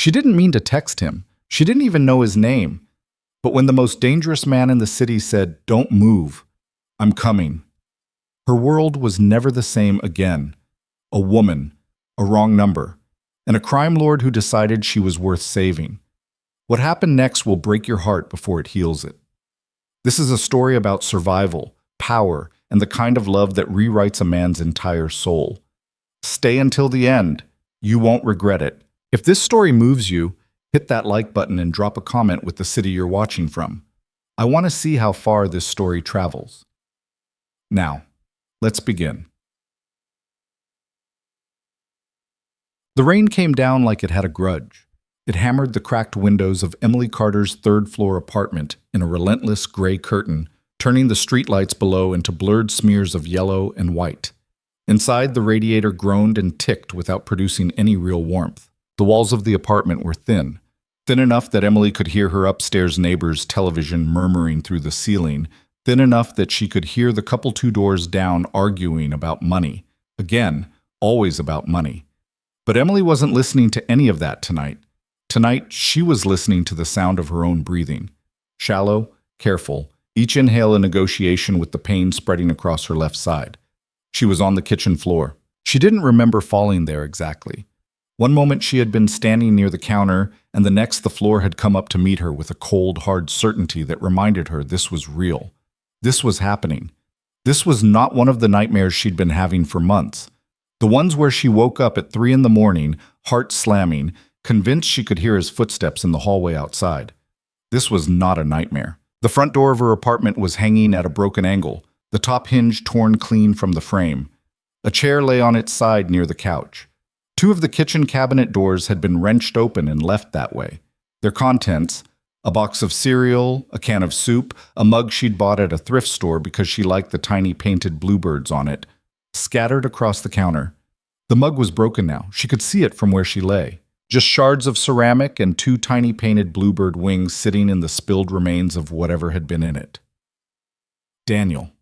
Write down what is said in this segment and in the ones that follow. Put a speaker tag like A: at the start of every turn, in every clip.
A: She didn't mean to text him. She didn't even know his name. But when the most dangerous man in the city said, "Don't move, I'm coming," her world was never the same again. A woman, a wrong number, and a crime lord who decided she was worth saving. What happened next will break your heart before it heals it. This is a story about survival, power, and the kind of love that rewrites a man's entire soul. Stay until the end. You won't regret it. If this story moves you, hit that like button and drop a comment with the city you're watching from. I want to see how far this story travels. Now, let's begin. The rain came down like it had a grudge. It hammered the cracked windows of Emily Carter's third-floor apartment in a relentless gray curtain, turning the streetlights below into blurred smears of yellow and white. Inside, the radiator groaned and ticked without producing any real warmth. The walls of the apartment were thin enough that Emily could hear her upstairs neighbor's television murmuring through the ceiling, thin enough that she could hear the couple 2 doors down arguing about money. Again, always about money. But Emily wasn't listening to any of that tonight. Tonight, she was listening to the sound of her own breathing. Shallow, careful, each inhale a negotiation with the pain spreading across her left side. She was on the kitchen floor. She didn't remember falling there exactly. One moment she had been standing near the counter, and the next the floor had come up to meet her with a cold, hard certainty that reminded her this was real. This was happening. This was not one of the nightmares she'd been having for months. The ones where she woke up at 3 a.m, heart slamming, convinced she could hear his footsteps in the hallway outside. This was not a nightmare. The front door of her apartment was hanging at a broken angle, the top hinge torn clean from the frame. A chair lay on its side near the couch. 2 of the kitchen cabinet doors had been wrenched open and left that way. Their contents, a box of cereal, a can of soup, a mug she'd bought at a thrift store because she liked the tiny painted bluebirds on it, scattered across the counter. The mug was broken now. She could see it from where she lay. Just shards of ceramic and 2 tiny painted bluebird wings sitting in the spilled remains of whatever had been in it. Daniel.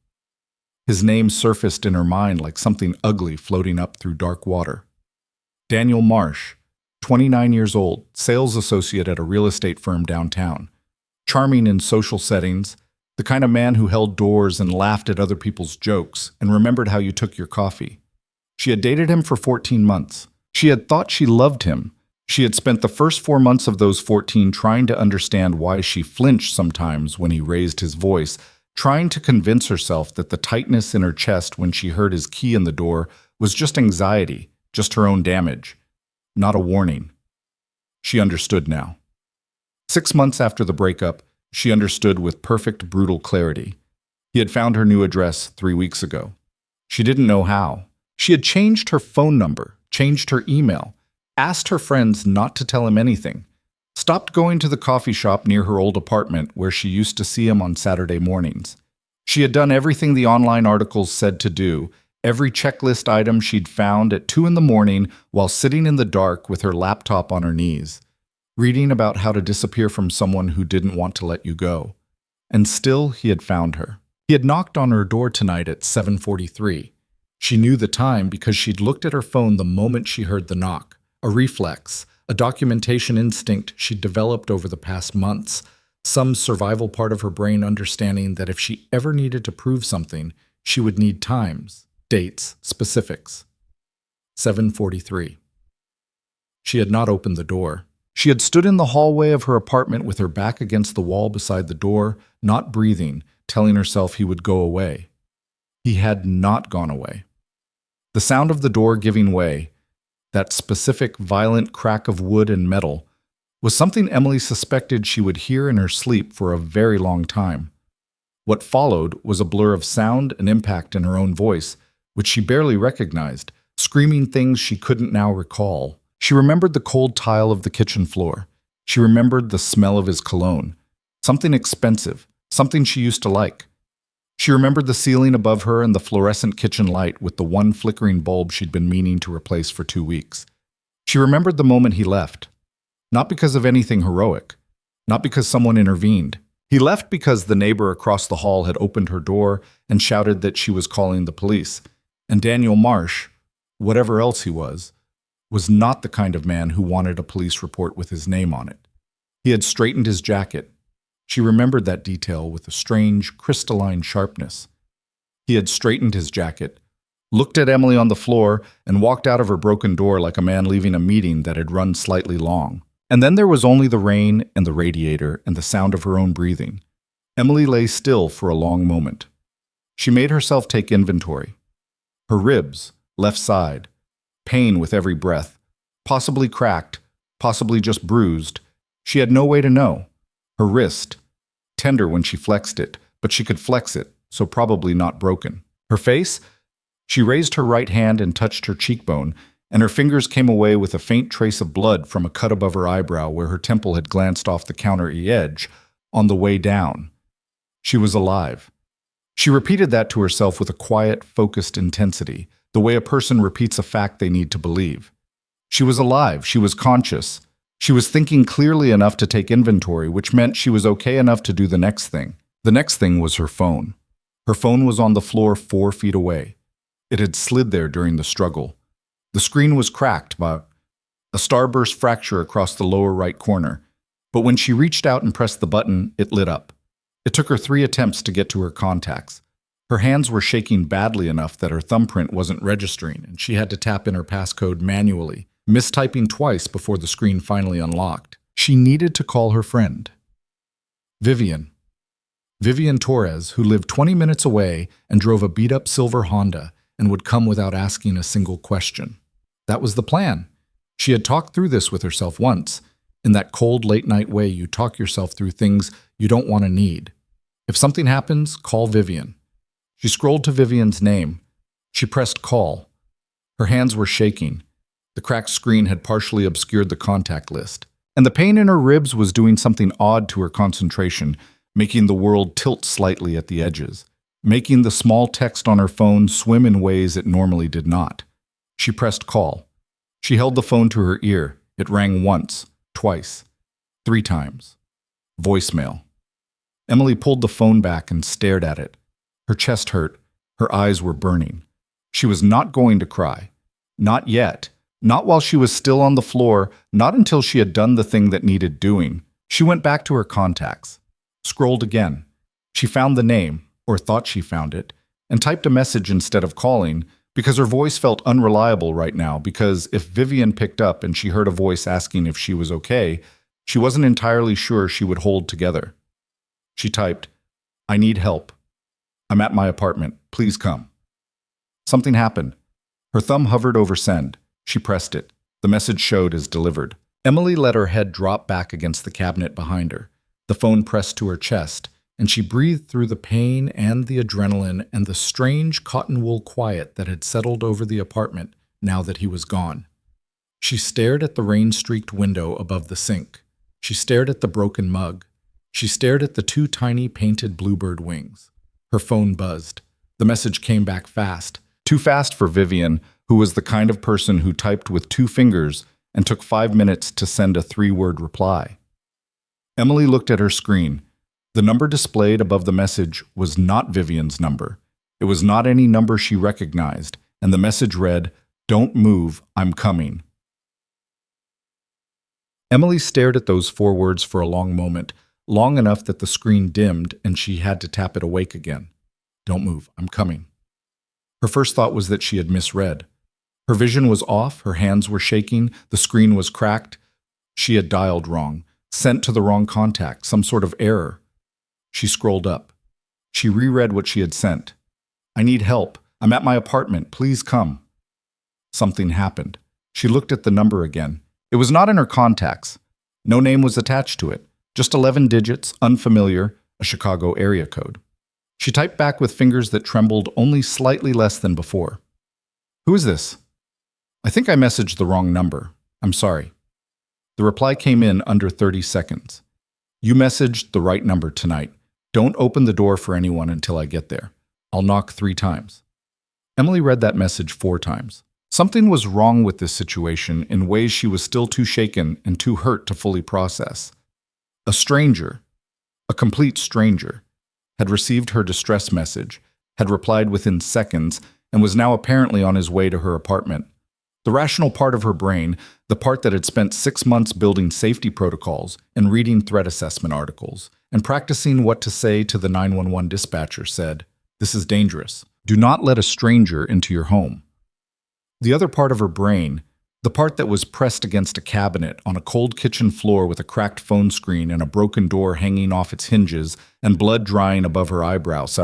A: His name surfaced in her mind like something ugly floating up through dark water. Daniel Marsh, 29 years old, sales associate at a real estate firm downtown. Charming in social settings, the kind of man who held doors and laughed at other people's jokes and remembered how you took your coffee. She had dated him for 14 months. She had thought she loved him. She had spent the first 4 months of those 14 trying to understand why she flinched sometimes when he raised his voice, trying to convince herself that the tightness in her chest when she heard his key in the door was just anxiety, just her own damage, not a warning. She understood now. 6 months after the breakup, she understood with perfect, brutal clarity. He had found her new address 3 weeks ago. She didn't know how. She had changed her phone number, changed her email, asked her friends not to tell him anything, stopped going to the coffee shop near her old apartment where she used to see him on Saturday mornings. She had done everything the online articles said to do, every checklist item she'd found at 2 a.m. while sitting in the dark with her laptop on her knees, reading about how to disappear from someone who didn't want to let you go. And still, he had found her. He had knocked on her door tonight at 7:43. She knew the time because she'd looked at her phone the moment she heard the knock, a reflex, a documentation instinct she'd developed over the past months, some survival part of her brain understanding that if she ever needed to prove something, she would need times, dates, specifics. 7:43. She had not opened the door. She had stood in the hallway of her apartment with her back against the wall beside the door, not breathing, telling herself he would go away. He had not gone away. The sound of the door giving way, that specific violent crack of wood and metal, was something Emily suspected she would hear in her sleep for a very long time. What followed was a blur of sound and impact in her own voice, which she barely recognized, screaming things she couldn't now recall. She remembered the cold tile of the kitchen floor. She remembered the smell of his cologne, something expensive, something she used to like. She remembered the ceiling above her and the fluorescent kitchen light with the one flickering bulb she'd been meaning to replace for 2 weeks. She remembered the moment he left, not because of anything heroic, not because someone intervened. He left because the neighbor across the hall had opened her door and shouted that she was calling the police, and Daniel Marsh, whatever else he was was not the kind of man who wanted a police report with his name on it. He had straightened his jacket. She remembered that detail with a strange, crystalline sharpness. He had straightened his jacket, looked at Emily on the floor, and walked out of her broken door like a man leaving a meeting that had run slightly long. And then there was only the rain and the radiator and the sound of her own breathing. Emily lay still for a long moment. She made herself take inventory. Her ribs, left side, pain with every breath, possibly cracked, possibly just bruised. She had no way to know. Her wrist, tender when she flexed it, but she could flex it, so probably not broken. Her face? She raised her right hand and touched her cheekbone, and her fingers came away with a faint trace of blood from a cut above her eyebrow where her temple had glanced off the counter-y edge on the way down. She was alive. She repeated that to herself with a quiet, focused intensity, the way a person repeats a fact they need to believe. She was alive. She was conscious. She was thinking clearly enough to take inventory, which meant she was okay enough to do the next thing. The next thing was her phone. Her phone was on the floor 4 feet away. It had slid there during the struggle. The screen was cracked by a starburst fracture across the lower right corner, but when she reached out and pressed the button, it lit up. It took her 3 attempts to get to her contacts. Her hands were shaking badly enough that her thumbprint wasn't registering, and she had to tap in her passcode manually, mistyping twice before the screen finally unlocked. She needed to call her friend. Vivian Torres, who lived 20 minutes away and drove a beat-up silver Honda and would come without asking a single question. That was the plan. She had talked through this with herself once, in that cold late-night way you talk yourself through things you don't want to need. If something happens, call Vivian. She scrolled to Vivian's name. She pressed call. Her hands were shaking. The cracked screen had partially obscured the contact list, and the pain in her ribs was doing something odd to her concentration, making the world tilt slightly at the edges, making the small text on her phone swim in ways it normally did not. She pressed call. She held the phone to her ear. It rang once, twice, 3 times. Voicemail. Emily pulled the phone back and stared at it. Her chest hurt. Her eyes were burning. She was not going to cry. Not yet. Not while she was still on the floor, not until she had done the thing that needed doing. She went back to her contacts. Scrolled again. She found the name, or thought she found it, and typed a message instead of calling, because her voice felt unreliable right now, because if Vivian picked up and she heard a voice asking if she was okay, she wasn't entirely sure she would hold together. She typed, "I need help. I'm at my apartment. Please come." Something happened. Her thumb hovered over send. She pressed it. The message showed as delivered. Emily let her head drop back against the cabinet behind her. The phone pressed to her chest, and she breathed through the pain and the adrenaline and the strange cotton wool quiet that had settled over the apartment now that he was gone. She stared at the rain-streaked window above the sink. She stared at the broken mug. She stared at the 2 tiny painted bluebird wings. Her phone buzzed. The message came back fast. Too fast for Vivian, who was the kind of person who typed with 2 fingers and took 5 minutes to send a 3-word reply. Emily looked at her screen. The number displayed above the message was not Vivian's number. It was not any number she recognized, and the message read, "Don't move, I'm coming." Emily stared at those 4 words for a long moment, long enough that the screen dimmed and she had to tap it awake again. "Don't move, I'm coming." Her first thought was that she had misread. Her vision was off, her hands were shaking, the screen was cracked. She had dialed wrong, sent to the wrong contact, some sort of error. She scrolled up. She reread what she had sent. "I need help. I'm at my apartment. Please come." Something happened. She looked at the number again. It was not in her contacts. No name was attached to it. Just 11 digits, unfamiliar, a Chicago area code. She typed back with fingers that trembled only slightly less than before. "Who is this? I think I messaged the wrong number. I'm sorry." The reply came in under 30 seconds. "You messaged the right number tonight. Don't open the door for anyone until I get there. I'll knock 3 times." Emily read that message 4 times. Something was wrong with this situation in ways she was still too shaken and too hurt to fully process. A stranger, a complete stranger, had received her distress message, had replied within seconds, and was now apparently on his way to her apartment. The rational part of her brain, the part that had spent 6 months building safety protocols and reading threat assessment articles and practicing what to say to the 911 dispatcher, said, "This is dangerous. Do not let a stranger into your home." The other part of her brain, the part that was pressed against a cabinet on a cold kitchen floor with a cracked phone screen and a broken door hanging off its hinges and blood drying above her eyebrows,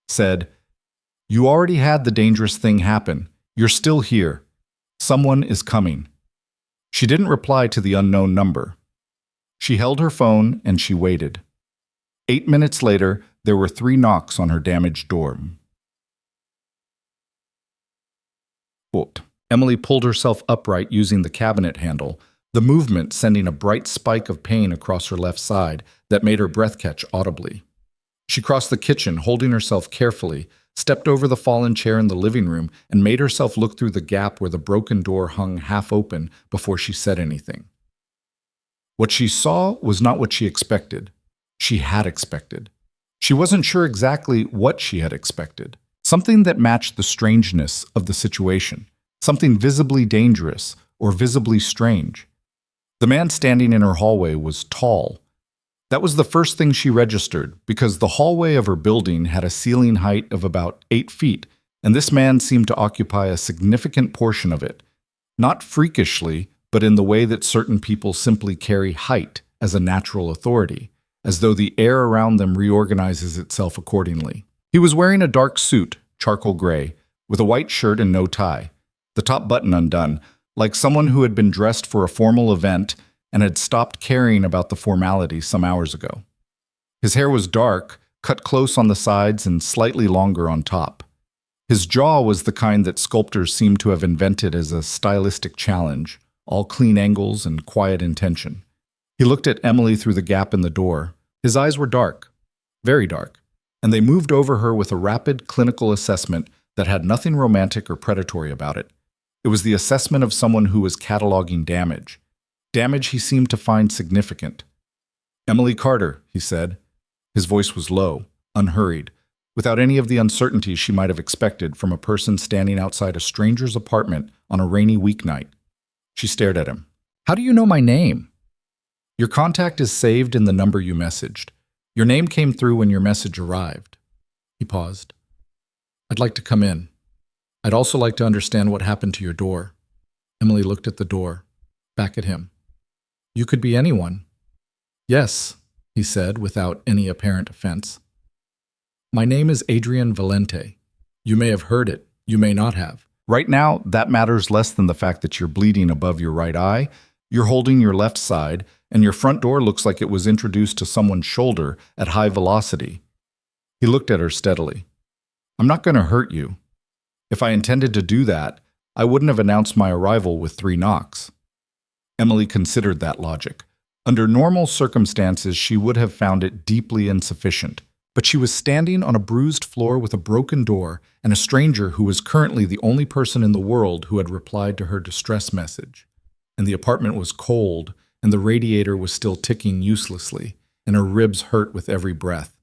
A: said, "You already had the dangerous thing happen. You're still here. Someone is coming." She didn't reply to the unknown number. She held her phone and she waited. 8 minutes later, there were 3 knocks on her damaged door. Emily pulled herself upright using the cabinet handle, the movement sending a bright spike of pain across her left side that made her breath catch audibly. She crossed the kitchen, holding herself carefully, stepped over the fallen chair in the living room, and made herself look through the gap where the broken door hung half open before she said anything. What she saw was not what she expected. She had expected. She wasn't sure exactly what she had expected. Something that matched the strangeness of the situation. Something visibly dangerous or visibly strange. The man standing in her hallway was tall. That was the first thing she registered, because the hallway of her building had a ceiling height of about 8 feet, and this man seemed to occupy a significant portion of it. Not freakishly, but in the way that certain people simply carry height as a natural authority, as though the air around them reorganizes itself accordingly. He was wearing a dark suit, charcoal gray, with a white shirt and no tie, the top button undone, like someone who had been dressed for a formal event and had stopped caring about the formalities some hours ago. His hair was dark, cut close on the sides and slightly longer on top. His jaw was the kind that sculptors seem to have invented as a stylistic challenge, all clean angles and quiet intention. He looked at Emily through the gap in the door. His eyes were dark, very dark, and they moved over her with a rapid clinical assessment that had nothing romantic or predatory about it. It was the assessment of someone who was cataloging damage. Damage he seemed to find significant. "Emily Carter," he said. His voice was low, unhurried, without any of the uncertainty she might have expected from a person standing outside a stranger's apartment on a rainy weeknight. She stared at him. "How do you know my name?" "Your contact is saved in the number you messaged. Your name came through when your message arrived." He paused. "I'd like to come in. I'd also like to understand what happened to your door." Emily looked at the door, back at him. "You could be anyone." "Yes," he said without any apparent offense. "My name is Adrian Valente. You may have heard it, you may not have. Right now, that matters less than the fact that you're bleeding above your right eye, you're holding your left side, and your front door looks like it was introduced to someone's shoulder at high velocity." He looked at her steadily. "I'm not going to hurt you. If I intended to do that, I wouldn't have announced my arrival with 3 knocks." Emily considered that logic. Under normal circumstances, she would have found it deeply insufficient. But she was standing on a bruised floor with a broken door and a stranger who was currently the only person in the world who had replied to her distress message. And the apartment was cold, and the radiator was still ticking uselessly, and her ribs hurt with every breath.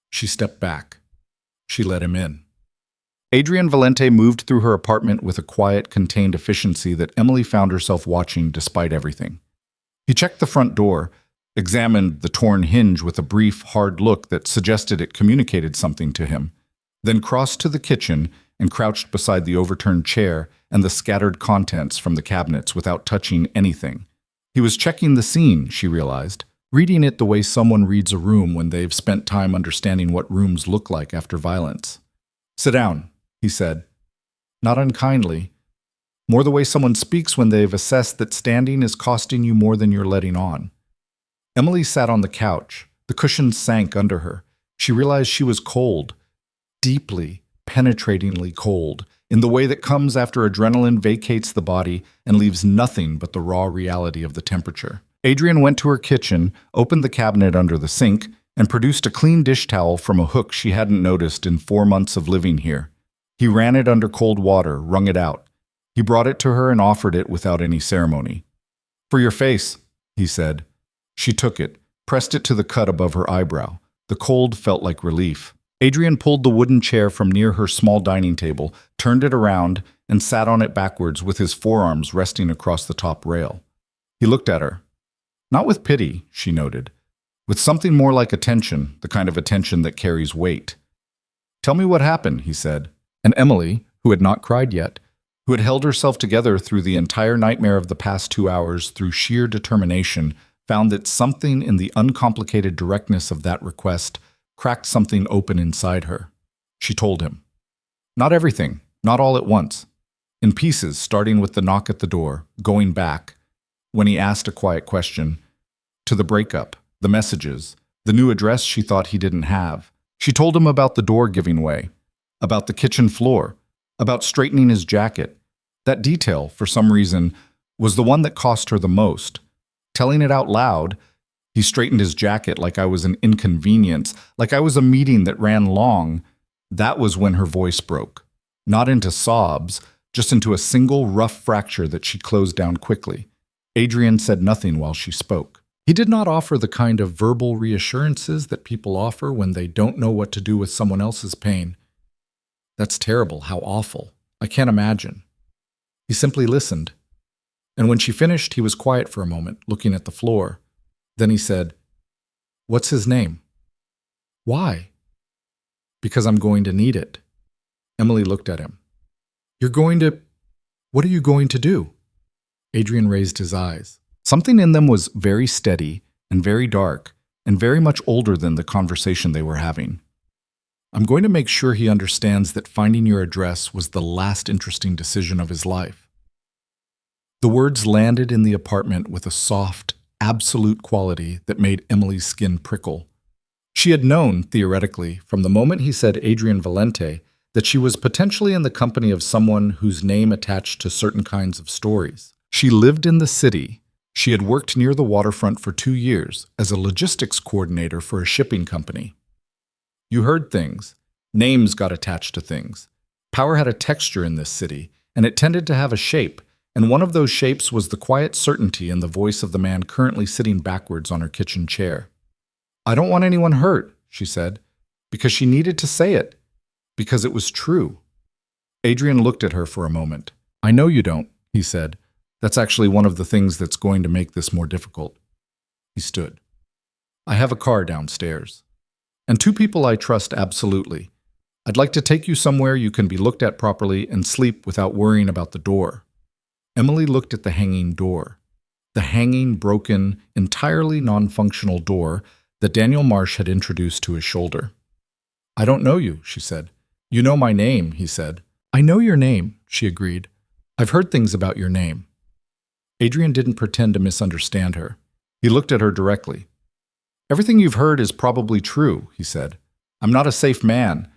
A: She stepped back. She let him in. Adrian Valente moved through her apartment with a quiet, contained efficiency that Emily found herself watching despite everything. He checked the front door, examined the torn hinge with a brief, hard look that suggested it communicated something to him, then crossed to the kitchen and crouched beside the overturned chair and the scattered contents from the cabinets without touching anything. He was checking the scene, she realized, reading it the way someone reads a room when they've spent time understanding what rooms look like after violence. "Sit down," he said. Not unkindly. More the way someone speaks when they've assessed that standing is costing you more than you're letting on. Emily sat on the couch. The cushions sank under her. She realized she was cold, deeply, penetratingly cold, in the way that comes after adrenaline vacates the body and leaves nothing but the raw reality of the temperature. Adrian went to her kitchen, opened the cabinet under the sink, and produced a clean dish towel from a hook she hadn't noticed in 4 months of living here. He ran it under cold water, wrung it out. He brought it to her and offered it without any ceremony. "For your face," he said. She took it, pressed it to the cut above her eyebrow. The cold felt like relief. Adrian pulled the wooden chair from near her small dining table, turned it around, and sat on it backwards with his forearms resting across the top rail. He looked at her. Not with pity, she noted, with something more like attention, the kind of attention that carries weight. "Tell me what happened," he said. And Emily, who had not cried yet, who had held herself together through the entire nightmare of the past 2 hours through sheer determination, found that something in the uncomplicated directness of that request cracked something open inside her. She told him. Not everything, not all at once. In pieces, starting with the knock at the door, going back, when he asked a quiet question, to the breakup, the messages, the new address she thought he didn't have. She told him about the door giving way, about the kitchen floor, about straightening his jacket. That detail, for some reason, was the one that cost her the most. Telling it out loud, he straightened his jacket like I was an inconvenience, like I was a meeting that ran long. That was when her voice broke. Not into sobs, just into a single rough fracture that she closed down quickly. Adrian said nothing while she spoke. He did not offer the kind of verbal reassurances that people offer when they don't know what to do with someone else's pain. That's terrible, how awful. I can't imagine. He simply listened. And when she finished, he was quiet for a moment, looking at the floor. Then he said, "What's his name?" "Why?" "Because I'm going to need it." Emily looked at him. "You're going to... What are you going to do?" Adrian raised his eyes. Something in them was very steady and very dark and very much older than the conversation they were having. "I'm going to make sure he understands that finding your address was the last interesting decision of his life." The words landed in the apartment with a soft, absolute quality that made Emily's skin prickle. She had known, theoretically, from the moment he said Adrian Valente, that she was potentially in the company of someone whose name attached to certain kinds of stories. She lived in the city. She had worked near the waterfront for 2 years as a logistics coordinator for a shipping company. You heard things. Names got attached to things. Power had a texture in this city, and it tended to have a shape, and one of those shapes was the quiet certainty in the voice of the man currently sitting backwards on her kitchen chair. "I don't want anyone hurt," she said, because she needed to say it, because it was true. Adrian looked at her for a moment. "I know you don't," he said. "That's actually one of the things that's going to make this more difficult." He stood. "I have a car downstairs. And 2 people I trust absolutely. I'd like to take you somewhere you can be looked at properly and sleep without worrying about the door." Emily looked at the hanging door. The hanging, broken, entirely non-functional door that Daniel Marsh had introduced to his shoulder. "I don't know you," she said. "You know my name," he said. "I know your name," she agreed. "I've heard things about your name." Adrian didn't pretend to misunderstand her. He looked at her directly. "Everything you've heard is probably true," he said. "I'm not a safe man.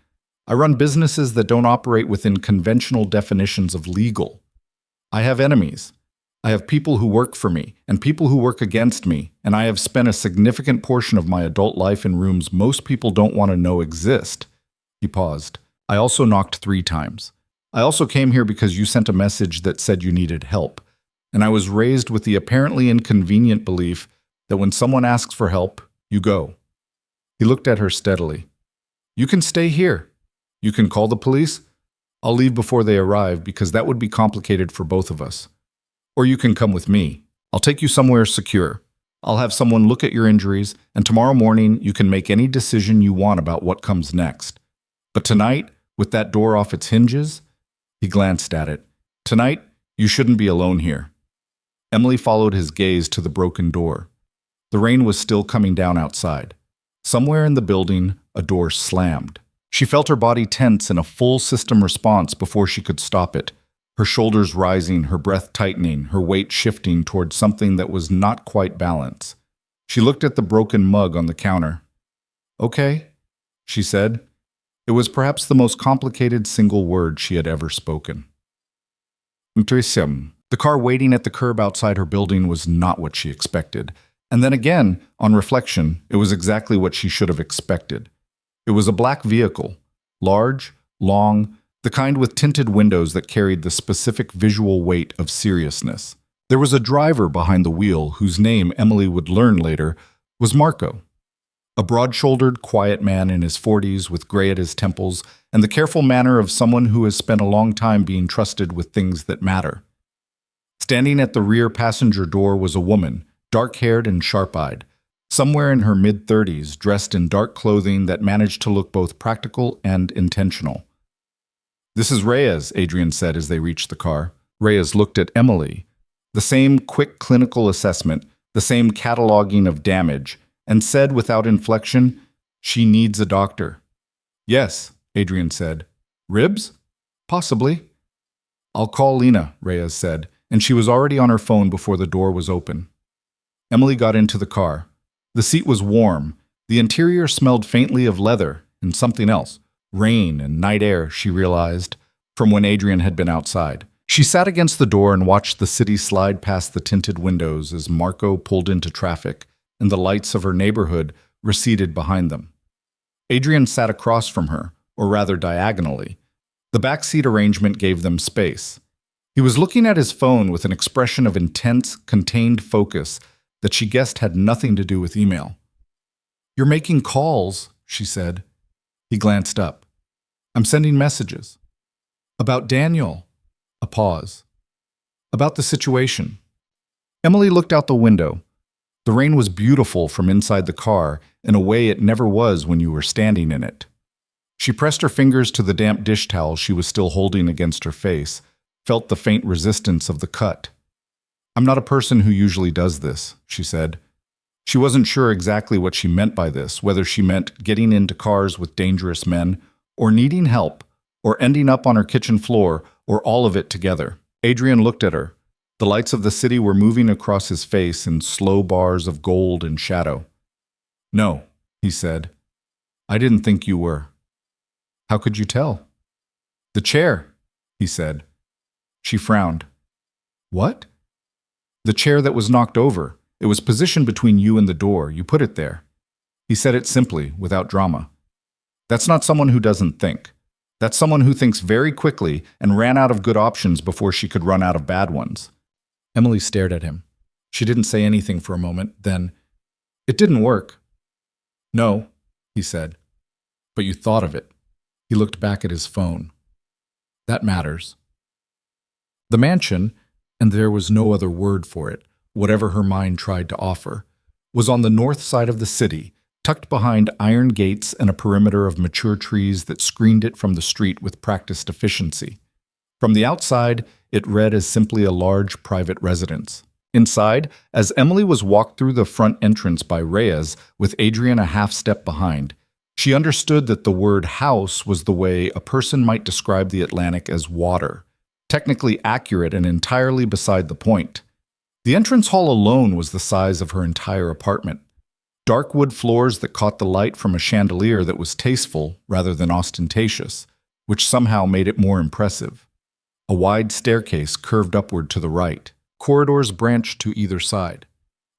A: I run businesses that don't operate within conventional definitions of legal. I have enemies. I have people who work for me and people who work against me, and I have spent a significant portion of my adult life in rooms most people don't want to know exist." He paused. "I also knocked 3 times. I also came here because you sent a message that said you needed help, and I was raised with the apparently inconvenient belief that when someone asks for help, you go." He looked at her steadily. "You can stay here. You can call the police. I'll leave before they arrive because that would be complicated for both of us. Or you can come with me. I'll take you somewhere secure. I'll have someone look at your injuries, and tomorrow morning you can make any decision you want about what comes next. But tonight, with that door off its hinges," he glanced at it, "tonight, you shouldn't be alone here." Emily followed his gaze to the broken door. The rain was still coming down outside. Somewhere in the building, a door slammed. She felt her body tense in a full system response before she could stop it, her shoulders rising, her breath tightening, her weight shifting toward something that was not quite balance. She looked at the broken mug on the counter. "Okay," she said. It was perhaps the most complicated single word she had ever spoken. Intuition. The car waiting at the curb outside her building was not what she expected. And then again, on reflection, it was exactly what she should have expected. It was a black vehicle, large, long, the kind with tinted windows that carried the specific visual weight of seriousness. There was a driver behind the wheel whose name Emily would learn later was Marco. A broad-shouldered, quiet man in his 40s with gray at his temples and the careful manner of someone who has spent a long time being trusted with things that matter. Standing at the rear passenger door was a woman, dark-haired and sharp-eyed, somewhere in her mid-30s, dressed in dark clothing that managed to look both practical and intentional. "This is Reyes," Adrian said as they reached the car. Reyes looked at Emily. The same quick clinical assessment, the same cataloging of damage, and said without inflection, "She needs a doctor." "Yes," Adrian said. "Ribs? Possibly." "I'll call Lena," Reyes said, and she was already on her phone before the door was open. Emily got into the car. The seat was warm. The interior smelled faintly of leather and something else. Rain and night air, she realized, from when Adrian had been outside. She sat against the door and watched the city slide past the tinted windows as Marco pulled into traffic and the lights of her neighborhood receded behind them. Adrian sat across from her, or rather diagonally. The backseat arrangement gave them space. He was looking at his phone with an expression of intense, contained focus that she guessed had nothing to do with email. "You're making calls," she said. He glanced up. "I'm sending messages." "About Daniel." A pause. "About the situation." Emily looked out the window. The rain was beautiful from inside the car in a way it never was when you were standing in it. She pressed her fingers to the damp dish towel she was still holding against her face, felt the faint resistance of the cut. "I'm not a person who usually does this," she said. She wasn't sure exactly what she meant by this, whether she meant getting into cars with dangerous men, or needing help, or ending up on her kitchen floor, or all of it together. Adrian looked at her. The lights of the city were moving across his face in slow bars of gold and shadow. "No," he said. "I didn't think you were." "How could you tell?" "The chair," he said. She frowned. "What?" "The chair that was knocked over. It was positioned between you and the door. You put it there." He said it simply, without drama. "That's not someone who doesn't think. That's someone who thinks very quickly and ran out of good options before she could run out of bad ones." Emily stared at him. She didn't say anything for a moment, then, "It didn't work." "No," he said. "But you thought of it." He looked back at his phone. "That matters." The mansion, and there was no other word for it, whatever her mind tried to offer, was on the north side of the city, tucked behind iron gates and a perimeter of mature trees that screened it from the street with practiced efficiency. From the outside, it read as simply a large private residence. Inside, as Emily was walked through the front entrance by Reyes, with Adrian a half step behind, she understood that the word house was the way a person might describe the Atlantic as water, technically accurate and entirely beside the point. The entrance hall alone was the size of her entire apartment. Dark wood floors that caught the light from a chandelier that was tasteful rather than ostentatious, which somehow made it more impressive. A wide staircase curved upward to the right. Corridors branched to either side.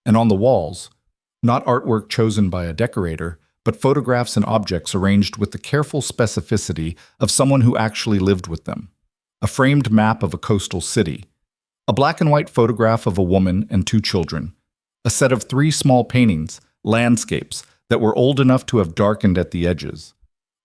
A: And on the walls, not artwork chosen by a decorator, but photographs and objects arranged with the careful specificity of someone who actually lived with them. A framed map of a coastal city. A black and white photograph of a woman and two children. A set of 3 small paintings, landscapes, that were old enough to have darkened at the edges.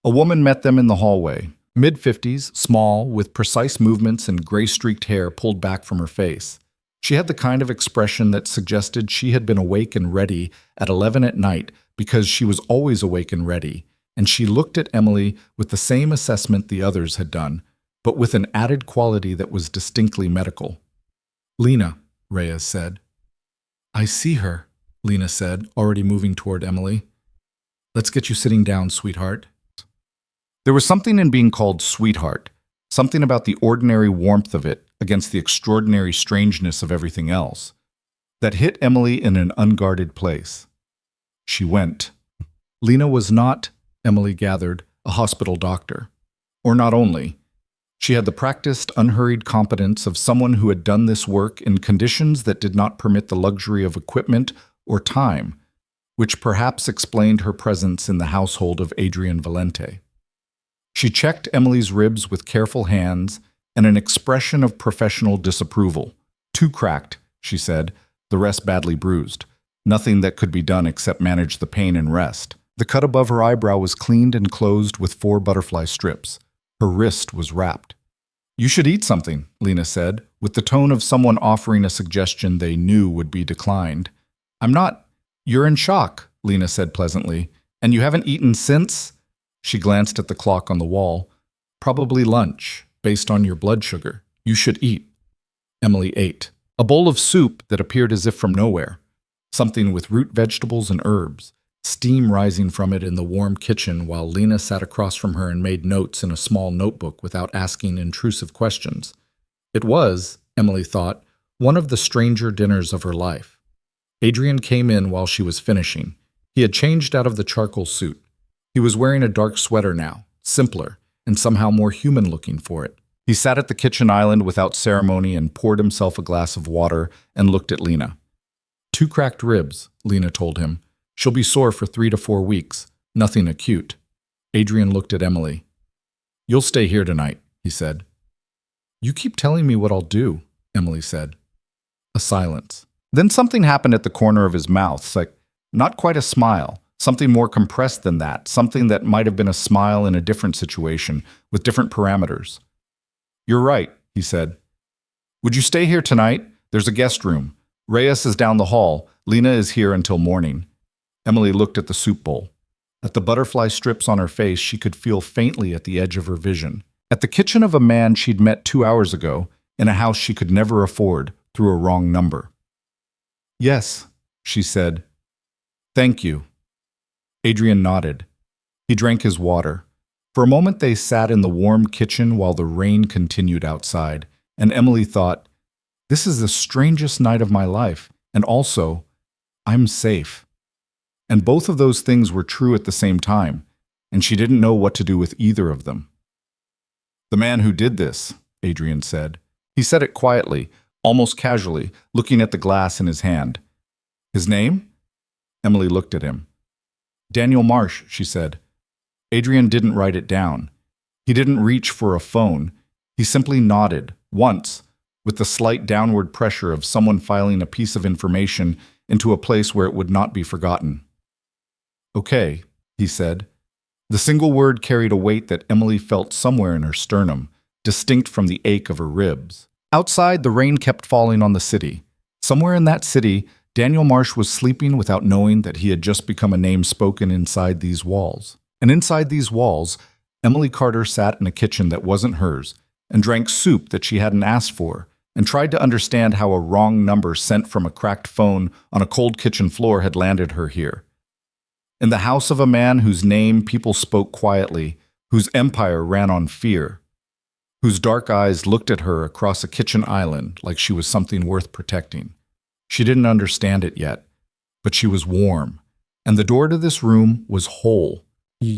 A: A woman met them in the hallway. Mid-50s, small, with precise movements and gray-streaked hair pulled back from her face. She had the kind of expression that suggested she had been awake and ready at 11 at night because she was always awake and ready, and she looked at Emily with the same assessment the others had done, but with an added quality that was distinctly medical. "Lena," Reyes said. "I see her," Lena said, already moving toward Emily. "Let's get you sitting down, sweetheart." There was something in being called sweetheart, something about the ordinary warmth of it against the extraordinary strangeness of everything else, that hit Emily in an unguarded place. She went. Lena was not, Emily gathered, a hospital doctor. Or not only. She had the practiced, unhurried competence of someone who had done this work in conditions that did not permit the luxury of equipment or time, which perhaps explained her presence in the household of Adrian Valente. She checked Emily's ribs with careful hands and an expression of professional disapproval. "Too cracked," she said, "the rest badly bruised. Nothing that could be done except manage the pain and rest." The cut above her eyebrow was cleaned and closed with 4 butterfly strips. Her wrist was wrapped. "You should eat something," Lena said, with the tone of someone offering a suggestion they knew would be declined. "I'm not." "You're in shock," Lena said pleasantly. "And you haven't eaten since?" She glanced at the clock on the wall. "Probably lunch, based on your blood sugar. You should eat." Emily ate. A bowl of soup that appeared as if from nowhere. Something with root vegetables and herbs. Steam rising from it in the warm kitchen while Lena sat across from her and made notes in a small notebook without asking intrusive questions. It was, Emily thought, one of the stranger dinners of her life. Adrian came in while she was finishing. He had changed out of the charcoal suit. He was wearing a dark sweater now, simpler, and somehow more human-looking for it. He sat at the kitchen island without ceremony and poured himself a glass of water and looked at Lena. 2 cracked ribs, Lena told him. "She'll be sore for 3 to 4 weeks. Nothing acute." Adrian looked at Emily. "You'll stay here tonight," he said. "You keep telling me what I'll do," Emily said. A silence. Then something happened at the corner of his mouth, like not quite a smile, something more compressed than that, something that might have been a smile in a different situation, with different parameters. "You're right," he said. "Would you stay here tonight? There's a guest room. Reyes is down the hall. Lena is here until morning." Emily looked at the soup bowl. At the butterfly strips on her face, she could feel faintly at the edge of her vision. At the kitchen of a man she'd met 2 hours ago, in a house she could never afford, through a wrong number. "Yes," she said. "Thank you." Adrian nodded. He drank his water. For a moment they sat in the warm kitchen while the rain continued outside, and Emily thought, "This is the strangest night of my life, and also, I'm safe." And both of those things were true at the same time, and she didn't know what to do with either of them. "The man who did this," Adrian said. He said it quietly, almost casually, looking at the glass in his hand. "His name?" Emily looked at him. "Daniel Marsh," she said. Adrian didn't write it down. He didn't reach for a phone. He simply nodded, once, with the slight downward pressure of someone filing a piece of information into a place where it would not be forgotten. "Okay," he said. The single word carried a weight that Emily felt somewhere in her sternum, distinct from the ache of her ribs. Outside, the rain kept falling on the city. Somewhere in that city, Daniel Marsh was sleeping without knowing that he had just become a name spoken inside these walls. And inside these walls, Emily Carter sat in a kitchen that wasn't hers, and drank soup that she hadn't asked for, and tried to understand how a wrong number sent from a cracked phone on a cold kitchen floor had landed her here. In the house of a man whose name people spoke quietly, whose empire ran on fear, whose dark eyes looked at her across a kitchen island like she was something worth protecting. She didn't understand it yet, but she was warm, and the door to this room was whole. The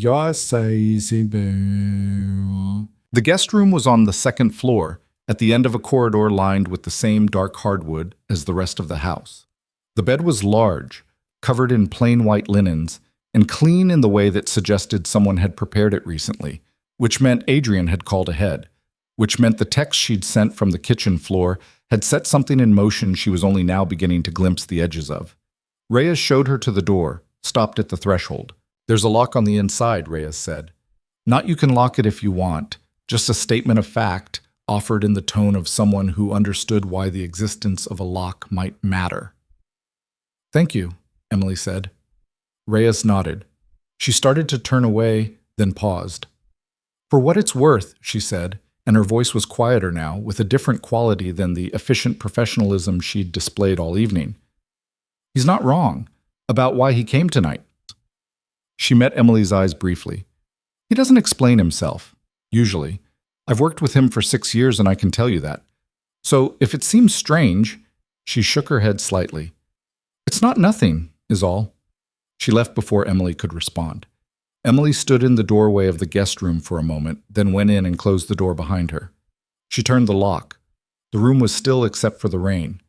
A: guest room was on the 2nd floor, at the end of a corridor lined with the same dark hardwood as the rest of the house. The bed was large, covered in plain white linens, and clean in the way that suggested someone had prepared it recently, which meant Adrian had called ahead, which meant the text she'd sent from the kitchen floor had set something in motion she was only now beginning to glimpse the edges of. Reyes showed her to the door, stopped at the threshold. "There's a lock on the inside," Reyes said. "Not you can lock it if you want, just a statement of fact, offered in the tone of someone who understood why the existence of a lock might matter." "Thank you," Emily said. Reyes nodded. She started to turn away, then paused. "For what it's worth," she said, and her voice was quieter now, with a different quality than the efficient professionalism she'd displayed all evening. "He's not wrong about why he came tonight." She met Emily's eyes briefly. "He doesn't explain himself, usually. I've worked with him for 6 years and I can tell you that. So if it seems strange," she shook her head slightly. "It's not nothing, is all." She left before Emily could respond. Emily stood in the doorway of the guest room for a moment, then went in and closed the door behind her. She turned the lock. The room was still except for the rain.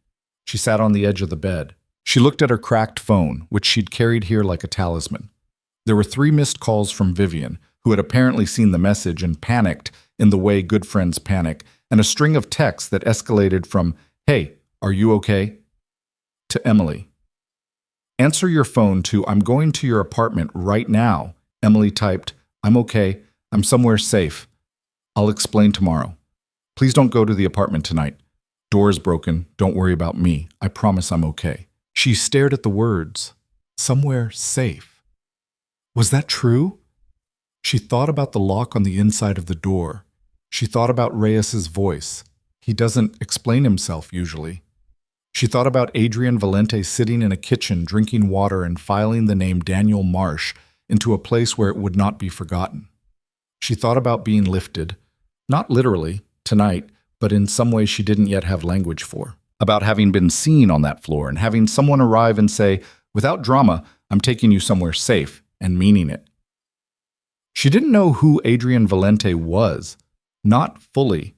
A: She sat on the edge of the bed. She looked at her cracked phone, which she'd carried here like a talisman. There were 3 missed calls from Vivian, who had apparently seen the message and panicked in the way good friends panic, and a string of texts that escalated from, "Hey, are you okay?" to Emily. Answer your phone to "I'm going to your apartment right now." Emily typed, "I'm okay. I'm somewhere safe. I'll explain tomorrow. Please don't go to the apartment tonight. Door is broken. Don't worry about me. I promise I'm okay." She stared at the words, "somewhere safe." Was that true? She thought about the lock on the inside of the door. She thought about Reyes's voice. He doesn't explain himself usually. She thought about Adrian Valente sitting in a kitchen drinking water and filing the name Daniel Marsh into a place where it would not be forgotten. She thought about being lifted, not literally, tonight, but in some way she didn't yet have language for. About having been seen on that floor and having someone arrive and say, "Without drama, I'm taking you somewhere safe," and meaning it. She didn't know who Adrian Valente was, not fully.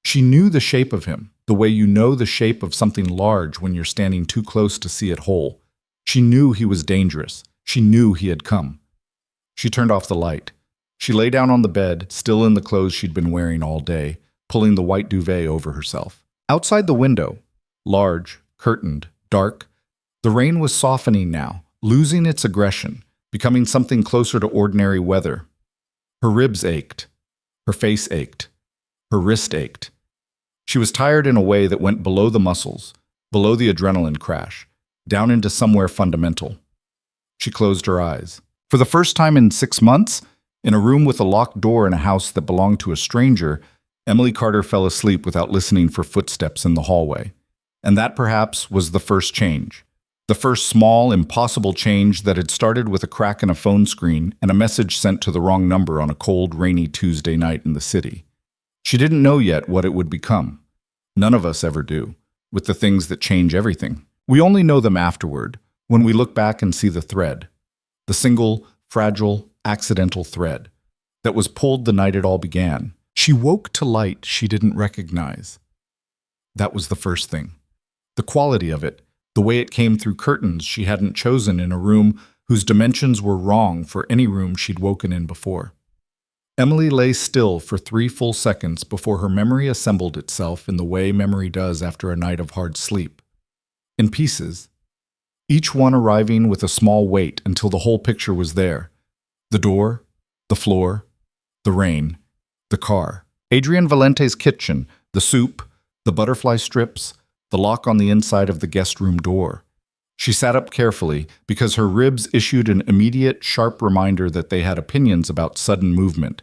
A: She knew the shape of him, the way you know the shape of something large when you're standing too close to see it whole. She knew he was dangerous. She knew he had come. She turned off the light. She lay down on the bed, still in the clothes she'd been wearing all day, pulling the white duvet over herself. Outside the window, large, curtained, dark, the rain was softening now, losing its aggression, becoming something closer to ordinary weather. Her ribs ached. Her face ached. Her wrist ached. She was tired in a way that went below the muscles, below the adrenaline crash, down into somewhere fundamental. She closed her eyes. For the first time in 6 months, in a room with a locked door in a house that belonged to a stranger, Emily Carter fell asleep without listening for footsteps in the hallway. And that, perhaps, was the first change. The first small, impossible change that had started with a crack in a phone screen and a message sent to the wrong number on a cold, rainy Tuesday night in the city. She didn't know yet what it would become. None of us ever do, with the things that change everything. We only know them afterward, when we look back and see the thread. The single, fragile, accidental thread that was pulled the night it all began. She woke to light she didn't recognize. That was the first thing. The quality of it, the way it came through curtains she hadn't chosen in a room whose dimensions were wrong for any room she'd woken in before. Emily lay still for 3 full seconds before her memory assembled itself in the way memory does after a night of hard sleep. In pieces, each one arriving with a small weight until the whole picture was there. The door, the floor, the rain, the car. Adrian Valente's kitchen, the soup, the butterfly strips, the lock on the inside of the guest room door. She sat up carefully because her ribs issued an immediate, sharp reminder that they had opinions about sudden movement.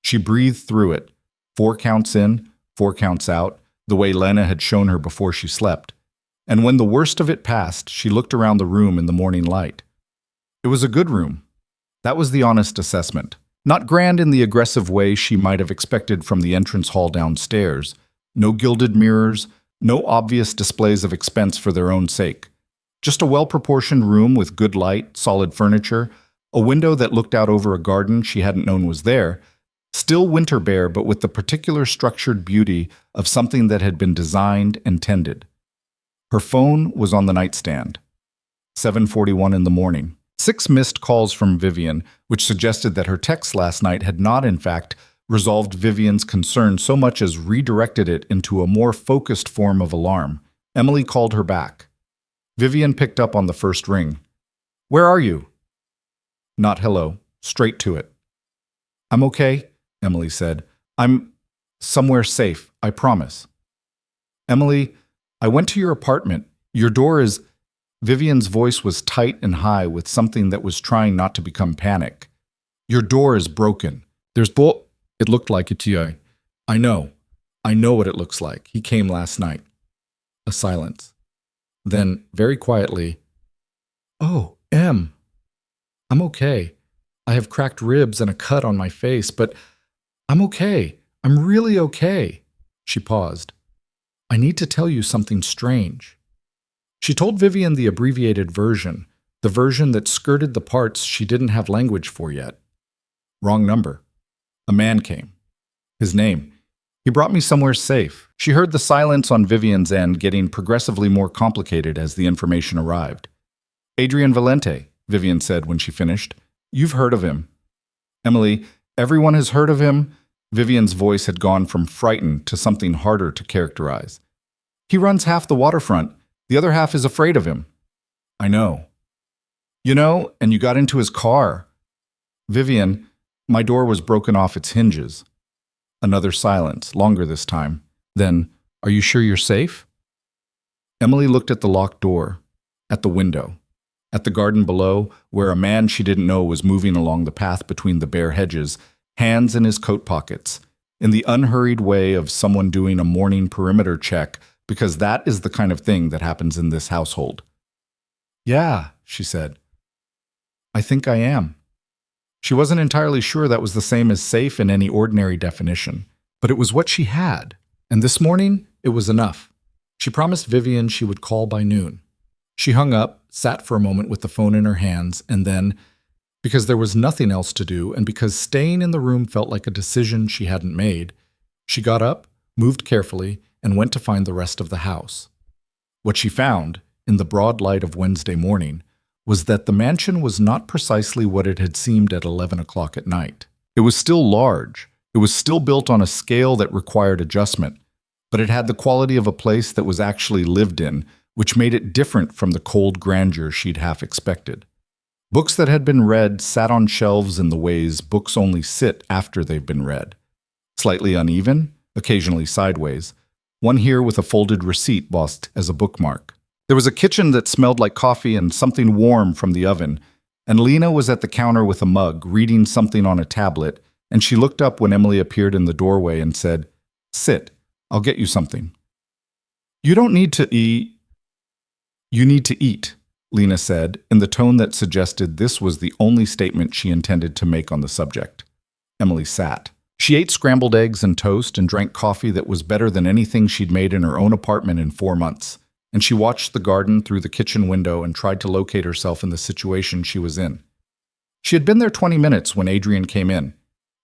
A: She breathed through it, 4 counts in, 4 counts out, the way Lena had shown her before she slept. And when the worst of it passed, she looked around the room in the morning light. It was a good room. That was the honest assessment. Not grand in the aggressive way she might have expected from the entrance hall downstairs. No gilded mirrors, no obvious displays of expense for their own sake. Just a well-proportioned room with good light, solid furniture, a window that looked out over a garden she hadn't known was there, still winter bare but with the particular structured beauty of something that had been designed and tended. Her phone was on the nightstand. 7:41 in the morning. 6 missed calls from Vivian, which suggested that her text last night had not, in fact, resolved Vivian's concern so much as redirected it into a more focused form of alarm. Emily called her back. Vivian picked up on the first ring. "Where are you?" Not hello. Straight to it. "I'm okay," Emily said. "I'm somewhere safe, I promise." "Emily, I went to your apartment. Your door is—" Vivian's voice was tight and high with something that was trying not to become panic. "Your door is broken. There's It looked like it to you. I know. I know what it looks like. He came last night." A silence. Then, very quietly, "Oh, Em. I'm okay. I have cracked ribs and a cut on my face, but I'm okay. I'm really okay." She paused. "I need to tell you something strange." She told Vivian the abbreviated version, the version that skirted the parts she didn't have language for yet. Wrong number. A man came. His name. He brought me somewhere safe. She heard the silence on Vivian's end getting progressively more complicated as the information arrived. "Adrian Valente," Vivian said when she finished. "You've heard of him." "Emily, everyone has heard of him." Vivian's voice had gone from frightened to something harder to characterize. "He runs half the waterfront. The other half is afraid of him." "I know." And you got into his car. Vivian, my door was broken off its hinges. Another silence, longer this time. Then, are you sure you're safe? Emily looked at the locked door, at the window, at the garden below, where a man she didn't know was moving along the path between the bare hedges, hands in his coat pockets, in the unhurried way of someone doing a morning perimeter check, because that is the kind of thing that happens in this household. Yeah, she said. I think I am. She wasn't entirely sure that was the same as safe in any ordinary definition, but it was what she had, and this morning it was enough. She promised Vivian she would call by noon. She hung up, sat for a moment with the phone in her hands, and then, because there was nothing else to do and because staying in the room felt like a decision she hadn't made, she got up, moved carefully, and went to find the rest of the house. What she found, in the broad light of Wednesday morning, was that the mansion was not precisely what it had seemed at 11 o'clock at night. It was still large. It was still built on a scale that required adjustment, but it had the quality of a place that was actually lived in, which made it different from the cold grandeur she'd half expected. Books that had been read sat on shelves in the ways books only sit after they've been read. Slightly uneven, occasionally sideways, one here with a folded receipt bossed as a bookmark. There was a kitchen that smelled like coffee and something warm from the oven, and Lena was at the counter with a mug, reading something on a tablet, and she looked up when Emily appeared in the doorway and said, "Sit, I'll get you something." "You don't need to eat." "You need to eat," Lena said, in the tone that suggested this was the only statement she intended to make on the subject. Emily sat. She ate scrambled eggs and toast and drank coffee that was better than anything she'd made in her own apartment in 4 months, and she watched the garden through the kitchen window and tried to locate herself in the situation she was in. She had been there 20 minutes when Adrian came in.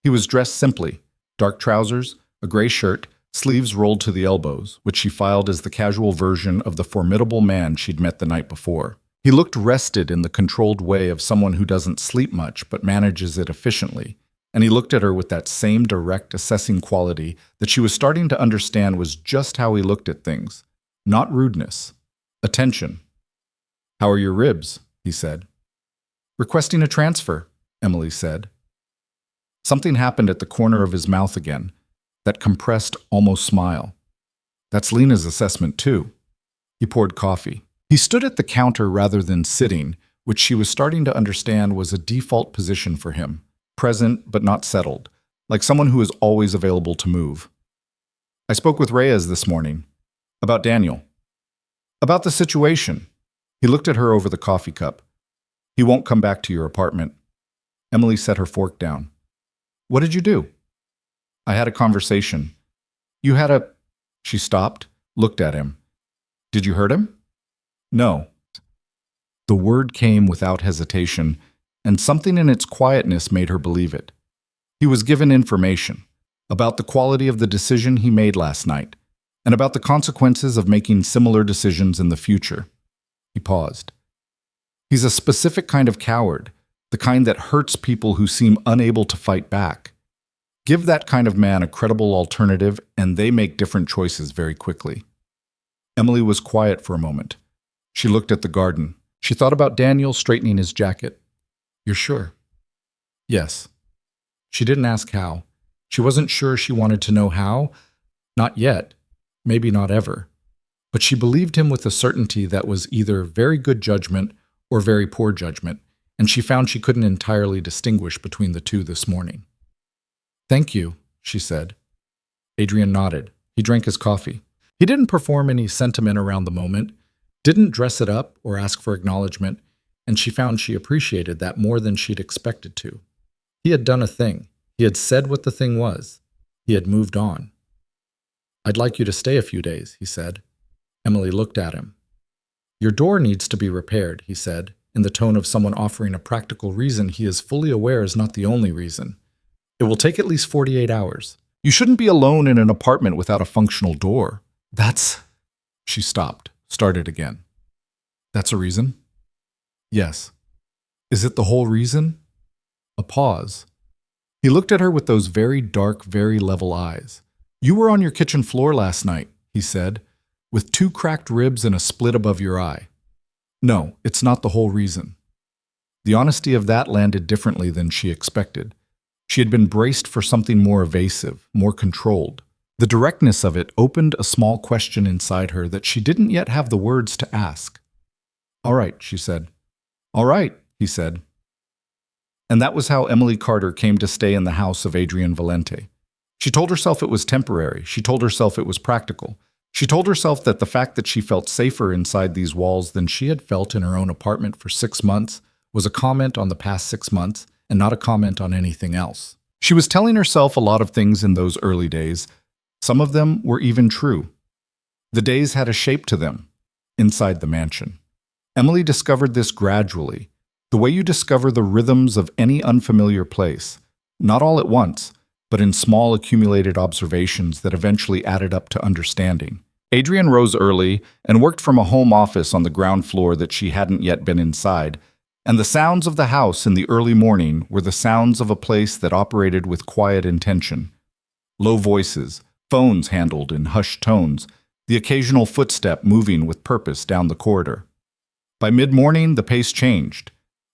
A: He was dressed simply, dark trousers, a gray shirt, sleeves rolled to the elbows, which she filed as the casual version of the formidable man she'd met the night before. He looked rested in the controlled way of someone who doesn't sleep much but manages it efficiently, and he looked at her with that same direct, assessing quality that she was starting to understand was just how he looked at things. Not rudeness. Attention. "How are your ribs?" he said. "Requesting a transfer," Emily said. Something happened at the corner of his mouth again, that compressed, almost smile. That's Lena's assessment, too. He poured coffee. He stood at the counter rather than sitting, which she was starting to understand was a default position for him, present but not settled, like someone who is always available to move. "I spoke with Reyes this morning. About Daniel. About the situation." He looked at her over the coffee cup. "He won't come back to your apartment." Emily set her fork down. "What did you do?" "I had a conversation." "You had a—" She stopped, looked at him. "Did you hurt him?" "No." The word came without hesitation, and something in its quietness made her believe it. He was given information about the quality of the decision he made last night, and about the consequences of making similar decisions in the future. He paused. "He's a specific kind of coward, the kind that hurts people who seem unable to fight back. Give that kind of man a credible alternative, and they make different choices very quickly." Emily was quiet for a moment. She looked at the garden. She thought about Daniel straightening his jacket. "You're sure?" "Yes." She didn't ask how. She wasn't sure she wanted to know how. Not yet. Maybe not ever. But she believed him with a certainty that was either very good judgment or very poor judgment, and she found she couldn't entirely distinguish between the two this morning. "Thank you," she said. Adrian nodded. He drank his coffee. He didn't perform any sentiment around the moment, didn't dress it up or ask for acknowledgement, and she found she appreciated that more than she'd expected to. He had done a thing. He had said what the thing was. He had moved on. "I'd like you to stay a few days," he said. Emily looked at him. "Your door needs to be repaired," he said, in the tone of someone offering a practical reason he is fully aware is not the only reason. "It will take at least 48 hours. You shouldn't be alone in an apartment without a functional door." "That's—" She stopped, started again. "That's a reason?" "Yes." "Is it the whole reason?" A pause. He looked at her with those very dark, very level eyes. "You were on your kitchen floor last night," he said, "with 2 cracked ribs and a split above your eye. No, it's not the whole reason." The honesty of that landed differently than she expected. She had been braced for something more evasive, more controlled. The directness of it opened a small question inside her that she didn't yet have the words to ask. "All right," she said. "All right," he said. And that was how Emily Carter came to stay in the house of Adrian Valente. She told herself it was temporary. She told herself it was practical. She told herself that the fact that she felt safer inside these walls than she had felt in her own apartment for 6 months was a comment on the past 6 months and not a comment on anything else. She was telling herself a lot of things in those early days. Some of them were even true. The days had a shape to them inside the mansion. Emily discovered this gradually, the way you discover the rhythms of any unfamiliar place, not all at once, but in small accumulated observations that eventually added up to understanding. Adrian rose early and worked from a home office on the ground floor that she hadn't yet been inside, and the sounds of the house in the early morning were the sounds of a place that operated with quiet intention. Low voices, phones handled in hushed tones, the occasional footstep moving with purpose down the corridor. By mid-morning, the pace changed.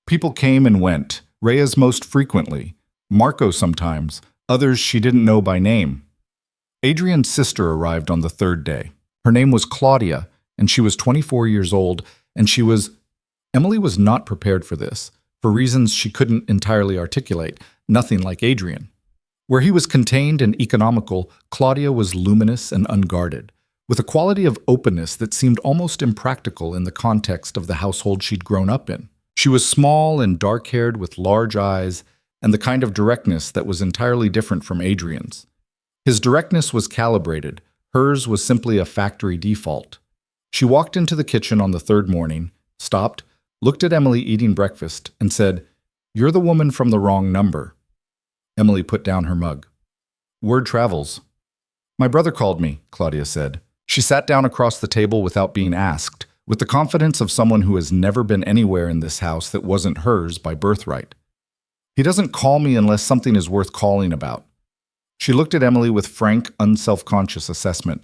A: People came and went, Reyes most frequently, Marco sometimes, others she didn't know by name. Adrian's sister arrived on the third day. Her name was Claudia, and she was 24 years old, and Emily was not prepared for this, for reasons she couldn't entirely articulate, nothing like Adrian. Where he was contained and economical, Claudia was luminous and unguarded, with a quality of openness that seemed almost impractical in the context of the household she'd grown up in. She was small and dark-haired with large eyes, and the kind of directness that was entirely different from Adrian's. His directness was calibrated, hers was simply a factory default. She walked into the kitchen on the third morning, stopped, looked at Emily eating breakfast, and said, "You're the woman from the wrong number." Emily put down her mug. "Word travels." "My brother called me," Claudia said. She sat down across the table without being asked, with the confidence of someone who has never been anywhere in this house that wasn't hers by birthright. "He doesn't call me unless something is worth calling about." She looked at Emily with frank, unself-conscious assessment.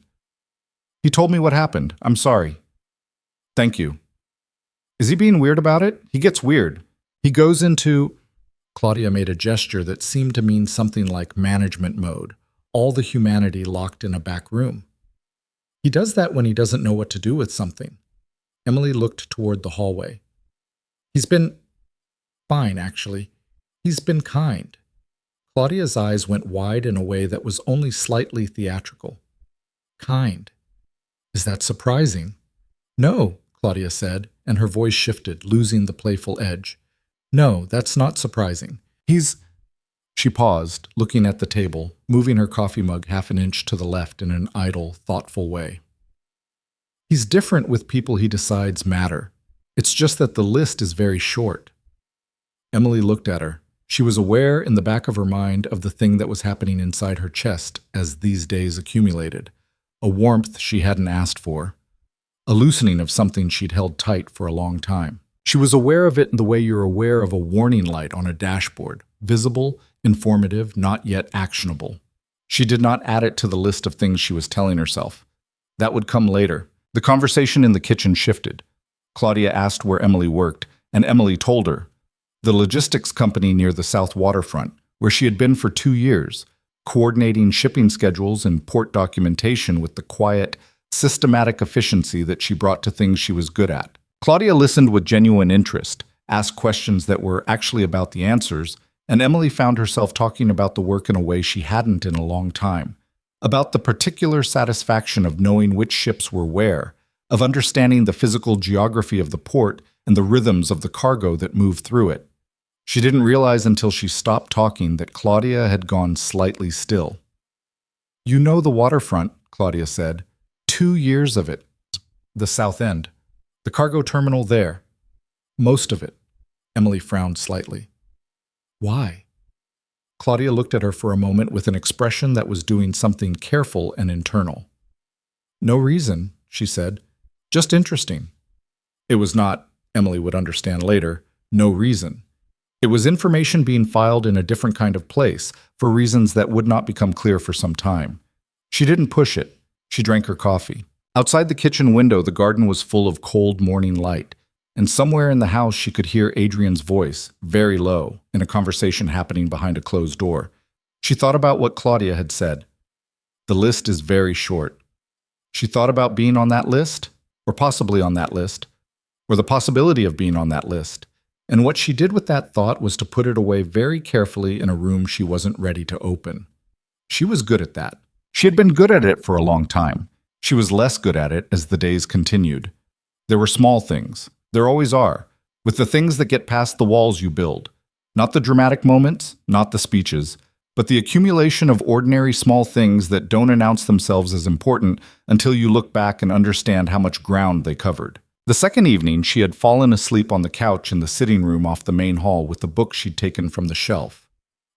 A: "He told me what happened. I'm sorry." "Thank you." "Is he being weird about it? He gets weird. He goes into—" Claudia made a gesture that seemed to mean something like management mode, all the humanity locked in a back room. "He does that when he doesn't know what to do with something." Emily looked toward the hallway. "He's been fine, actually. He's been kind." Claudia's eyes went wide in a way that was only slightly theatrical. "Kind. Is that surprising?" "No," Claudia said, and her voice shifted, losing the playful edge. "No, that's not surprising. He's—" She paused, looking at the table, moving her coffee mug half an inch to the left in an idle, thoughtful way. "He's different with people he decides matter. It's just that the list is very short." Emily looked at her. She was aware in the back of her mind of the thing that was happening inside her chest as these days accumulated, a warmth she hadn't asked for, a loosening of something she'd held tight for a long time. She was aware of it in the way you're aware of a warning light on a dashboard, visible, informative, not yet actionable. She did not add it to the list of things she was telling herself. That would come later. The conversation in the kitchen shifted. Claudia asked where Emily worked, and Emily told her. The logistics company near the South Waterfront, where she had been for 2 years, coordinating shipping schedules and port documentation with the quiet, systematic efficiency that she brought to things she was good at. Claudia listened with genuine interest, asked questions that were actually about the answers, and Emily found herself talking about the work in a way she hadn't in a long time, about the particular satisfaction of knowing which ships were where, of understanding the physical geography of the port and the rhythms of the cargo that moved through it. She didn't realize until she stopped talking that Claudia had gone slightly still. "You know the waterfront," Claudia said. 2 years of it. The South End. The cargo terminal there. Most of it." Emily frowned slightly. "Why?" Claudia looked at her for a moment with an expression that was doing something careful and internal. "No reason," she said. "Just interesting." It was not, Emily would understand later, no reason. It was information being filed in a different kind of place, for reasons that would not become clear for some time. She didn't push it. She drank her coffee. Outside the kitchen window, the garden was full of cold morning light. and somewhere in the house she could hear Adrian's voice, very low, in a conversation happening behind a closed door. She thought about what Claudia had said. The list is very short. She thought about being on that list, or possibly on that list, or the possibility of being on that list. And what she did with that thought was to put it away very carefully in a room she wasn't ready to open. She was good at that. She had been good at it for a long time. She was less good at it as the days continued. There were small things. There always are, with the things that get past the walls you build. Not the dramatic moments, not the speeches, but the accumulation of ordinary small things that don't announce themselves as important until you look back and understand how much ground they covered. The second evening, she had fallen asleep on the couch in the sitting room off the main hall with the book she'd taken from the shelf.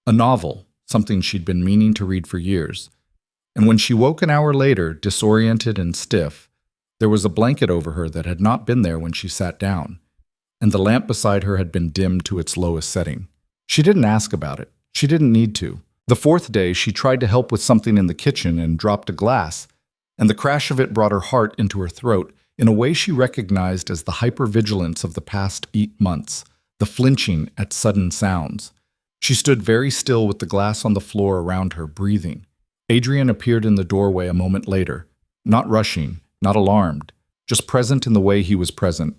A: A novel, something she'd been meaning to read for years. And when she woke an hour later, disoriented and stiff, there was a blanket over her that had not been there when she sat down, and the lamp beside her had been dimmed to its lowest setting. She didn't ask about it. She didn't need to. The fourth day, she tried to help with something in the kitchen and dropped a glass, and the crash of it brought her heart into her throat in a way she recognized as the hypervigilance of the past 8 months, the flinching at sudden sounds. She stood very still with the glass on the floor around her, breathing. Adrian appeared in the doorway a moment later, not rushing, not alarmed, just present in the way he was present.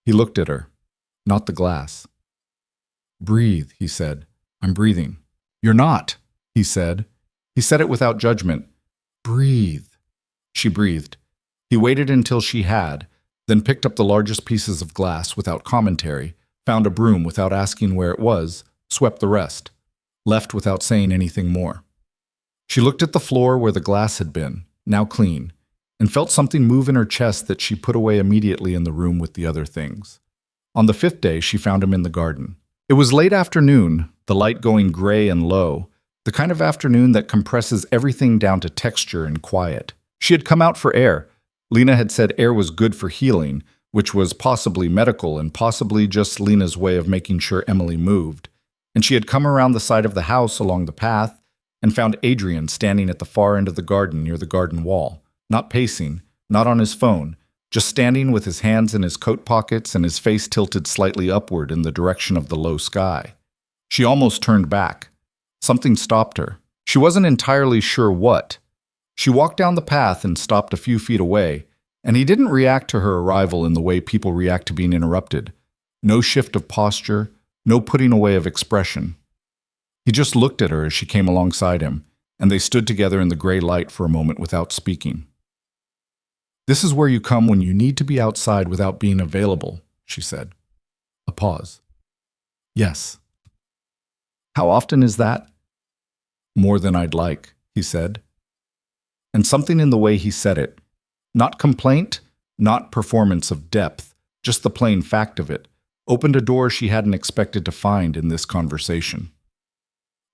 A: He looked at her, not the glass. "Breathe," he said. "I'm breathing." "You're not," he said. He said it without judgment. "Breathe." She breathed. He waited until she had, then picked up the largest pieces of glass without commentary, found a broom without asking where it was, swept the rest, left without saying anything more. She looked at the floor where the glass had been, now clean, and felt something move in her chest that she put away immediately in the room with the other things. On the 5th day, she found him in the garden. It was late afternoon, the light going gray and low, the kind of afternoon that compresses everything down to texture and quiet. She had come out for air. Lena had said air was good for healing, which was possibly medical and possibly just Lena's way of making sure Emily moved. And she had come around the side of the house along the path and found Adrian standing at the far end of the garden near the garden wall, not pacing, not on his phone, just standing with his hands in his coat pockets and his face tilted slightly upward in the direction of the low sky. She almost turned back. Something stopped her. She wasn't entirely sure what. She walked down the path and stopped a few feet away, and he didn't react to her arrival in the way people react to being interrupted. No shift of posture, no putting away of expression. He just looked at her as she came alongside him, and they stood together in the gray light for a moment without speaking. "This is where you come when you need to be outside without being available," she said. A pause. "Yes." "How often is that?" "More than I'd like," he said. And something in the way he said it, not complaint, not performance of depth, just the plain fact of it, opened a door she hadn't expected to find in this conversation.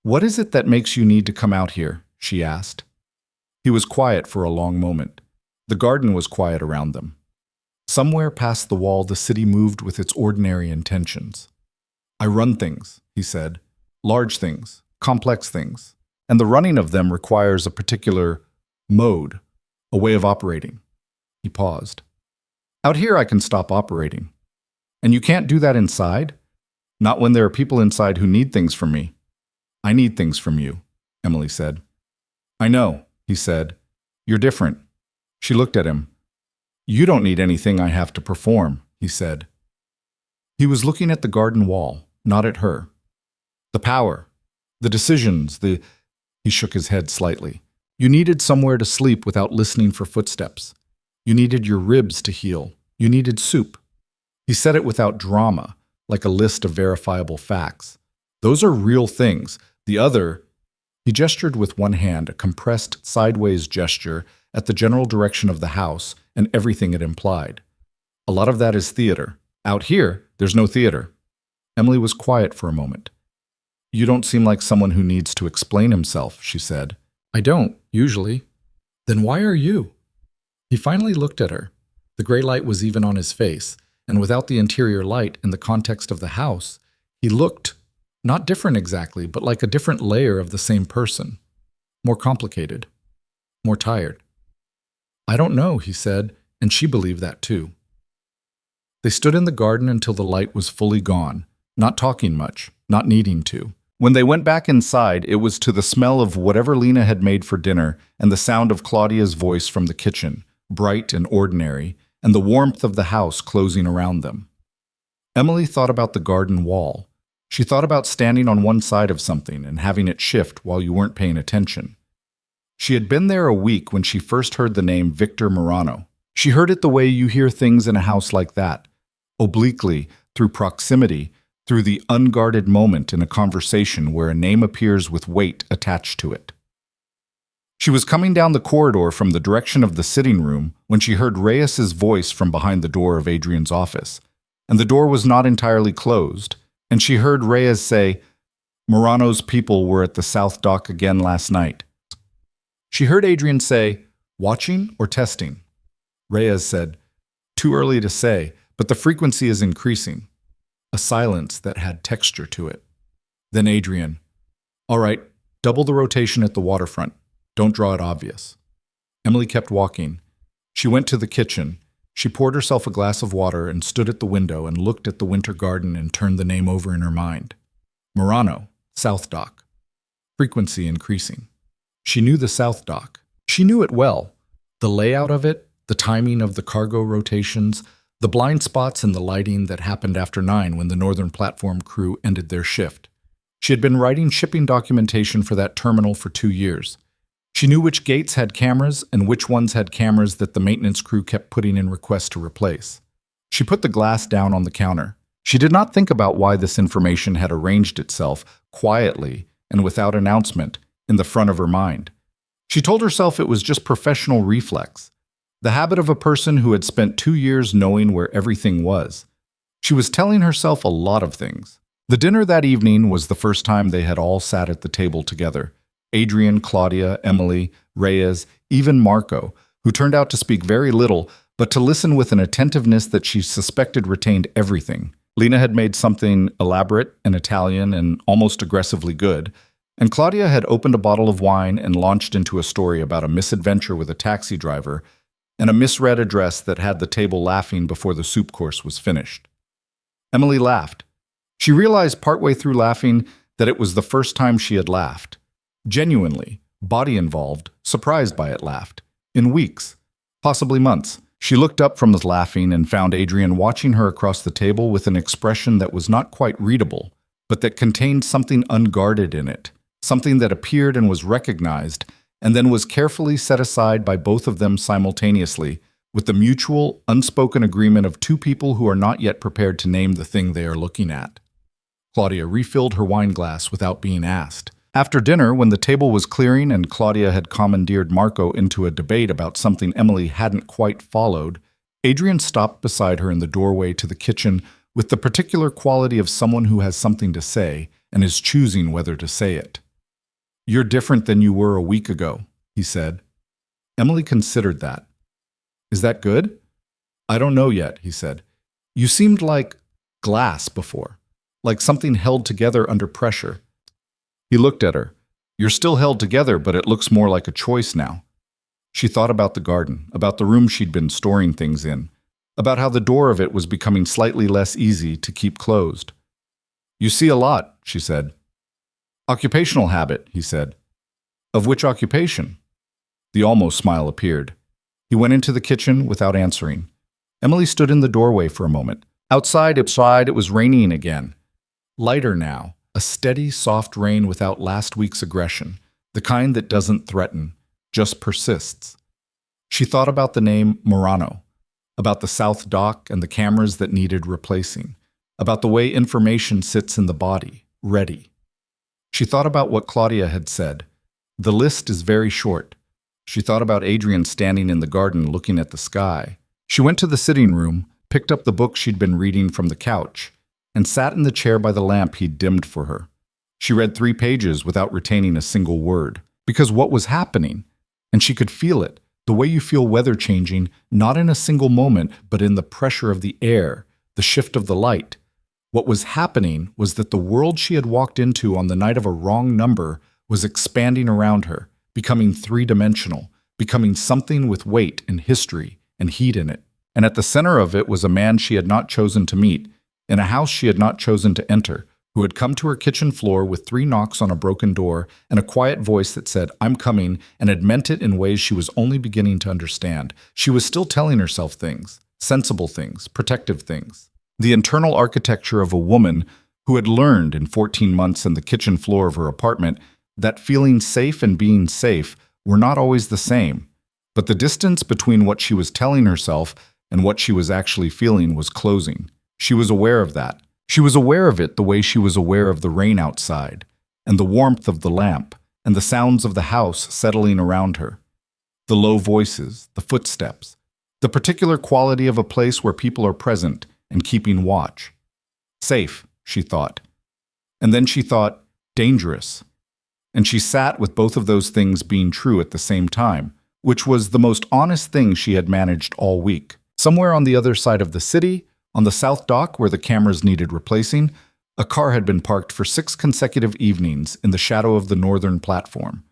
A: "What is it that makes you need to come out here?" she asked. He was quiet for a long moment. The garden was quiet around them. Somewhere past the wall, the city moved with its ordinary intentions. "I run things," he said. "Large things, complex things. And the running of them requires a particular mode, a way of operating." He paused. "Out here I can stop operating. And you can't do that inside? Not when there are people inside who need things from me." "I need things from you," Emily said. "I know," he said. "You're different." She looked at him. "You don't need anything I have to perform," he said. He was looking at the garden wall, not at her. "The power, the decisions, He shook his head slightly. "You needed somewhere to sleep without listening for footsteps. You needed your ribs to heal. You needed soup." He said it without drama, like a list of verifiable facts. "Those are real things. The other..." He gestured with one hand, a compressed, sideways gesture at the general direction of the house and everything it implied. "A lot of that is theater. Out here, there's no theater." Emily was quiet for a moment. "You don't seem like someone who needs to explain himself," she said. "I don't, usually." "Then why are you?" He finally looked at her. The gray light was even on his face, and without the interior light in the context of the house, he looked, not different exactly, but like a different layer of the same person. More complicated. More tired. "I don't know," he said, and she believed that too. They stood in the garden until the light was fully gone, not talking much, not needing to. When they went back inside, it was to the smell of whatever Lena had made for dinner and the sound of Claudia's voice from the kitchen, bright and ordinary, and the warmth of the house closing around them. Emily thought about the garden wall. She thought about standing on one side of something and having it shift while you weren't paying attention. She had been there a week when she first heard the name Victor Morano. She heard it the way you hear things in a house like that, obliquely, through proximity, through the unguarded moment in a conversation where a name appears with weight attached to it. She was coming down the corridor from the direction of the sitting room when she heard Reyes's voice from behind the door of Adrian's office, and the door was not entirely closed, and she heard Reyes say, "Morano's people were at the South Dock again last night." She heard Adrian say, "Watching or testing?" Reyes said, "Too early to say, but the frequency is increasing." A silence that had texture to it. Then Adrian, "All right, double the rotation at the waterfront. Don't draw it obvious." Emily kept walking. She went to the kitchen. She poured herself a glass of water and stood at the window and looked at the winter garden and turned the name over in her mind. Morano, South Dock. Frequency increasing. She knew the South Dock. She knew it well. The layout of it, the timing of the cargo rotations, the blind spots in the lighting that happened after 9 when the Northern Platform crew ended their shift. She had been writing shipping documentation for that terminal for 2 years. She knew which gates had cameras and which ones had cameras that the maintenance crew kept putting in requests to replace. She put the glass down on the counter. She did not think about why this information had arranged itself quietly and without announcement in the front of her mind. She told herself it was just professional reflex, the habit of a person who had spent 2 years knowing where everything was. She was telling herself a lot of things. The dinner that evening was the first time they had all sat at the table together. Adrian, Claudia, Emily, Reyes, even Marco, who turned out to speak very little, but to listen with an attentiveness that she suspected retained everything. Lena had made something elaborate and Italian and almost aggressively good, and Claudia had opened a bottle of wine and launched into a story about a misadventure with a taxi driver and a misread address that had the table laughing before the soup course was finished. Emily laughed. She realized partway through laughing that it was the first time she had laughed. Genuinely, body involved, surprised by it laughed. In weeks, possibly months. She looked up from the laughing and found Adrian watching her across the table with an expression that was not quite readable, but that contained something unguarded in it, something that appeared and was recognized, and then was carefully set aside by both of them simultaneously, with the mutual, unspoken agreement of two people who are not yet prepared to name the thing they are looking at. Claudia refilled her wine glass without being asked. After dinner, when the table was clearing and Claudia had commandeered Marco into a debate about something Emily hadn't quite followed, Adrian stopped beside her in the doorway to the kitchen with the particular quality of someone who has something to say and is choosing whether to say it. "You're different than you were a week ago," he said. Emily considered that. "Is that good?" "I don't know yet," he said. "You seemed like glass before, like something held together under pressure." He looked at her. "You're still held together, but it looks more like a choice now." She thought about the garden, about the room she'd been storing things in, about how the door of it was becoming slightly less easy to keep closed. "You see a lot," she said. "Occupational habit," he said. "Of which occupation?" The almost smile appeared. He went into the kitchen without answering. Emily stood in the doorway for a moment. Outside it was raining again. Lighter now. A steady, soft rain without last week's aggression, the kind that doesn't threaten, just persists. She thought about the name Morano, about the South Dock and the cameras that needed replacing, about the way information sits in the body, ready. She thought about what Claudia had said. The list is very short. She thought about Adrian standing in the garden looking at the sky. She went to the sitting room, picked up the book she'd been reading from the couch, and sat in the chair by the lamp he'd dimmed for her. She read 3 pages without retaining a single word, because what was happening, and she could feel it, the way you feel weather changing, not in a single moment, but in the pressure of the air, the shift of the light. What was happening was that the world she had walked into on the night of a wrong number was expanding around her, becoming 3-dimensional, becoming something with weight and history and heat in it. and at the center of it was a man she had not chosen to meet, in a house she had not chosen to enter, who had come to her kitchen floor with 3 knocks on a broken door and a quiet voice that said, "I'm coming," and had meant it in ways she was only beginning to understand. She was still telling herself things, sensible things, protective things. The internal architecture of a woman who had learned in 14 months in the kitchen floor of her apartment that feeling safe and being safe were not always the same. But the distance between what she was telling herself and what she was actually feeling was closing. She was aware of that. She was aware of it the way she was aware of the rain outside, and the warmth of the lamp, and the sounds of the house settling around her. The low voices, the footsteps, the particular quality of a place where people are present and keeping watch. Safe, she thought. And then she thought, dangerous. And she sat with both of those things being true at the same time, which was the most honest thing she had managed all week. Somewhere on the other side of the city, on the South Dock where the cameras needed replacing, a car had been parked for 6 consecutive evenings in the shadow of the northern platform.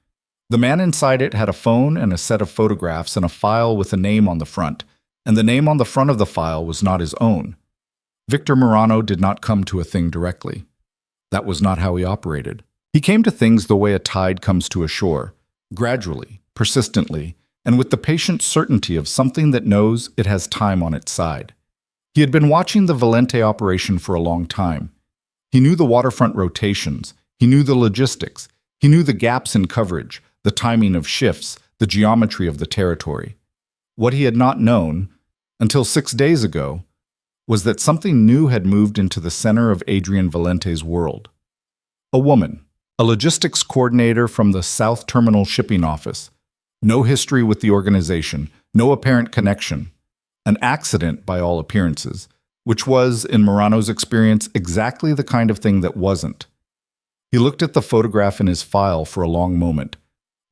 A: The man inside it had a phone and a set of photographs and a file with a name on the front, and the name on the front of the file was not his own. Victor Morano did not come to a thing directly. That was not how he operated. He came to things the way a tide comes to a shore, gradually, persistently, and with the patient certainty of something that knows it has time on its side. He had been watching the Valente operation for a long time. He knew the waterfront rotations, he knew the logistics, he knew the gaps in coverage, the timing of shifts, the geometry of the territory. What he had not known, until 6 days ago, was that something new had moved into the center of Adrian Valente's world. A woman, a logistics coordinator from the South Terminal Shipping Office. No history with the organization, no apparent connection. An accident by all appearances, which was, in Morano's experience, exactly the kind of thing that wasn't. He looked at the photograph in his file for a long moment.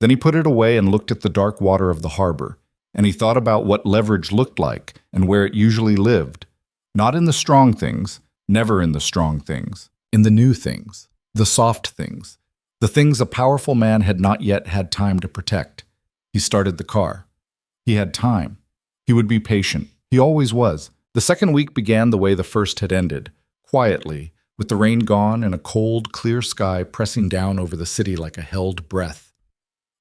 A: Then he put it away and looked at the dark water of the harbor, and he thought about what leverage looked like and where it usually lived. Not in the strong things, never in the strong things, in the new things, the soft things, the things a powerful man had not yet had time to protect. He started the car. He had time. He would be patient. He always was. The second week began the way the first had ended, quietly, with the rain gone and a cold, clear sky pressing down over the city like a held breath.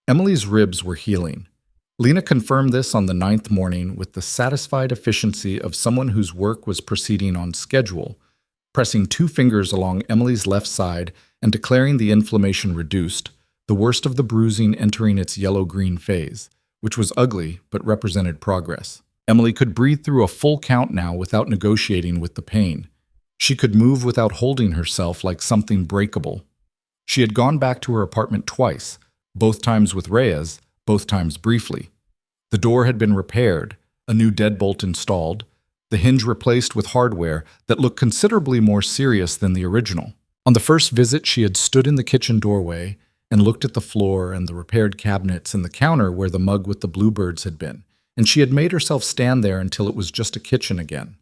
A: Emily's ribs were healing. Lena confirmed this on the 9th morning with the satisfied efficiency of someone whose work was proceeding on schedule, pressing 2 fingers along Emily's left side and declaring the inflammation reduced, the worst of the bruising entering its yellow-green phase, which was ugly but represented progress. Emily could breathe through a full count now without negotiating with the pain. She could move without holding herself like something breakable. She had gone back to her apartment twice, both times with Reyes, both times briefly. The door had been repaired, a new deadbolt installed, the hinge replaced with hardware that looked considerably more serious than the original. On the first visit, she had stood in the kitchen doorway and looked at the floor and the repaired cabinets and the counter where the mug with the bluebirds had been, and she had made herself stand there until it was just a kitchen again.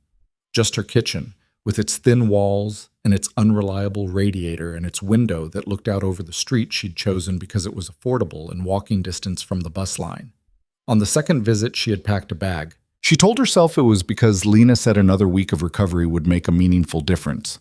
A: Just her kitchen, with its thin walls and its unreliable radiator and its window that looked out over the street she'd chosen because it was affordable and walking distance from the bus line. On the second visit, she had packed a bag. She told herself it was because Lena said another week of recovery would make a meaningful difference.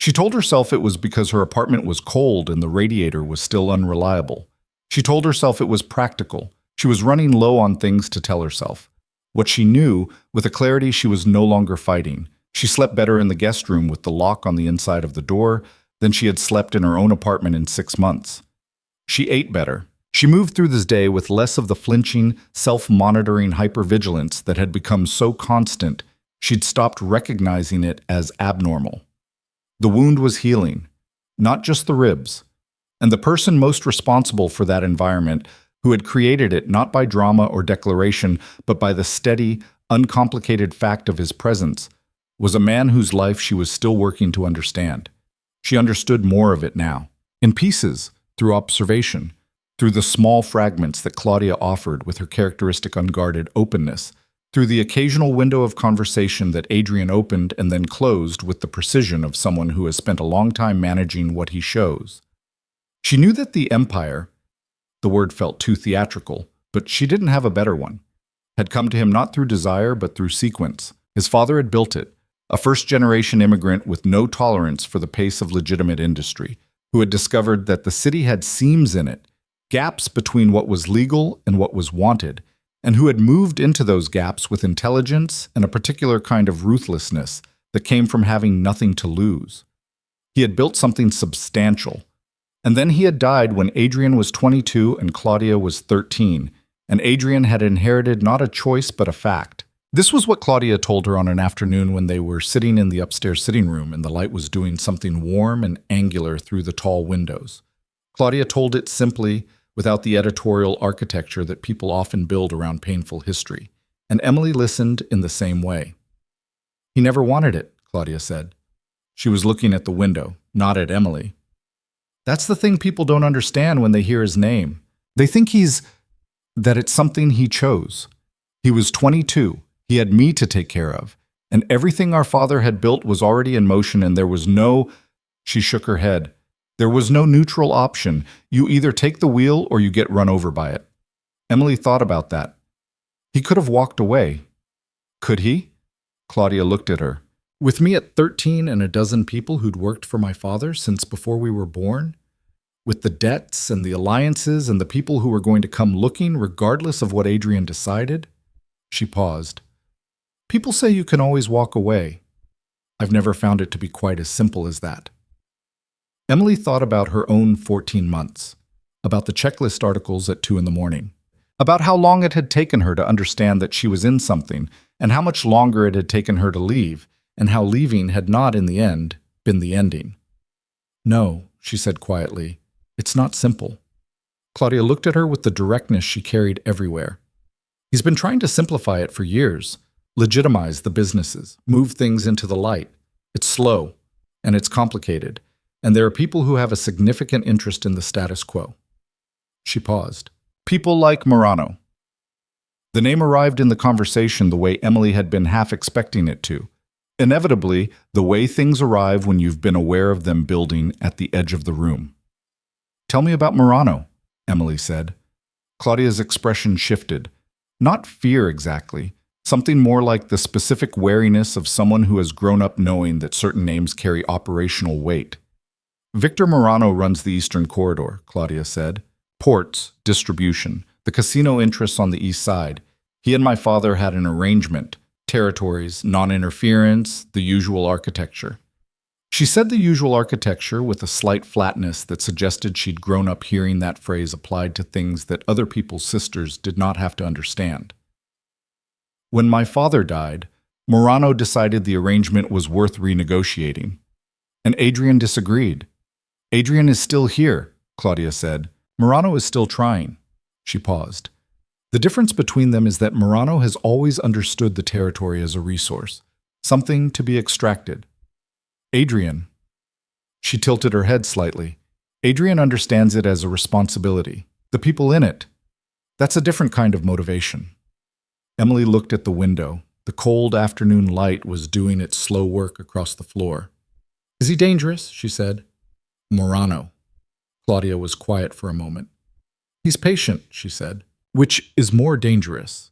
A: She told herself it was because her apartment was cold and the radiator was still unreliable. She told herself it was practical. She was running low on things to tell herself. What she knew, with a clarity she was no longer fighting. She slept better in the guest room with the lock on the inside of the door than she had slept in her own apartment in 6 months. She ate better. She moved through this day with less of the flinching, self-monitoring hypervigilance that had become so constant she'd stopped recognizing it as abnormal. The wound was healing, not just the ribs, and the person most responsible for that environment, who had created it not by drama or declaration, but by the steady, uncomplicated fact of his presence, was a man whose life she was still working to understand. She understood more of it now, in pieces, through observation, through the small fragments that Claudia offered with her characteristic unguarded openness, through the occasional window of conversation that Adrian opened and then closed with the precision of someone who has spent a long time managing what he shows. She knew that the empire, the word felt too theatrical, but she didn't have a better one, had come to him not through desire but through sequence. His father had built it, a first-generation immigrant with no tolerance for the pace of legitimate industry, who had discovered that the city had seams in it, gaps between what was legal and what was wanted, and who had moved into those gaps with intelligence and a particular kind of ruthlessness that came from having nothing to lose. He had built something substantial. And then he had died when Adrian was 22 and Claudia was 13, and Adrian had inherited not a choice but a fact. This was what Claudia told her on an afternoon when they were sitting in the upstairs sitting room and the light was doing something warm and angular through the tall windows. Claudia told it simply, without the editorial architecture that people often build around painful history, and Emily listened in the same way. He never wanted it, Claudia said. She was looking at the window, not at Emily. That's the thing people don't understand when they hear his name. They think that it's something he chose. He was 22. He had me to take care of. And everything our father had built was already in motion and there was no... She shook her head. There was no neutral option. You either take the wheel or you get run over by it. Emily thought about that. He could have walked away. Could he? Claudia looked at her. With me at 13 and a dozen people who'd worked for my father since before we were born? With the debts and the alliances and the people who were going to come looking regardless of what Adrian decided? She paused. People say you can always walk away. I've never found it to be quite as simple as that. Emily thought about her own 14 months, about the checklist articles at 2 a.m, about how long it had taken her to understand that she was in something, and how much longer it had taken her to leave, and how leaving had not, in the end, been the ending. No, she said quietly, it's not simple. Claudia looked at her with the directness she carried everywhere. He's been trying to simplify it for years, legitimize the businesses, move things into the light. It's slow, and it's complicated, and there are people who have a significant interest in the status quo. She paused. People like Murano. The name arrived in the conversation the way Emily had been half expecting it to. Inevitably, the way things arrive when you've been aware of them building at the edge of the room. Tell me about Murano, Emily said. Claudia's expression shifted. Not fear exactly, something more like the specific wariness of someone who has grown up knowing that certain names carry operational weight. Victor Murano runs the Eastern Corridor, Claudia said. Ports, distribution, the casino interests on the east side. He and my father had an arrangement, territories, non-interference, the usual architecture. She said the usual architecture with a slight flatness that suggested she'd grown up hearing that phrase applied to things that other people's sisters did not have to understand. When my father died, Murano decided the arrangement was worth renegotiating. And Adrian disagreed. Adrian is still here, Claudia said. Murano is still trying. She paused. The difference between them is that Murano has always understood the territory as a resource, something to be extracted. Adrian. She tilted her head slightly. Adrian understands it as a responsibility. The people in it. That's a different kind of motivation. Emily looked at the window. The cold afternoon light was doing its slow work across the floor. Is he dangerous? She said. Murano. Claudia was quiet for a moment. He's patient, she said, which is more dangerous.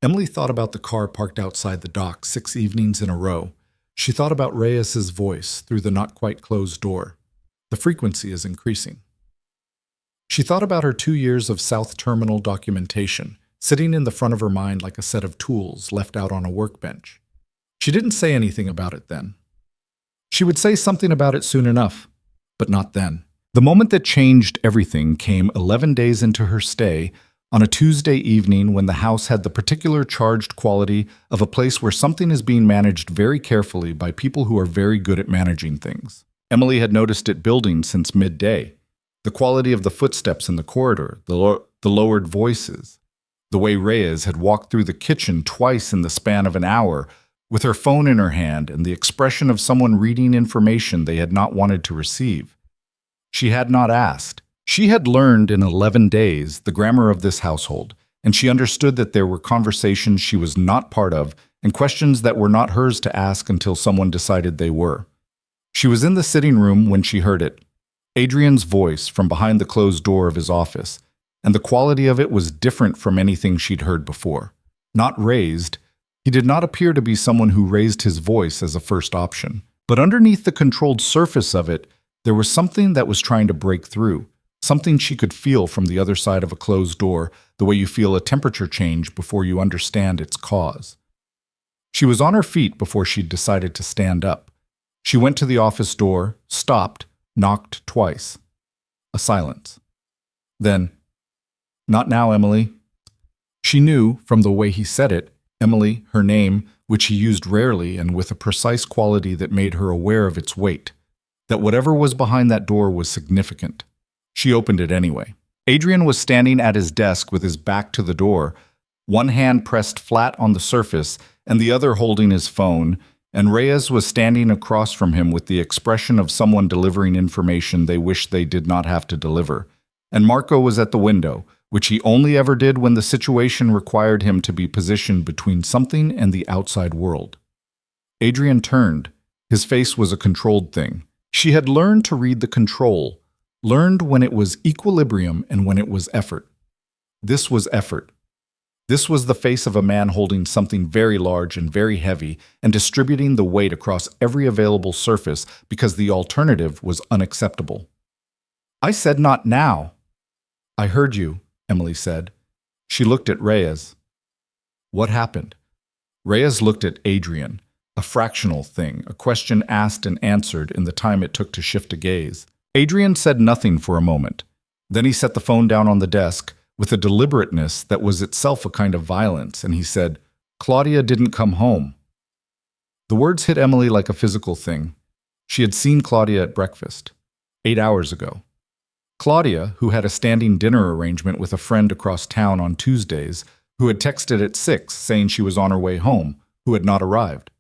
A: Emily thought about the car parked outside the dock 6 evenings in a row. She thought about Reyes's voice through the not-quite-closed door. The frequency is increasing. She thought about her 2 years of South Terminal documentation, sitting in the front of her mind like a set of tools left out on a workbench. She didn't say anything about it then. She would say something about it soon enough, but not then. The moment that changed everything came 11 days into her stay, on a Tuesday evening when the house had the particular charged quality of a place where something is being managed very carefully by people who are very good at managing things. Emily had noticed it building since midday. The quality of the footsteps in the corridor, the lowered voices, the way Reyes had walked through the kitchen twice in the span of an hour, with her phone in her hand and the expression of someone reading information they had not wanted to receive. She had not asked. She had learned in 11 days the grammar of this household, and she understood that there were conversations she was not part of and questions that were not hers to ask until someone decided they were. She was in the sitting room when she heard it, Adrian's voice from behind the closed door of his office, and the quality of it was different from anything she'd heard before. Not raised, he did not appear to be someone who raised his voice as a first option. But underneath the controlled surface of it, there was something that was trying to break through, something she could feel from the other side of a closed door, the way you feel a temperature change before you understand its cause. She was on her feet before she'd decided to stand up. She went to the office door, stopped, knocked twice. A silence. Then, "Not now, Emily." She knew, from the way he said it, Emily, her name, which he used rarely and with a precise quality that made her aware of its weight, that whatever was behind that door was significant. She opened it anyway. Adrian was standing at his desk with his back to the door, one hand pressed flat on the surface and the other holding his phone, and Reyes was standing across from him with the expression of someone delivering information they wished they did not have to deliver. And Marco was at the window, which he only ever did when the situation required him to be positioned between something and the outside world. Adrian turned. His face was a controlled thing. She had learned to read the control, learned when it was equilibrium and when it was effort. This was effort. This was the face of a man holding something very large and very heavy and distributing the weight across every available surface because the alternative was unacceptable. "I said not now." "I heard you," Emily said. She looked at Reyes. "What happened?" Reyes looked at Adrian, a fractional thing, a question asked and answered in the time it took to shift a gaze. Adrian said nothing for a moment. Then he set the phone down on the desk with a deliberateness that was itself a kind of violence, and he said, "Claudia didn't come home." The words hit Emily like a physical thing. She had seen Claudia at breakfast, 8 hours ago. Claudia, who had a standing dinner arrangement with a friend across town on Tuesdays, who had texted at 6 saying she was on her way home, who had not arrived.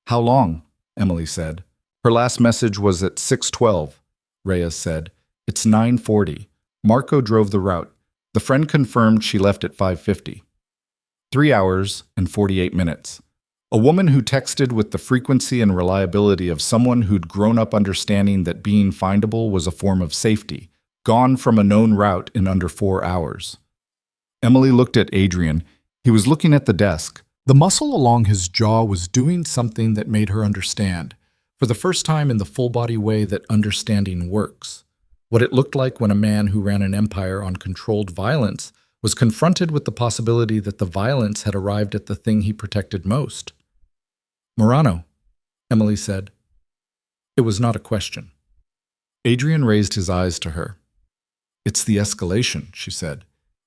A: "How long?" Emily said. "Her last message was at 6:12, Reyes said. "It's 9:40. Marco drove the route. The friend confirmed she left at 5:50. 3 hours and 48 minutes. A woman who texted with the frequency and reliability of someone who'd grown up understanding that being findable was a form of safety, gone from a known route in under 4 hours. Emily looked at Adrian. He was looking at the desk. The muscle along his jaw was doing something that made her understand, for the first time in the full-body way that understanding works. What it looked like when a man who ran an empire on controlled violence was confronted with the possibility that the violence had arrived at the thing he protected most. "Morano," Emily said. It was not a question. Adrian raised his eyes to her. "It's the escalation," she said.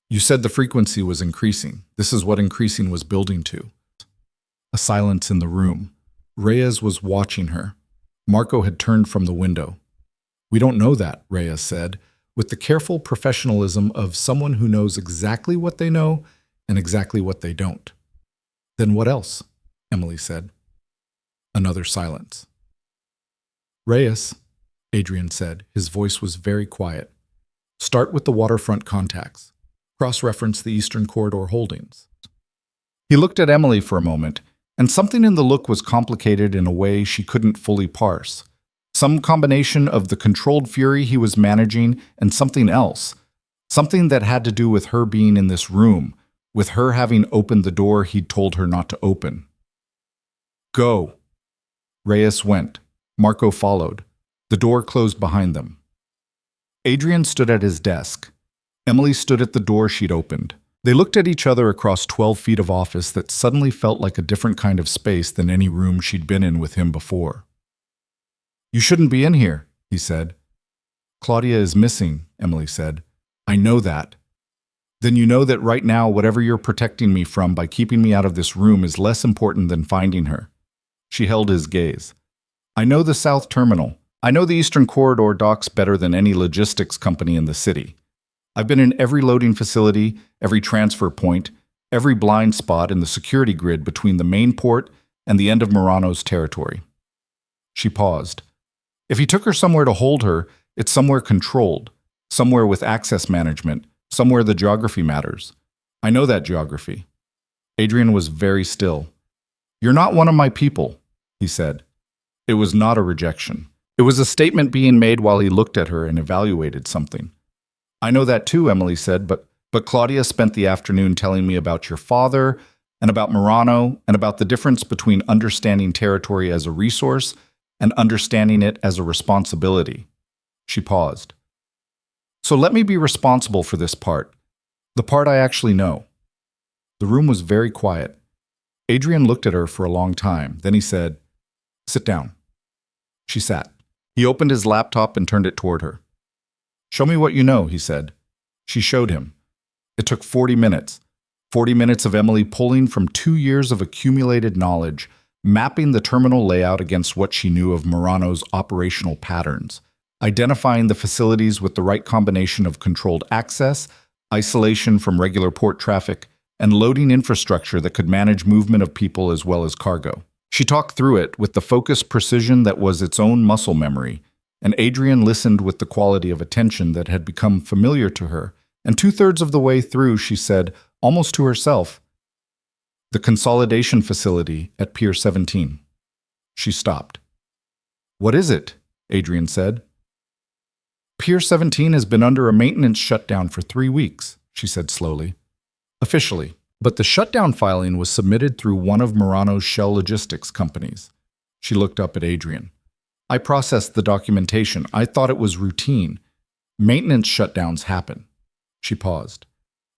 A: "You said the frequency was increasing. This is what increasing was building to." A silence in the room. Reyes was watching her. Marco had turned from the window. "We don't know that," Reyes said, with the careful professionalism of someone who knows exactly what they know and exactly what they don't. "Then what else?" Emily said. Another silence. "Reyes," Adrian said. His voice was very quiet. "Start with the waterfront contacts. Cross-reference the Eastern Corridor holdings." He looked at Emily for a moment, and something in the look was complicated in a way she couldn't fully parse. Some combination of the controlled fury he was managing and something else, something that had to do with her being in this room, with her having opened the door he'd told her not to open. "Go." Reyes went. Marco followed. The door closed behind them. Adrian stood at his desk. Emily stood at the door she'd opened. They looked at each other across 12 feet of office that suddenly felt like a different kind of space than any room she'd been in with him before. "You shouldn't be in here," he said. "Claudia is missing," Emily said. "I know that." "Then you know that right now whatever you're protecting me from by keeping me out of this room is less important than finding her." She held his gaze. "I know the South Terminal. I know the Eastern Corridor docks better than any logistics company in the city. I've been in every loading facility, every transfer point, every blind spot in the security grid between the main port and the end of Morano's territory." She paused. If he took her somewhere to hold her, it's somewhere controlled, somewhere with access management, somewhere the geography matters. I know that geography. Adrian was very still. "You're not one of my people," he said. It was not a rejection. It was a statement being made while he looked at her and evaluated something. "I know that too," Emily said, but Claudia spent the afternoon telling me about your father, and about Murano, and about the difference between understanding territory as a resource and understanding it as a responsibility. She paused. So let me be responsible for this part, the part I actually know. The room was very quiet. Adrian looked at her for a long time. Then he said, "Sit down." She sat. He opened his laptop and turned it toward her. "Show me what you know," he said. She showed him. It took 40 minutes. 40 minutes of Emily pulling from 2 years of accumulated knowledge, mapping the terminal layout against what she knew of Murano's operational patterns, identifying the facilities with the right combination of controlled access, isolation from regular port traffic, and loading infrastructure that could manage movement of people as well as cargo. She talked through it with the focused precision that was its own muscle memory, and Adrian listened with the quality of attention that had become familiar to her, and 2/3 of the way through she said, almost to herself, "The consolidation facility at Pier 17. She stopped. "What is it?" Adrian said. "Pier 17 has been under a maintenance shutdown for 3 weeks, she said slowly. Officially. But the shutdown filing was submitted through one of Murano's shell logistics companies. She looked up at Adrian. "I processed the documentation. I thought it was routine. Maintenance shutdowns happen." She paused.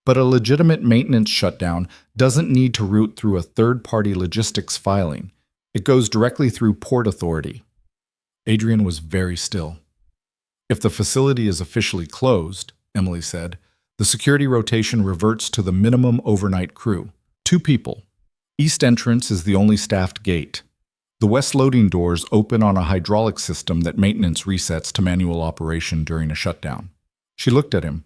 A: "But a legitimate maintenance shutdown doesn't need to route through a third-party logistics filing. It goes directly through Port Authority." Adrian was very still. "If the facility is officially closed," Emily said, "the security rotation reverts to the minimum overnight crew. 2 people. East entrance is the only staffed gate. The west loading doors open on a hydraulic system that maintenance resets to manual operation during a shutdown." She looked at him.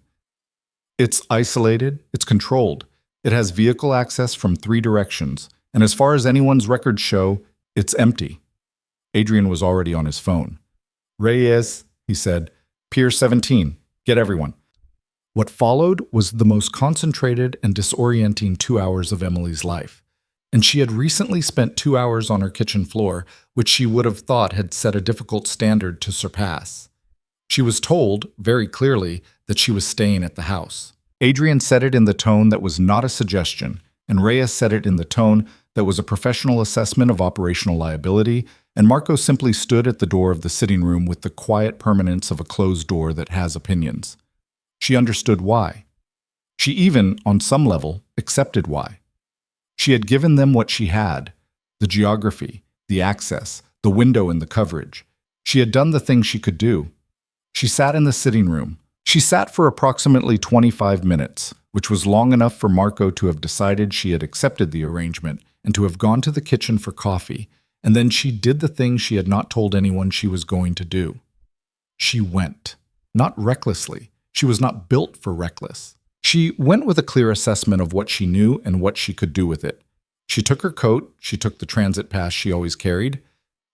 A: "It's isolated, it's controlled. It has vehicle access from 3 directions, and as far as anyone's records show, it's empty." Adrian was already on his phone. "Reyes," he said, "Pier 17, get everyone." What followed was the most concentrated and disorienting 2 hours of Emily's life, and she had recently spent 2 hours on her kitchen floor, which she would have thought had set a difficult standard to surpass. She was told, very clearly, that she was staying at the house. Adrian said it in the tone that was not a suggestion, and Reyes said it in the tone that was a professional assessment of operational liability, and Marco simply stood at the door of the sitting room with the quiet permanence of a closed door that has opinions. She understood why. She even, on some level, accepted why. She had given them what she had, the geography, the access, the window and the coverage. She had done the thing she could do. She sat in the sitting room. She sat for approximately 25 minutes, which was long enough for Marco to have decided she had accepted the arrangement and to have gone to the kitchen for coffee, and then she did the thing she had not told anyone she was going to do. She went. Not recklessly. She was not built for reckless. She went with a clear assessment of what she knew and what she could do with it. She took her coat, she took the transit pass she always carried.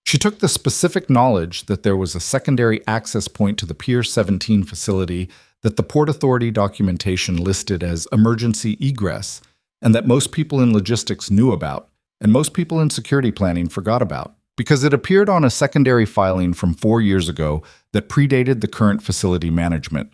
A: She took the specific knowledge that there was a secondary access point to the Pier 17 facility that the Port Authority documentation listed as emergency egress, and that most people in logistics knew about, and most people in security planning forgot about, because it appeared on a secondary filing from 4 years ago that predated the current facility management.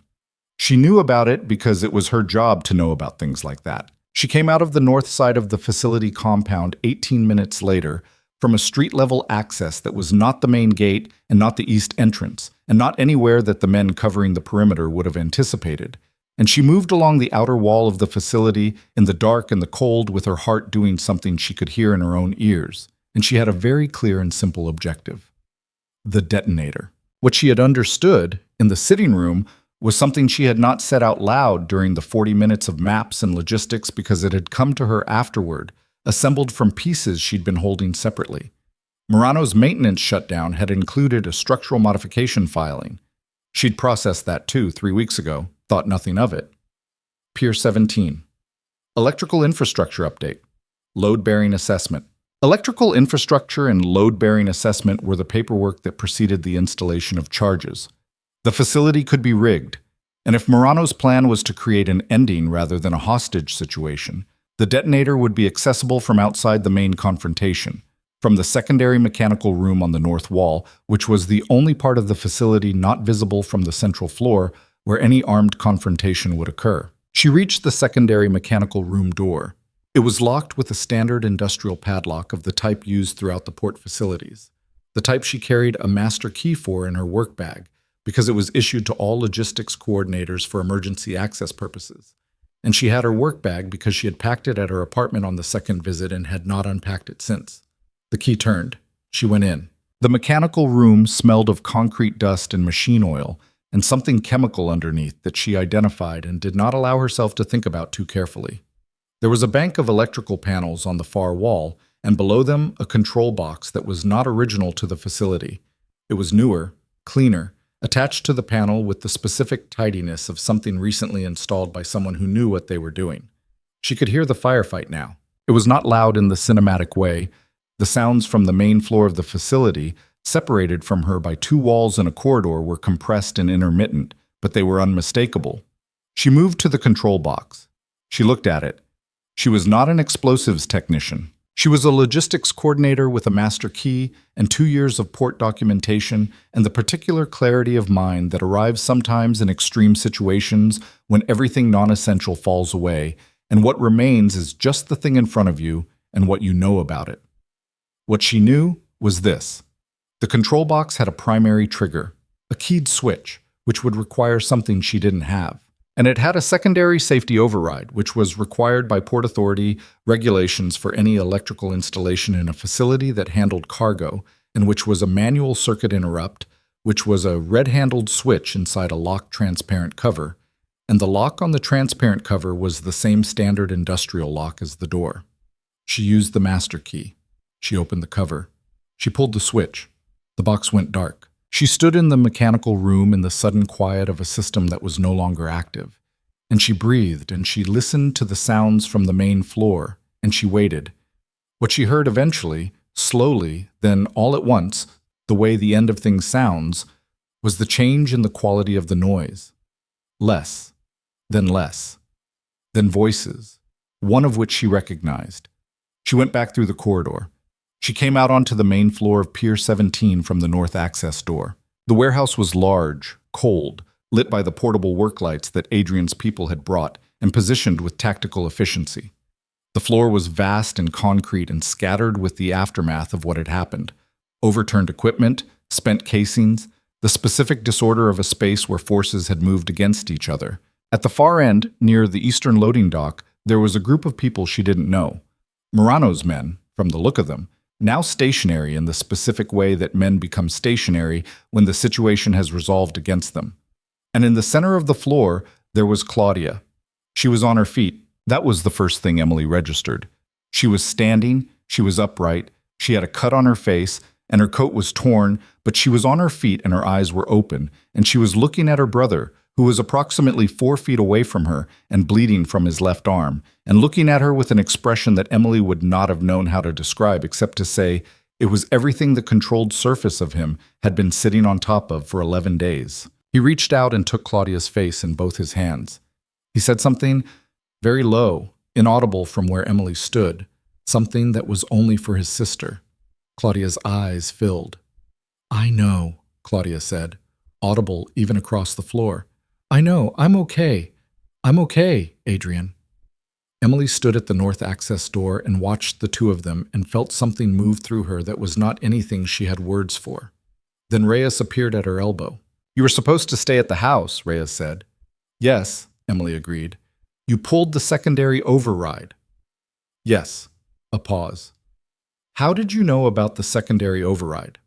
A: She knew about it because it was her job to know about things like that. She came out of the north side of the facility compound 18 minutes later from a street-level access that was not the main gate and not the east entrance, and not anywhere that the men covering the perimeter would have anticipated. And she moved along the outer wall of the facility in the dark and the cold with her heart doing something she could hear in her own ears. And she had a very clear and simple objective. The detonator. What she had understood in the sitting room was something she had not said out loud during the 40 minutes of maps and logistics because it had come to her afterward, assembled from pieces she'd been holding separately. Murano's maintenance shutdown had included a structural modification filing. She'd processed that too 3 weeks ago, thought nothing of it. Pier 17. Electrical infrastructure update. Load-bearing assessment. Electrical infrastructure and load-bearing assessment were the paperwork that preceded the installation of charges. The facility could be rigged, and if Murano's plan was to create an ending rather than a hostage situation, the detonator would be accessible from outside the main confrontation, from the secondary mechanical room on the north wall, which was the only part of the facility not visible from the central floor where any armed confrontation would occur. She reached the secondary mechanical room door. It was locked with a standard industrial padlock of the type used throughout the port facilities, the type she carried a master key for in her work bag because it was issued to all logistics coordinators for emergency access purposes. And she had her work bag because she had packed it at her apartment on the second visit and had not unpacked it since. The key turned. She went in. The mechanical room smelled of concrete dust and machine oil, and something chemical underneath that she identified and did not allow herself to think about too carefully. There was a bank of electrical panels on the far wall, and below them a control box that was not original to the facility. It was newer, cleaner, attached to the panel with the specific tidiness of something recently installed by someone who knew what they were doing. She could hear the firefight now. It was not loud in the cinematic way. The sounds from the main floor of the facility, separated from her by two walls and a corridor, were compressed and intermittent, but they were unmistakable. She moved to the control box. She looked at it. She was not an explosives technician. She was a logistics coordinator with a master key and 2 years of port documentation and the particular clarity of mind that arrives sometimes in extreme situations when everything non-essential falls away and what remains is just the thing in front of you and what you know about it. What she knew was this. The control box had a primary trigger, a keyed switch, which would require something she didn't have. And it had a secondary safety override, which was required by Port Authority regulations for any electrical installation in a facility that handled cargo, and which was a manual circuit interrupt, which was a red-handled switch inside a locked transparent cover, and the lock on the transparent cover was the same standard industrial lock as the door. She used the master key. She opened the cover. She pulled the switch. The box went dark. She stood in the mechanical room in the sudden quiet of a system that was no longer active. And she breathed, and she listened to the sounds from the main floor, and she waited. What she heard eventually, slowly, then all at once, the way the end of things sounds, was the change in the quality of the noise. Less, then voices, one of which she recognized. She went back through the corridor. She came out onto the main floor of Pier 17 from the north access door. The warehouse was large, cold, lit by the portable work lights that Adrian's people had brought and positioned with tactical efficiency. The floor was vast and concrete and scattered with the aftermath of what had happened. Overturned equipment, spent casings, the specific disorder of a space where forces had moved against each other. At the far end, near the eastern loading dock, there was a group of people she didn't know. Morano's men, from the look of them, now stationary in the specific way that men become stationary when the situation has resolved against them. And in the center of the floor, there was Claudia. She was on her feet. That was the first thing Emily registered. She was standing, she was upright, she had a cut on her face, and her coat was torn, but she was on her feet and her eyes were open, and she was looking at her brother, who was approximately 4 feet away from her and bleeding from his left arm, and looking at her with an expression that Emily would not have known how to describe except to say it was everything the controlled surface of him had been sitting on top of for 11 days. He reached out and took Claudia's face in both his hands. He said something very low, inaudible from where Emily stood, something that was only for his sister. Claudia's eyes filled. "I know," Claudia said, audible even across the floor. "I know, I'm okay. I'm okay, Adrian." Emily stood at the north access door and watched the two of them and felt something move through her that was not anything she had words for. Then Reyes appeared at her elbow. "You were supposed to stay at the house," Reyes said. "Yes," Emily agreed. "You pulled the secondary override." "Yes." A pause. "How did you know about the secondary override?"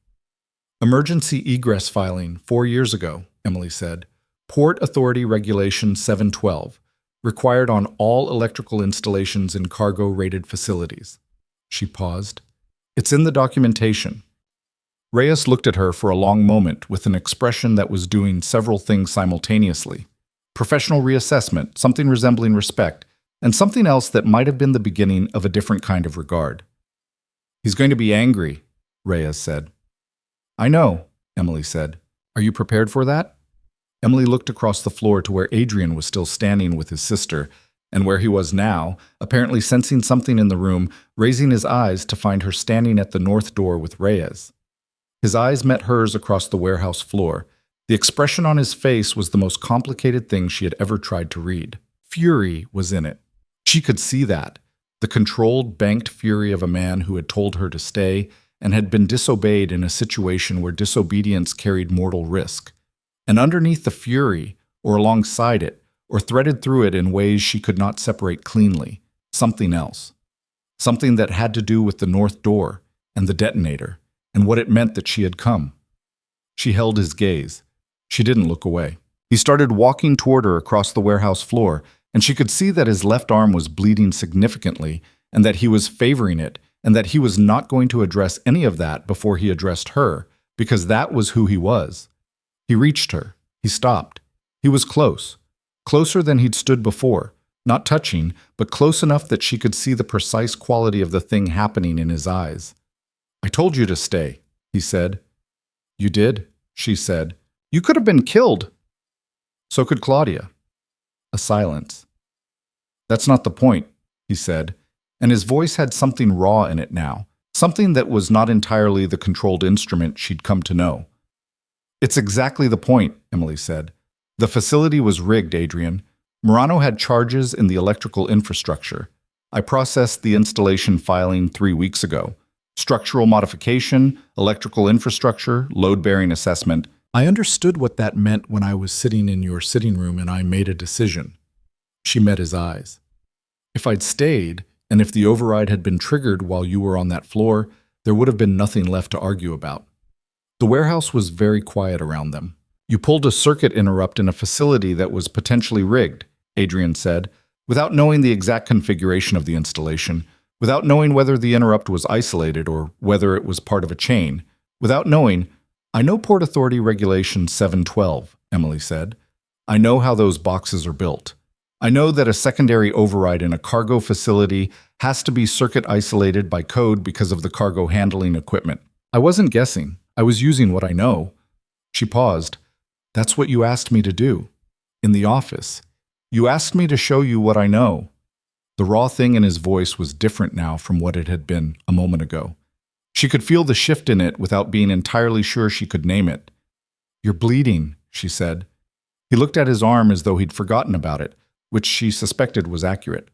A: "Emergency egress filing 4 years ago," Emily said. "Port Authority Regulation 712, required on all electrical installations in cargo-rated facilities." She paused. "It's in the documentation." Reyes looked at her for a long moment with an expression that was doing several things simultaneously. Professional reassessment, something resembling respect, and something else that might have been the beginning of a different kind of regard. "He's going to be angry," Reyes said. "I know," Emily said. "Are you prepared for that?" Emily looked across the floor to where Adrian was still standing with his sister, and where he was now, apparently sensing something in the room, raising his eyes to find her standing at the north door with Reyes. His eyes met hers across the warehouse floor. The expression on his face was the most complicated thing she had ever tried to read. Fury was in it. She could see that. the controlled, banked fury of a man who had told her to stay and had been disobeyed in a situation where disobedience carried mortal risk. And underneath the fury, or alongside it, or threaded through it in ways she could not separate cleanly, something else. Something that had to do with the north door and the detonator, and what it meant that she had come. She held his gaze. She didn't look away. He started walking toward her across the warehouse floor, and she could see that his left arm was bleeding significantly, and that he was favoring it, and that he was not going to address any of that before he addressed her, because that was who he was. He reached her. He stopped. He was close. Closer than he'd stood before, not touching, but close enough that she could see the precise quality of the thing happening in his eyes. "I told you to stay," he said. "You did," she said. "You could have been killed." "So could Claudia." A silence. "That's not the point," he said, and his voice had something raw in it now, something that was not entirely the controlled instrument she'd come to know. "It's exactly the point," Emily said. "The facility was rigged, Adrian. Murano had charges in the electrical infrastructure. I processed the installation filing 3 weeks ago. Structural modification, electrical infrastructure, load-bearing assessment. I understood what that meant when I was sitting in your sitting room and I made a decision." She met his eyes. "If I'd stayed, and if the override had been triggered while you were on that floor, there would have been nothing left to argue about." The warehouse was very quiet around them. "You pulled a circuit interrupt in a facility that was potentially rigged," Adrian said, without knowing the exact configuration of the installation, without knowing whether the interrupt was isolated or whether it was part of a chain, without knowing. "I know Port Authority Regulation 712, Emily said. "I know how those boxes are built. I know that a secondary override in a cargo facility has to be circuit isolated by code because of the cargo handling equipment. I wasn't guessing. I was using what I know." She paused. "That's what you asked me to do. In the office. You asked me to show you what I know." The raw thing in his voice was different now from what it had been a moment ago. She could feel the shift in it without being entirely sure she could name it. "You're bleeding," she said. He looked at his arm as though he'd forgotten about it, which she suspected was accurate.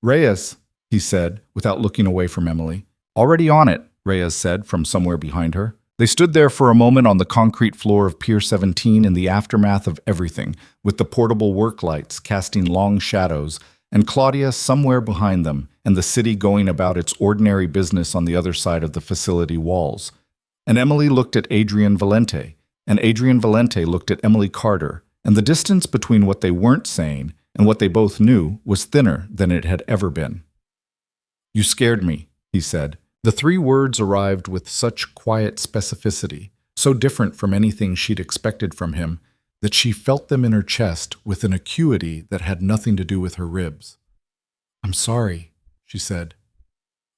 A: "Reyes," he said, without looking away from Emily. "Already on it," Reyes said from somewhere behind her. They stood there for a moment on the concrete floor of Pier 17 in the aftermath of everything, with the portable work lights casting long shadows, and Claudia somewhere behind them, and the city going about its ordinary business on the other side of the facility walls. And Emily looked at Adrian Valente, and Adrian Valente looked at Emily Carter, and the distance between what they weren't saying and what they both knew was thinner than it had ever been. "You scared me," he said. The 3 words arrived with such quiet specificity, so different from anything she'd expected from him, that she felt them in her chest with an acuity that had nothing to do with her ribs. "I'm sorry," she said,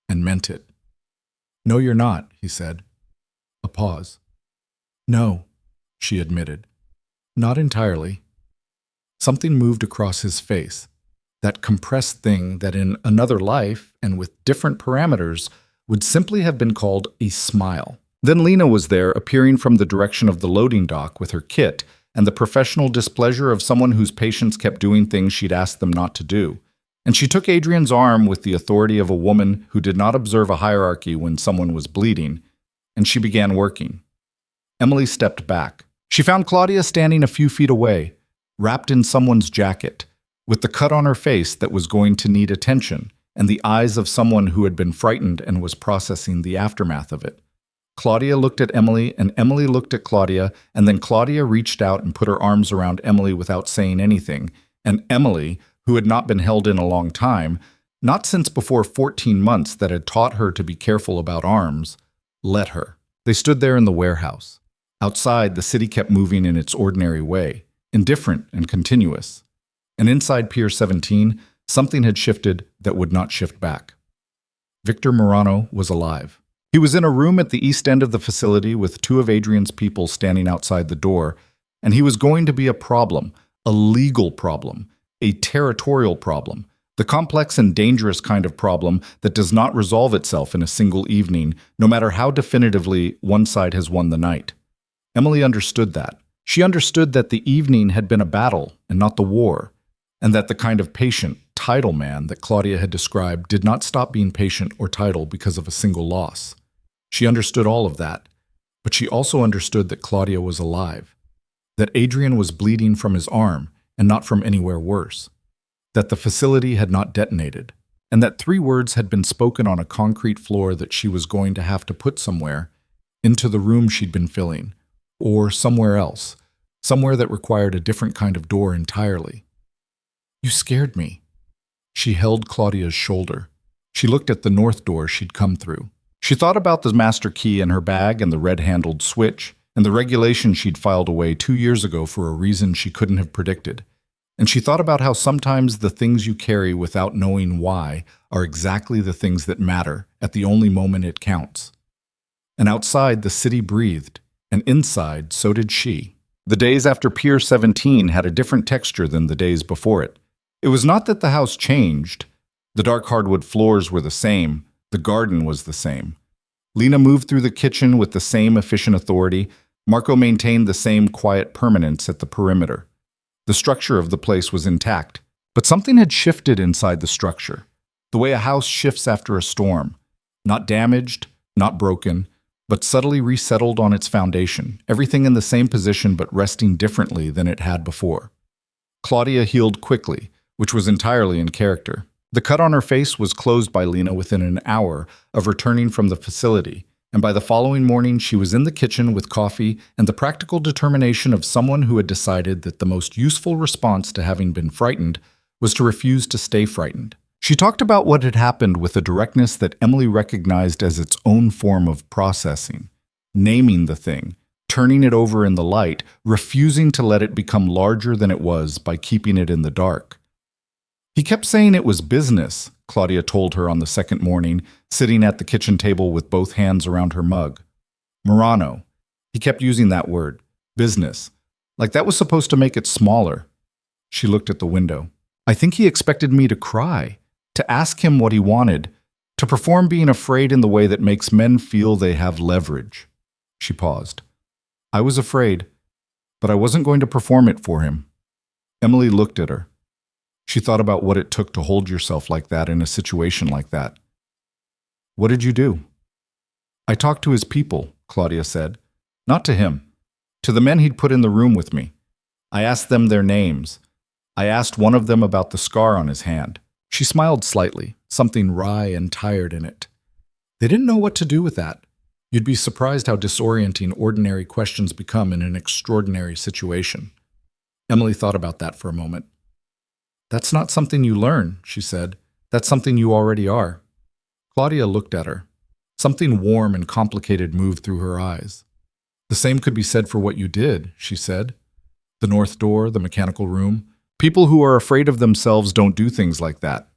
A: and meant it. "No, you're not," he said. A pause. "No," she admitted. "Not entirely." Something moved across his face, that compressed thing that in another life, and with different parameters, would simply have been called a smile. Then Lena was there, appearing from the direction of the loading dock with her kit, and the professional displeasure of someone whose patients kept doing things she'd asked them not to do. And she took Adrian's arm with the authority of a woman who did not observe a hierarchy when someone was bleeding, and she began working. Emily stepped back. She found Claudia standing a few feet away, wrapped in someone's jacket, with the cut on her face that was going to need attention, and the eyes of someone who had been frightened and was processing the aftermath of it. Claudia looked at Emily, and Emily looked at Claudia, and then Claudia reached out and put her arms around Emily without saying anything, and Emily, who had not been held in a long time, not since before 14 months that had taught her to be careful about arms, let her. They stood there in the warehouse. Outside, the city kept moving in its ordinary way, indifferent and continuous. And inside Pier 17, something had shifted that would not shift back. Victor Murano was alive. He was in a room at the east end of the facility with 2 of Adrian's people standing outside the door, and he was going to be a problem, a legal problem, a territorial problem, the complex and dangerous kind of problem that does not resolve itself in a single evening, no matter how definitively one side has won the night. Emily understood that. She understood that the evening had been a battle and not the war, and that the kind of patient, title man that Claudia had described did not stop being patient or title because of a single loss. She understood all of that, but she also understood that Claudia was alive, that Adrian was bleeding from his arm and not from anywhere worse, that the facility had not detonated, and that 3 words had been spoken on a concrete floor that she was going to have to put somewhere, into the room she'd been filling, or somewhere else, somewhere that required a different kind of door entirely. "You scared me." She held Claudia's shoulder. She looked at the north door she'd come through. She thought about the master key in her bag and the red-handled switch, and the regulation she'd filed away 2 years ago for a reason she couldn't have predicted. And she thought about how sometimes the things you carry without knowing why are exactly the things that matter at the only moment it counts. And outside, the city breathed, and inside, so did she. The days after Pier 17 had a different texture than the days before it. It was not that the house changed. The dark hardwood floors were the same. The garden was the same. Lena moved through the kitchen with the same efficient authority. Marco maintained the same quiet permanence at the perimeter. The structure of the place was intact, but something had shifted inside the structure, the way a house shifts after a storm. Not damaged, not broken, but subtly resettled on its foundation, everything in the same position but resting differently than it had before. Claudia healed quickly, which was entirely in character. The cut on her face was closed by Lena within an hour of returning from the facility, and by the following morning she was in the kitchen with coffee and the practical determination of someone who had decided that the most useful response to having been frightened was to refuse to stay frightened. She talked about what had happened with a directness that Emily recognized as its own form of processing, naming the thing, turning it over in the light, refusing to let it become larger than it was by keeping it in the dark. "He kept saying it was business," Claudia told her on the second morning, sitting at the kitchen table with both hands around her mug. "Murano." He kept using that word, business, like that was supposed to make it smaller. She looked at the window. "I think he expected me to cry, to ask him what he wanted, to perform being afraid in the way that makes men feel they have leverage." She paused. "I was afraid, but I wasn't going to perform it for him." Emily looked at her. She thought about what it took to hold yourself like that in a situation like that. "What did you do?" "I talked to his people," Claudia said. "Not to him. To the men he'd put in the room with me. I asked them their names. I asked one of them about the scar on his hand." She smiled slightly, something wry and tired in it. "They didn't know what to do with that. You'd be surprised how disorienting ordinary questions become in an extraordinary situation." Emily thought about that for a moment. "That's not something you learn," she said. "That's something you already are." Claudia looked at her. Something warm and complicated moved through her eyes. "The same could be said for what you did," she said. "The north door, the mechanical room. People who are afraid of themselves don't do things like that."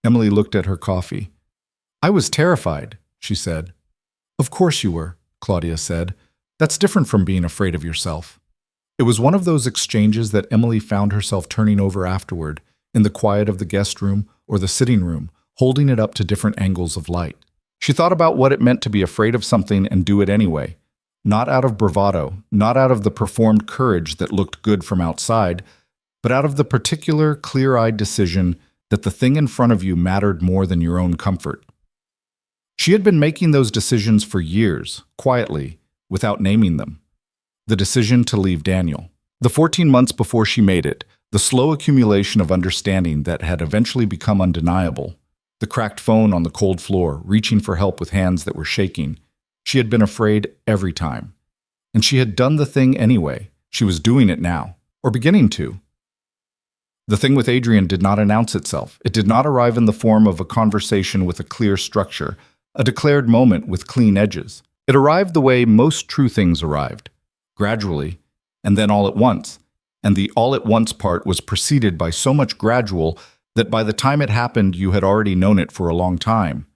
A: Emily looked at her coffee. "I was terrified," she said. "Of course you were," Claudia said. "That's different from being afraid of yourself." It was one of those exchanges that Emily found herself turning over afterward, in the quiet of the guest room or the sitting room, holding it up to different angles of light. She thought about what it meant to be afraid of something and do it anyway, not out of bravado, not out of the performed courage that looked good from outside, but out of the particular, clear-eyed decision that the thing in front of you mattered more than your own comfort. She had been making those decisions for years, quietly, without naming them. The decision to leave Daniel. The 14 months before she made it, the slow accumulation of understanding that had eventually become undeniable. The cracked phone on the cold floor, reaching for help with hands that were shaking. She had been afraid every time. And she had done the thing anyway. She was doing it now, or beginning to. The thing with Adrian did not announce itself. It did not arrive in the form of a conversation with a clear structure, a declared moment with clean edges. It arrived the way most true things arrived, gradually, and then all at once. And the all at once part was preceded by so much gradual that by the time it happened you had already known it for a long time.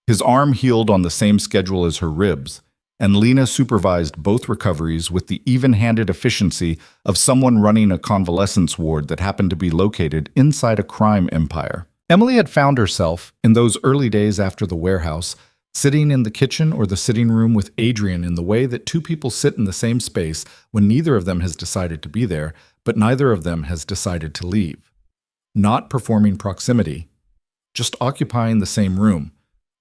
A: His arm healed on the same schedule as her ribs, and Lena supervised both recoveries with the even-handed efficiency of someone running a convalescence ward that happened to be located inside a crime empire. Emily had found herself, in those early days after the warehouse, sitting in the kitchen or the sitting room with Adrian in the way that two people sit in the same space when neither of them has decided to be there, but neither of them has decided to leave. not performing proximity, just occupying the same room,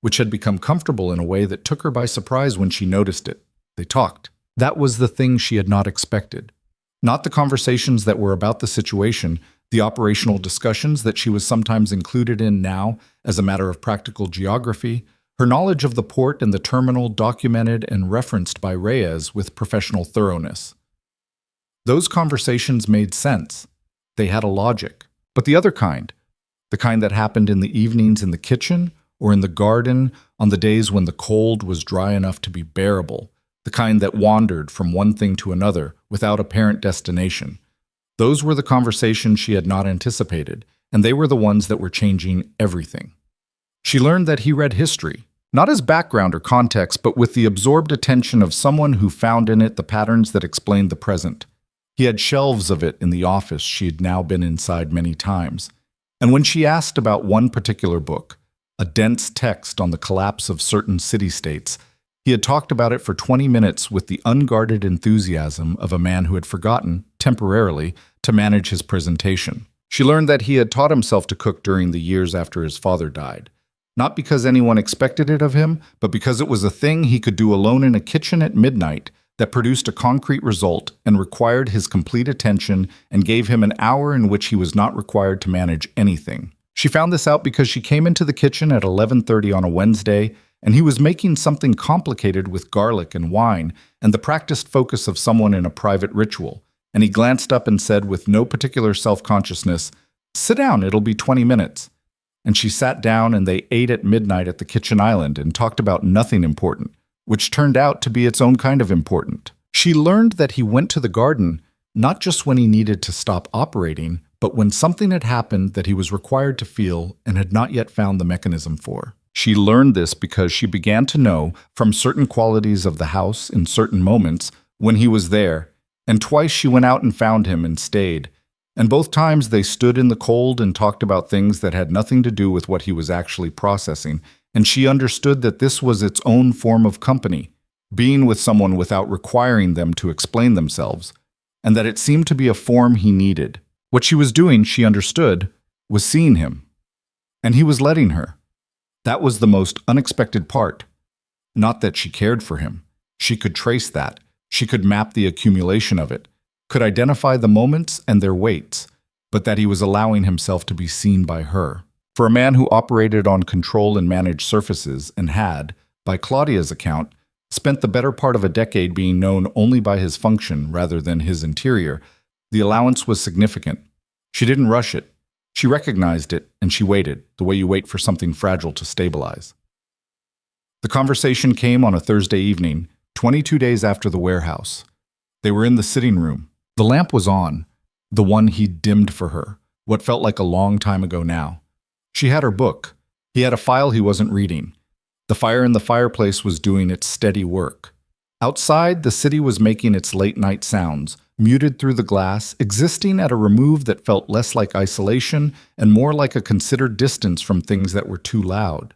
A: which had become comfortable in a way that took her by surprise when she noticed it. They talked. That was the thing she had not expected. Not the conversations that were about the situation, the operational discussions that she was sometimes included in now as a matter of practical geography, her knowledge of the port and the terminal documented and referenced by Reyes with professional thoroughness. Those conversations made sense. They had a logic. But the other kind, the kind that happened in the evenings in the kitchen or in the garden on the days when the cold was dry enough to be bearable, the kind that wandered from one thing to another without apparent destination. Those were the conversations she had not anticipated, and they were the ones that were changing everything. She learned that he read history, not as background or context, but with the absorbed attention of someone who found in it the patterns that explained the present. He had shelves of it in the office she had now been inside many times. And when she asked about one particular book, a dense text on the collapse of certain city-states, he had talked about it for 20 minutes with the unguarded enthusiasm of a man who had forgotten, temporarily, to manage his presentation. She learned that he had taught himself to cook during the years after his father died. Not because anyone expected it of him, but because it was a thing he could do alone in a kitchen at midnight that produced a concrete result and required his complete attention and gave him an hour in which he was not required to manage anything. She found this out because she came into the kitchen at 11:30 on a Wednesday, and he was making something complicated with garlic and wine and the practiced focus of someone in a private ritual, and he glanced up and said with no particular self-consciousness, "Sit down, it'll be 20 minutes." And she sat down and they ate at midnight at the kitchen island and talked about nothing important, which turned out to be its own kind of important. She learned that he went to the garden not just when he needed to stop operating, but when something had happened that he was required to feel and had not yet found the mechanism for. She learned this because she began to know from certain qualities of the house in certain moments when he was there, and twice she went out and found him and stayed, and both times they stood in the cold and talked about things that had nothing to do with what he was actually processing, and she understood that this was its own form of company, being with someone without requiring them to explain themselves, and that it seemed to be a form he needed. What she was doing, she understood, was seeing him, and he was letting her. That was the most unexpected part. Not that she cared for him. She could trace that. She could map the accumulation of it, could identify the moments and their weights, but that he was allowing himself to be seen by her. For a man who operated on control and managed surfaces and had, by Claudia's account, spent the better part of a decade being known only by his function rather than his interior, the allowance was significant. She didn't rush it. She recognized it, and she waited, the way you wait for something fragile to stabilize. The conversation came on a Thursday evening, 22 days after the warehouse. They were in the sitting room. The lamp was on, the one he'd dimmed for her, what felt like a long time ago now. She had her book. He had a file he wasn't reading. The fire in the fireplace was doing its steady work. Outside, the city was making its late-night sounds, muted through the glass, existing at a remove that felt less like isolation and more like a considered distance from things that were too loud.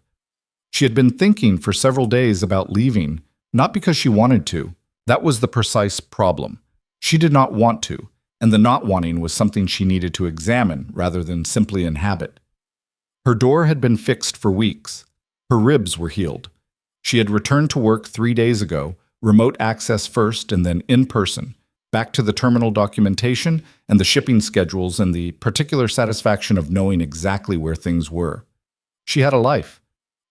A: She had been thinking for several days about leaving, not because she wanted to. That was the precise problem. She did not want to, and the not wanting was something she needed to examine rather than simply inhabit. Her door had been fixed for weeks. Her ribs were healed. She had returned to work 3 days ago, remote access first and then in person, back to the terminal documentation and the shipping schedules and the particular satisfaction of knowing exactly where things were. She had a life.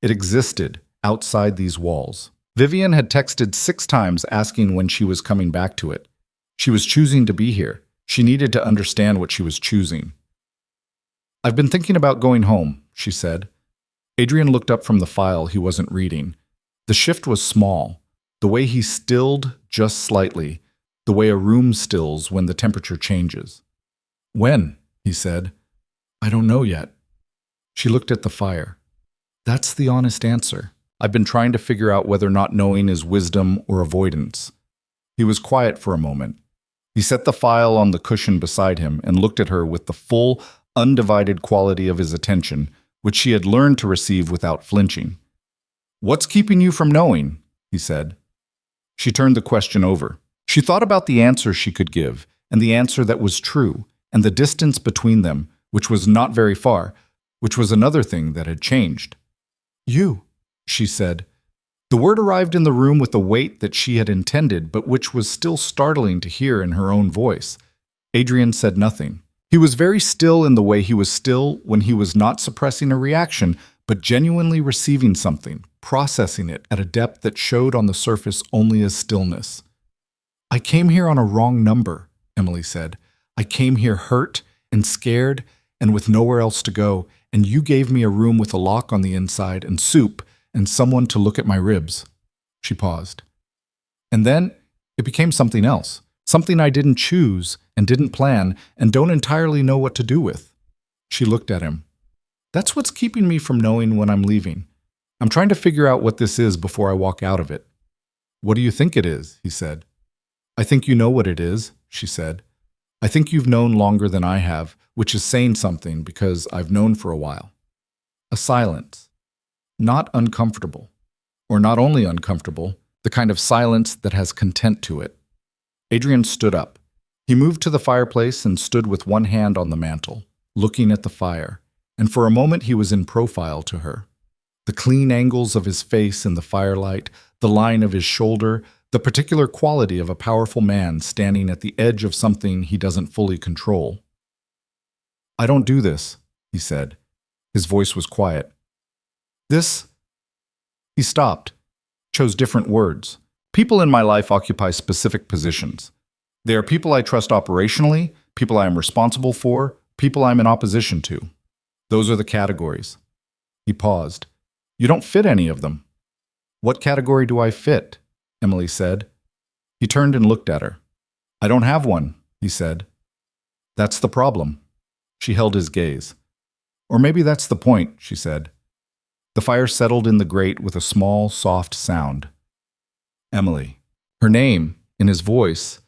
A: It existed outside these walls. Vivian had texted 6 times asking when she was coming back to it. She was choosing to be here. She needed to understand what she was choosing. "I've been thinking about going home," she said. Adrian looked up from the file he wasn't reading. The shift was small, the way he stilled just slightly, the way a room stills when the temperature changes. "When?" he said. "I don't know yet." She looked at the fire. "That's the honest answer. I've been trying to figure out whether not knowing is wisdom or avoidance." He was quiet for a moment. He set the file on the cushion beside him and looked at her with the full, undivided quality of his attention, which she had learned to receive without flinching. "What's keeping you from knowing?" he said. She turned the question over. She thought about the answer she could give, and the answer that was true, and the distance between them, which was not very far, which was another thing that had changed. "You," she said. The word arrived in the room with a weight that she had intended, but which was still startling to hear in her own voice. Adrian said nothing. He was very still in the way he was still when he was not suppressing a reaction, but genuinely receiving something, processing it at a depth that showed on the surface only as stillness. "I came here on a wrong number," Emily said. "I came here hurt and scared and with nowhere else to go, and you gave me a room with a lock on the inside and soup and someone to look at my ribs." She paused. "And then it became something else, something I didn't choose and didn't plan and don't entirely know what to do with." She looked at him. "That's what's keeping me from knowing when I'm leaving. I'm trying to figure out what this is before I walk out of it." "What do you think it is?" he said. "I think you know what it is," she said. "I think you've known longer than I have, which is saying something because I've known for a while." A silence. Not uncomfortable. Or not only uncomfortable, the kind of silence that has content to it. Adrian stood up. He moved to the fireplace and stood with one hand on the mantel, looking at the fire, and for a moment he was in profile to her. The clean angles of his face in the firelight, the line of his shoulder, the particular quality of a powerful man standing at the edge of something he doesn't fully control. "I don't do this," he said. His voice was quiet. "This..." He stopped, chose different words. "People in my life occupy specific positions. They are people I trust operationally, people I am responsible for, people I'm in opposition to. Those are the categories." He paused. "You don't fit any of them." "What category do I fit?" Emily said. He turned and looked at her. "I don't have one," he said. "That's the problem." She held his gaze. "Or maybe that's the point," she said. The fire settled in the grate with a small, soft sound. Emily. Her name, in his voice,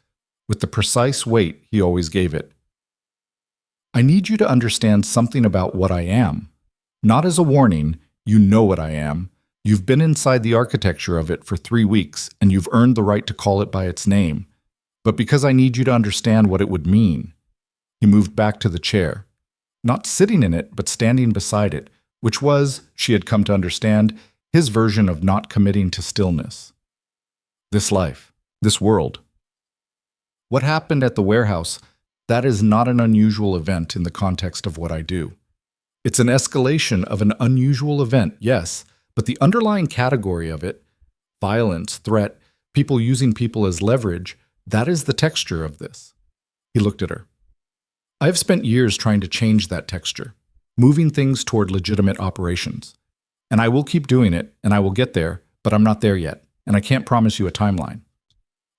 A: with the precise weight he always gave it. "I need you to understand something about what I am. Not as a warning, you know what I am. You've been inside the architecture of it for 3 weeks, and you've earned the right to call it by its name. But because I need you to understand what it would mean." He moved back to the chair. Not sitting in it, but standing beside it, which was, she had come to understand, his version of not committing to stillness. This life, this world. What happened at the warehouse, that is not an unusual event in the context of what I do. It's an escalation of an unusual event, yes, but the underlying category of it, violence, threat, people using people as leverage, that is the texture of this. He looked at her. "I have spent years trying to change that texture, moving things toward legitimate operations. And I will keep doing it, and I will get there, but I'm not there yet, and I can't promise you a timeline."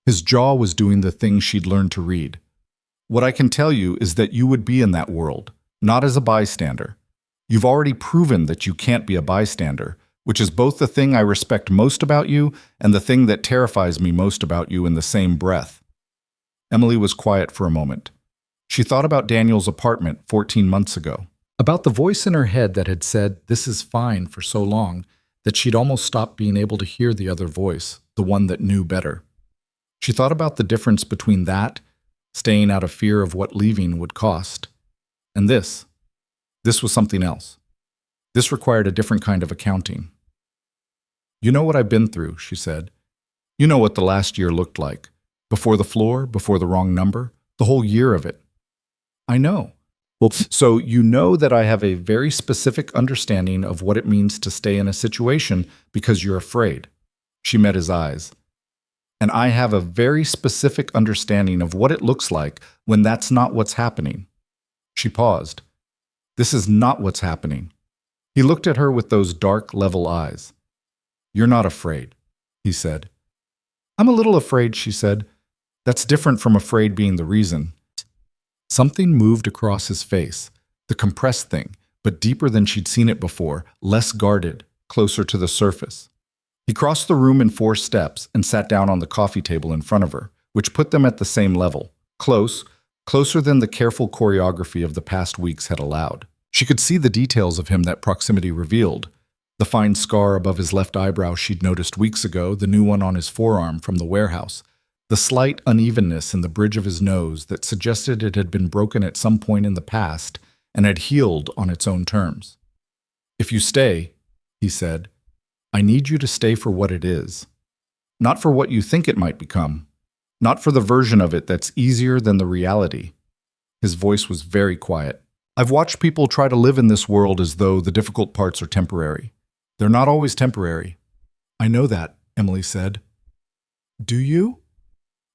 A: His jaw was doing the thing she'd learned to read. "What I can tell you is that you would be in that world, not as a bystander. You've already proven that you can't be a bystander, which is both the thing I respect most about you and the thing that terrifies me most about you in the same breath." Emily was quiet for a moment. She thought about Daniel's apartment 14 months ago. About the voice in her head that had said, "This is fine," for so long that she'd almost stopped being able to hear the other voice, the one that knew better. She thought about the difference between that, staying out of fear of what leaving would cost, and this. This was something else. This required a different kind of accounting. "You know what I've been through," she said. "You know what the last year looked like. Before the floor, before the wrong number, the whole year of it." "I know." "Well, so you know that I have a very specific understanding of what it means to stay in a situation because you're afraid." She met his eyes. "And I have a very specific understanding of what it looks like when that's not what's happening." She paused. "This is not what's happening." He looked at her with those dark, level eyes. "You're not afraid," he said. "I'm a little afraid," she said. "That's different from afraid being the reason." Something moved across his face, the compressed thing, but deeper than she'd seen it before, less guarded, closer to the surface. He crossed the room in 4 steps and sat down on the coffee table in front of her, which put them at the same level, closer than the careful choreography of the past weeks had allowed. She could see the details of him that proximity revealed. The fine scar above his left eyebrow she'd noticed weeks ago, the new one on his forearm from the warehouse, the slight unevenness in the bridge of his nose that suggested it had been broken at some point in the past, and had healed on its own terms. "If you stay," he said, "I need you to stay for what it is. Not for what you think it might become. Not for the version of it that's easier than the reality." His voice was very quiet. "I've watched people try to live in this world as though the difficult parts are temporary. They're not always temporary." "I know that," Emily said. "Do you?"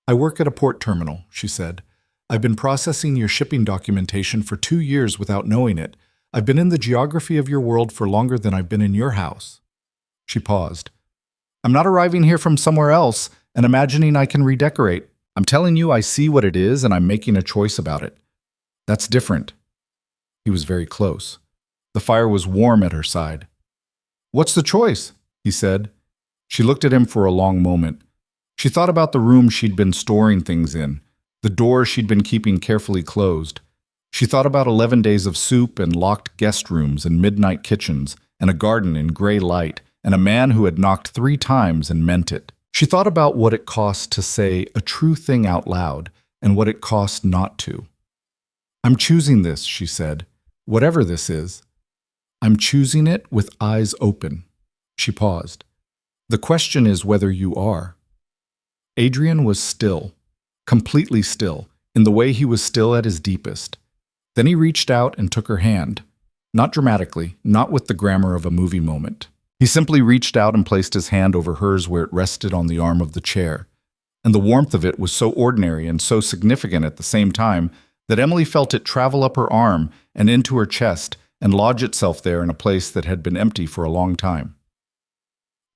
A: "I work at a port terminal," she said. "I've been processing your shipping documentation for 2 years without knowing it. I've been in the geography of your world for longer than I've been in your house." She paused. "I'm not arriving here from somewhere else and imagining I can redecorate. I'm telling you I see what it is and I'm making a choice about it. That's different." He was very close. The fire was warm at her side. "What's the choice?" he said. She looked at him for a long moment. She thought about the room she'd been storing things in, the door she'd been keeping carefully closed. She thought about 11 days of soup and locked guest rooms and midnight kitchens and a garden in gray light and a man who had knocked 3 times and meant it. She thought about what it cost to say a true thing out loud and what it cost not to. "I'm choosing this," she said, "whatever this is. I'm choosing it with eyes open." She paused. "The question is whether you are." Adrian was still, completely still, in the way he was still at his deepest. Then he reached out and took her hand. Not dramatically, not with the grammar of a movie moment. He simply reached out and placed his hand over hers where it rested on the arm of the chair. And the warmth of it was so ordinary and so significant at the same time that Emily felt it travel up her arm and into her chest and lodge itself there in a place that had been empty for a long time.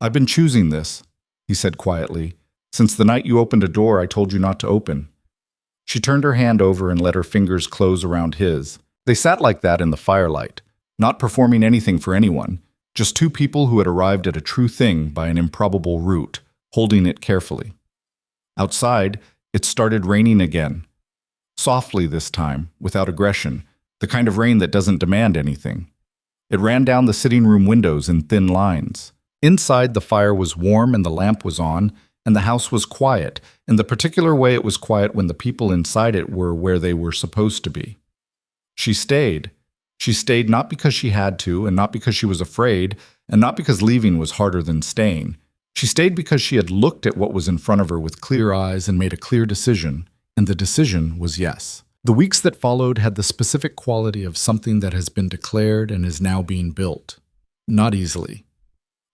A: "I've been choosing this," he said quietly, "since the night you opened a door I told you not to open." She turned her hand over and let her fingers close around his. They sat like that in the firelight, not performing anything for anyone, just 2 people who had arrived at a true thing by an improbable route, holding it carefully. Outside, it started raining again. Softly this time, without aggression, the kind of rain that doesn't demand anything. It ran down the sitting room windows in thin lines. Inside, the fire was warm and the lamp was on, and the house was quiet, in the particular way it was quiet when the people inside it were where they were supposed to be. She stayed. She stayed not because she had to, and not because she was afraid, and not because leaving was harder than staying. She stayed because she had looked at what was in front of her with clear eyes and made a clear decision, and the decision was yes. The weeks that followed had the specific quality of something that has been declared and is now being built. Not easily.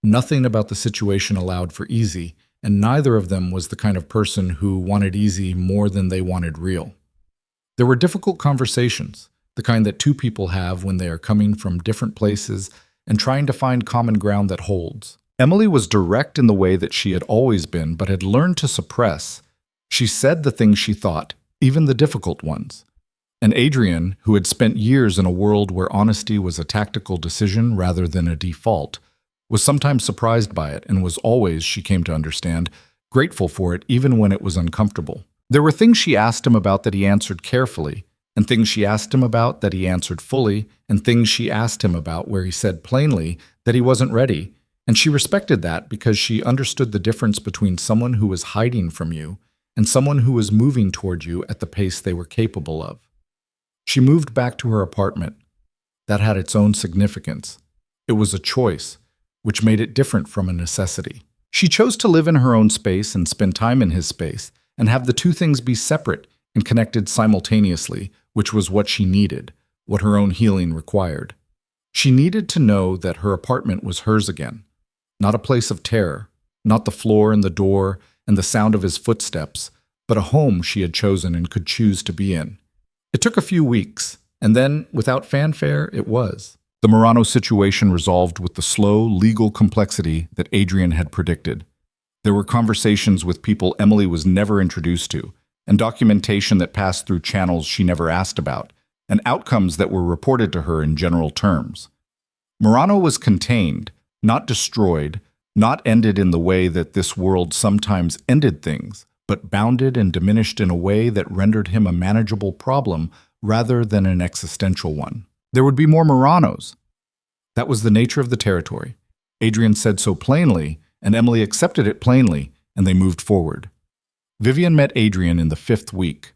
A: Nothing about the situation allowed for easy, and neither of them was the kind of person who wanted easy more than they wanted real. There were difficult conversations, the kind that 2 people have when they are coming from different places and trying to find common ground that holds. Emily was direct in the way that she had always been, but had learned to suppress. She said the things she thought, even the difficult ones. And Adrian, who had spent years in a world where honesty was a tactical decision rather than a default, was sometimes surprised by it and was always, she came to understand, grateful for it even when it was uncomfortable. There were things she asked him about that he answered carefully, and things she asked him about that he answered fully, and things she asked him about where he said plainly that he wasn't ready, and she respected that because she understood the difference between someone who was hiding from you and someone who was moving toward you at the pace they were capable of. She moved back to her apartment. That had its own significance. It was a choice, which made it different from a necessity. She chose to live in her own space and spend time in his space, and have the 2 things be separate and connected simultaneously, which was what she needed, what her own healing required. She needed to know that her apartment was hers again, not a place of terror, not the floor and the door and the sound of his footsteps, but a home she had chosen and could choose to be in. It took a few weeks, and then, without fanfare, it was. The Murano situation resolved with the slow, legal complexity that Adrian had predicted. There were conversations with people Emily was never introduced to, and documentation that passed through channels she never asked about, and outcomes that were reported to her in general terms. Murano was contained, not destroyed, not ended in the way that this world sometimes ended things, but bounded and diminished in a way that rendered him a manageable problem rather than an existential one. There would be more Muranos. That was the nature of the territory. Adrian said so plainly, and Emily accepted it plainly, and they moved forward. Vivian met Adrian in the 5th week.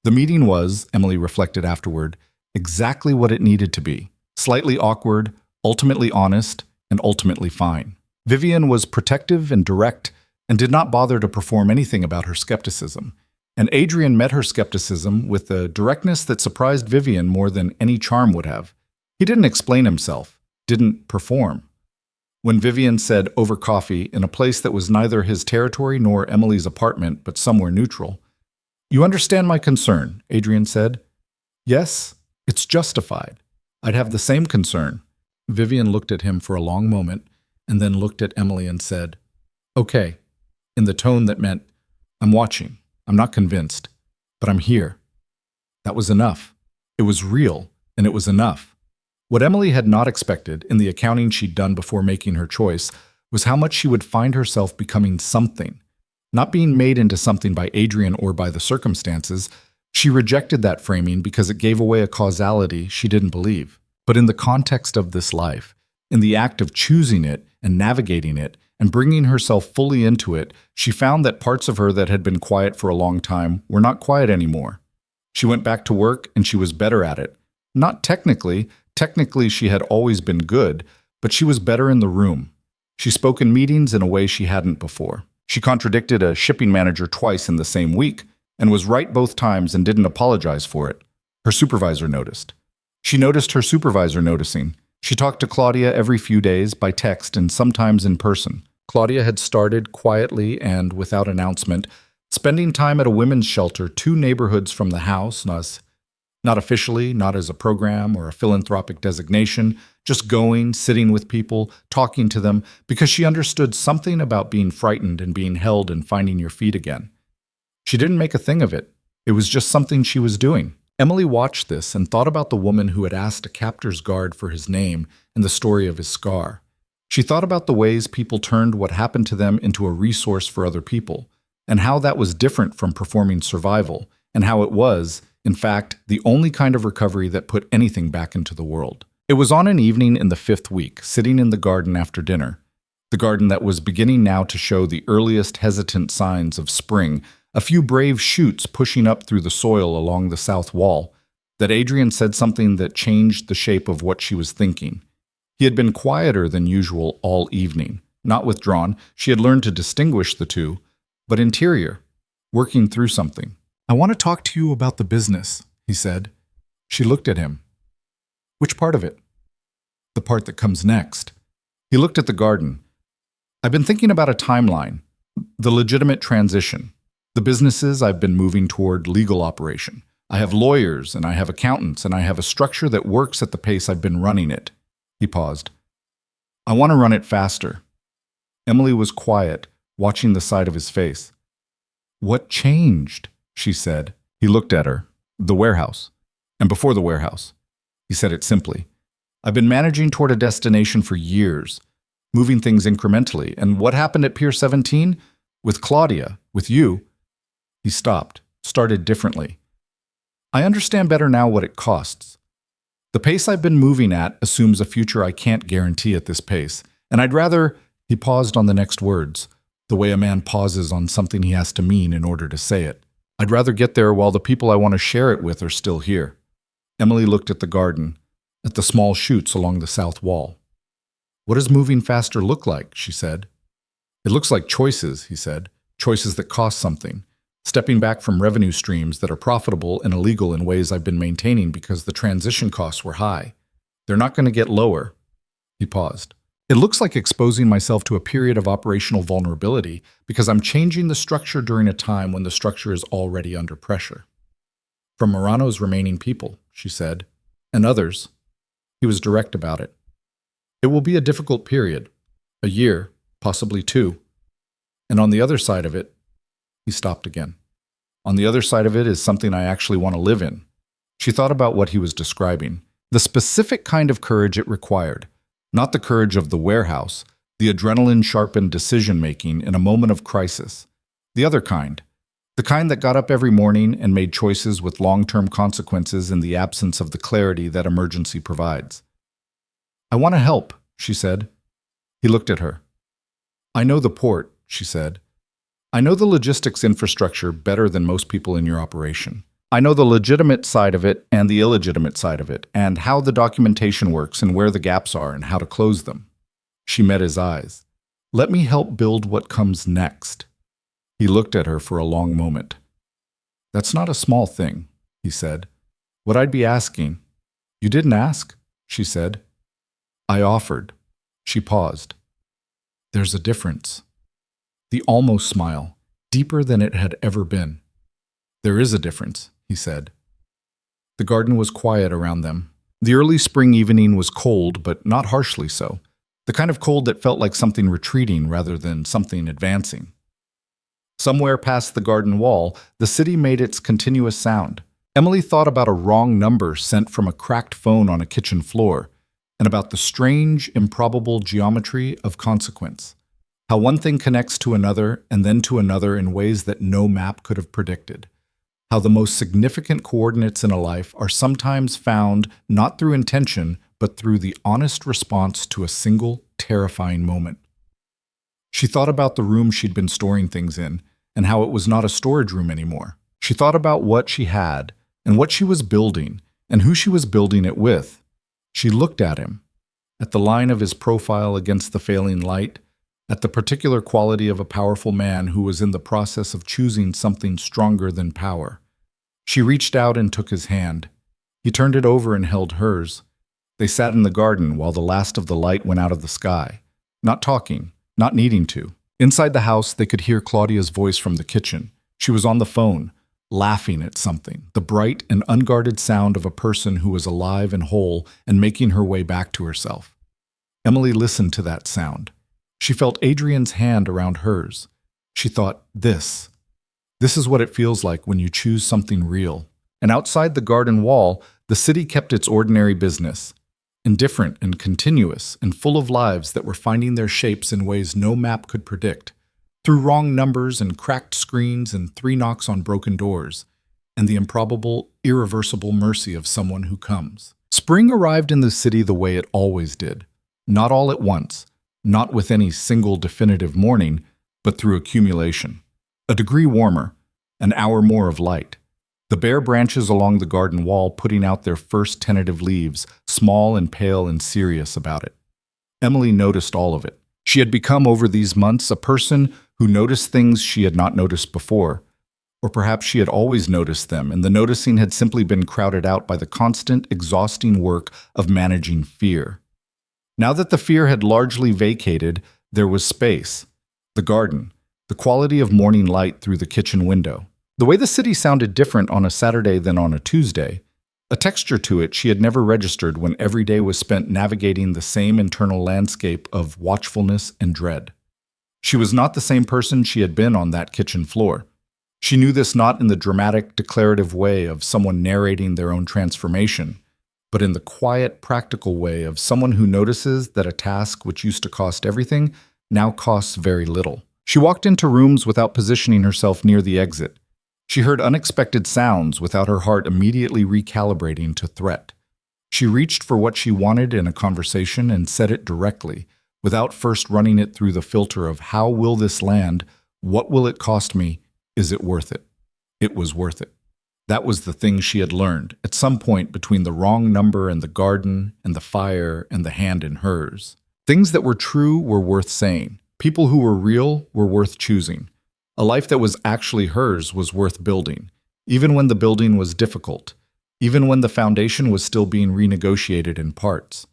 A: The meeting was, Emily reflected afterward, Exactly what it needed to be. Slightly awkward, ultimately honest, and ultimately fine. Vivian was protective and direct and did not bother to perform anything about her skepticism. And Adrian met her skepticism with a directness that surprised Vivian more than any charm would have. He didn't explain himself, didn't perform. When Vivian said over coffee in a place that was neither his territory nor Emily's apartment, but somewhere neutral, "You understand my concern," Adrian said. "Yes, it's justified. I'd have the same concern." Vivian looked at him for a long moment and then looked at Emily and said, "Okay," in the tone that meant, "I'm watching. I'm not convinced, but I'm here." That was enough. It was real, and it was enough. What Emily had not expected in the accounting she'd done before making her choice was how much she would find herself becoming something. Not being made into something by Adrian or by the circumstances, she rejected that framing because it gave away a causality she didn't believe. But in the context of this life, in the act of choosing it and navigating it and bringing herself fully into it, she found that parts of her that had been quiet for a long time were not quiet anymore. She went back to work and she was better at it. Not technically. Technically, she had always been good, but she was better in the room. She spoke in meetings in a way she hadn't before. She contradicted a shipping manager twice in the same week and was right both times and didn't apologize for it. Her supervisor noticed. She noticed her supervisor noticing. She talked to Claudia every few days by text and sometimes in person. Claudia had started quietly and without announcement, spending time at a women's shelter 2 neighborhoods from the house, not officially, not as a program or a philanthropic designation, just going, sitting with people, talking to them, because she understood something about being frightened and being held and finding your feet again. She didn't make a thing of it. It was just something she was doing. Emily watched this and thought about the woman who had asked a captor's guard for his name and the story of his scar. She thought about the ways people turned what happened to them into a resource for other people, and how that was different from performing survival, and how it was, in fact, the only kind of recovery that put anything back into the world. It was on an evening in the 5th week, sitting in the garden after dinner, the garden that was beginning now to show the earliest hesitant signs of spring, a few brave shoots pushing up through the soil along the south wall, that Adrian said something that changed the shape of what she was thinking. He had been quieter than usual all evening, not withdrawn. She had learned to distinguish the two, but interior, working through something. "I want to talk to you about the business," he said. She looked at him. "Which part of it?" "The part that comes next." He looked at the garden. "I've been thinking about a timeline, the legitimate transition. The businesses I've been moving toward legal operation. I have lawyers, and I have accountants, and I have a structure that works at the pace I've been running it." He paused. "I want to run it faster." Emily was quiet, watching the side of his face. "What changed?" she said. He looked at her. "The warehouse. And before the warehouse." He said it simply. "I've been managing toward a destination for years, moving things incrementally. And what happened at Pier 17? With Claudia, with you." He stopped, started differently. "I understand better now what it costs. The pace I've been moving at assumes a future I can't guarantee at this pace. And I'd rather—" He paused on the next words, the way a man pauses on something he has to mean in order to say it. "I'd rather get there while the people I want to share it with are still here." Emily looked at the garden, at the small shoots along the south wall. "What does moving faster look like?" she said. "It looks like choices," he said. "Choices that cost something. Stepping back from revenue streams that are profitable and illegal in ways I've been maintaining because the transition costs were high. They're not going to get lower." He paused. "It looks like exposing myself to a period of operational vulnerability because I'm changing the structure during a time when the structure is already under pressure. From Morano's remaining people," she said, "and others." He was direct about it. "It will be a difficult period, a year, possibly 2. And on the other side of it," he stopped again. "On the other side of it is something I actually want to live in." She thought about what he was describing, the specific kind of courage it required. Not the courage of the warehouse, the adrenaline-sharpened decision-making in a moment of crisis. The other kind. The kind that got up every morning and made choices with long-term consequences in the absence of the clarity that emergency provides. "I want to help," she said. He looked at her. "I know the port," she said. "I know the logistics infrastructure better than most people in your operation. I know the legitimate side of it and the illegitimate side of it, and how the documentation works and where the gaps are and how to close them. She met his eyes. Let me help build what comes next. He looked at her for a long moment. That's not a small thing, he said. What I'd be asking. You didn't ask, she said. I offered. She paused. There's a difference. The almost smile, deeper than it had ever been. There is a difference, he said. The garden was quiet around them. The early spring evening was cold, but not harshly so. The kind of cold that felt like something retreating rather than something advancing. Somewhere past the garden wall, the city made its continuous sound. Emily thought about a wrong number sent from a cracked phone on a kitchen floor, and about the strange, improbable geometry of consequence. How one thing connects to another and then to another in ways that no map could have predicted. How the most significant coordinates in a life are sometimes found not through intention, but through the honest response to a single, terrifying moment. She thought about the room she'd been storing things in, and how it was not a storage room anymore. She thought about what she had, and what she was building, and who she was building it with. She looked at him, at the line of his profile against the failing light, at the particular quality of a powerful man who was in the process of choosing something stronger than power. She reached out and took his hand. He turned it over and held hers. They sat in the garden while the last of the light went out of the sky, not talking, not needing to. Inside the house, they could hear Claudia's voice from the kitchen. She was on the phone, laughing at something, the bright and unguarded sound of a person who was alive and whole and making her way back to herself. Emily listened to that sound. She felt Adrian's hand around hers. She thought, this is what it feels like when you choose something real. And outside the garden wall, the city kept its ordinary business, indifferent and continuous and full of lives that were finding their shapes in ways no map could predict, through wrong numbers and cracked screens and 3 knocks on broken doors, and the improbable, irreversible mercy of someone who comes. Spring arrived in the city the way it always did, not all at once, not with any single definitive morning, but through accumulation. A degree warmer, an hour more of light. The bare branches along the garden wall putting out their first tentative leaves, small and pale and serious about it. Emily noticed all of it. She had become over these months a person who noticed things she had not noticed before. Or perhaps she had always noticed them, and the noticing had simply been crowded out by the constant, exhausting work of managing fear. Now that the fear had largely vacated, there was space. The garden. The quality of morning light through the kitchen window. The way the city sounded different on a Saturday than on a Tuesday. A texture to it she had never registered when every day was spent navigating the same internal landscape of watchfulness and dread. She was not the same person she had been on that kitchen floor. She knew this not in the dramatic, declarative way of someone narrating their own transformation, but in the quiet, practical way of someone who notices that a task which used to cost everything now costs very little. She walked into rooms without positioning herself near the exit. She heard unexpected sounds without her heart immediately recalibrating to threat. She reached for what she wanted in a conversation and said it directly, without first running it through the filter of how will this land, what will it cost me, is it worth it? It was worth it. That was the thing she had learned, at some point between the wrong number and the garden and the fire and the hand in hers. Things that were true were worth saying. People who were real were worth choosing. A life that was actually hers was worth building, even when the building was difficult, even when the foundation was still being renegotiated in parts.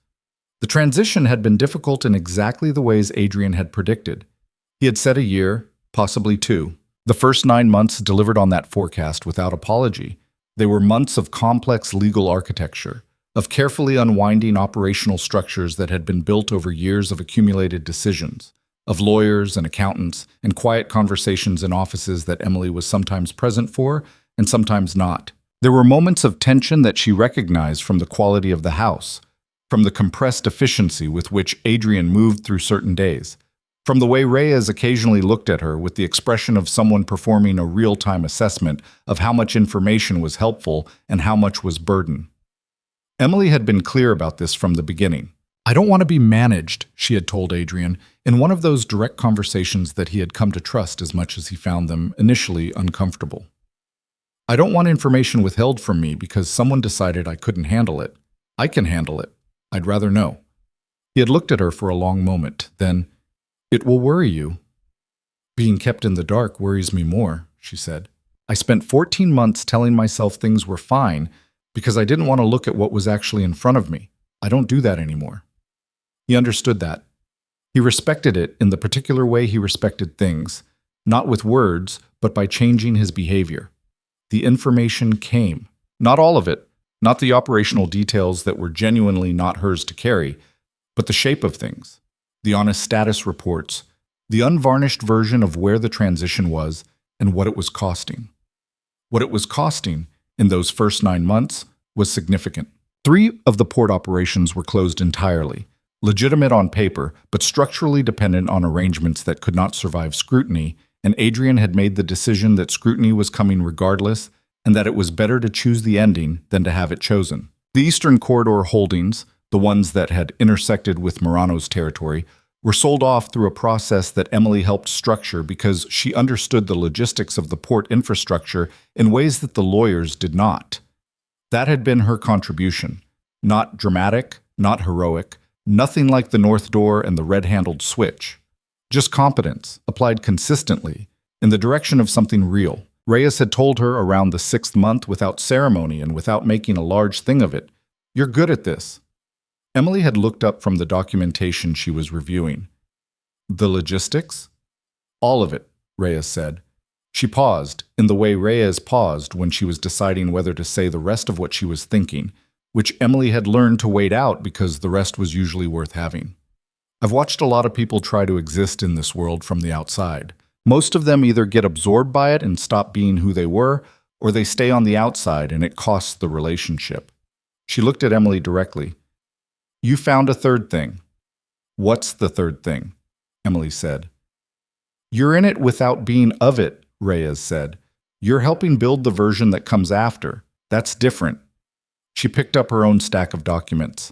A: The transition had been difficult in exactly the ways Adrian had predicted. He had said a year, possibly 2. The first 9 months delivered on that forecast without apology. They were months of complex legal architecture, of carefully unwinding operational structures that had been built over years of accumulated decisions, of lawyers and accountants and quiet conversations in offices that Emily was sometimes present for and sometimes not. There were moments of tension that she recognized from the quality of the house, from the compressed efficiency with which Adrian moved through certain days, from the way Reyes occasionally looked at her with the expression of someone performing a real-time assessment of how much information was helpful and how much was burden. Emily had been clear about this from the beginning. I don't want to be managed, she had told Adrian, in one of those direct conversations that he had come to trust as much as he found them initially uncomfortable. I don't want information withheld from me because someone decided I couldn't handle it. I can handle it. I'd rather know. He had looked at her for a long moment. Then, "It will worry you." "Being kept in the dark worries me more," she said. "I spent 14 months telling myself things were fine because I didn't want to look at what was actually in front of me. I don't do that anymore." He understood that. He respected it in the particular way he respected things, not with words, but by changing his behavior. The information came. Not all of it, not the operational details that were genuinely not hers to carry, but the shape of things, the honest status reports, the unvarnished version of where the transition was and what it was costing. What it was costing in those first 9 months was significant. 3 of the port operations were closed entirely, legitimate on paper, but structurally dependent on arrangements that could not survive scrutiny, and Adrian had made the decision that scrutiny was coming regardless and that it was better to choose the ending than to have it chosen. The Eastern Corridor holdings, the ones that had intersected with Murano's territory, were sold off through a process that Emily helped structure because she understood the logistics of the port infrastructure in ways that the lawyers did not. That had been her contribution. Not dramatic, not heroic, nothing like the North Door and the red-handled switch. Just competence, applied consistently, in the direction of something real. Reyes had told her around the 6th month without ceremony and without making a large thing of it, "You're good at this." Emily had looked up from the documentation she was reviewing. "The logistics?" "All of it," Reyes said. She paused, in the way Reyes paused when she was deciding whether to say the rest of what she was thinking, which Emily had learned to wait out because the rest was usually worth having. "I've watched a lot of people try to exist in this world from the outside. Most of them either get absorbed by it and stop being who they were, or they stay on the outside and it costs the relationship." She looked at Emily directly. "You found a third thing." "What's the third thing?" Emily said. "You're in it without being of it," Reyes said. "You're helping build the version that comes after. That's different." She picked up her own stack of documents.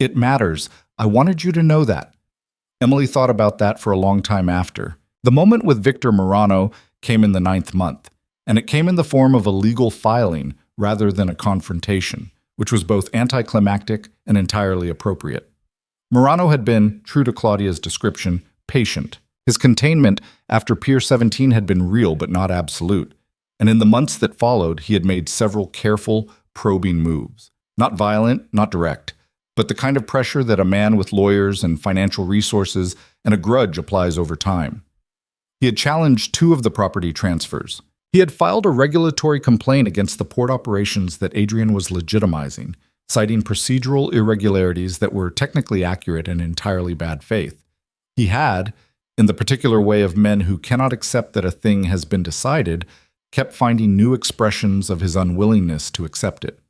A: "It matters. I wanted you to know that." Emily thought about that for a long time after. The moment with Victor Murano came in the 9th month, and it came in the form of a legal filing rather than a confrontation, which was both anticlimactic and entirely appropriate. Murano had been, true to Claudia's description, patient. His containment after Pier 17 had been real but not absolute, and in the months that followed he had made several careful, probing moves. Not violent, not direct, but the kind of pressure that a man with lawyers and financial resources and a grudge applies over time. He had challenged 2 of the property transfers. He had filed a regulatory complaint against the port operations that Adrian was legitimizing, citing procedural irregularities that were technically accurate and entirely bad faith. He had, in the particular way of men who cannot accept that a thing has been decided, kept finding new expressions of his unwillingness to accept it.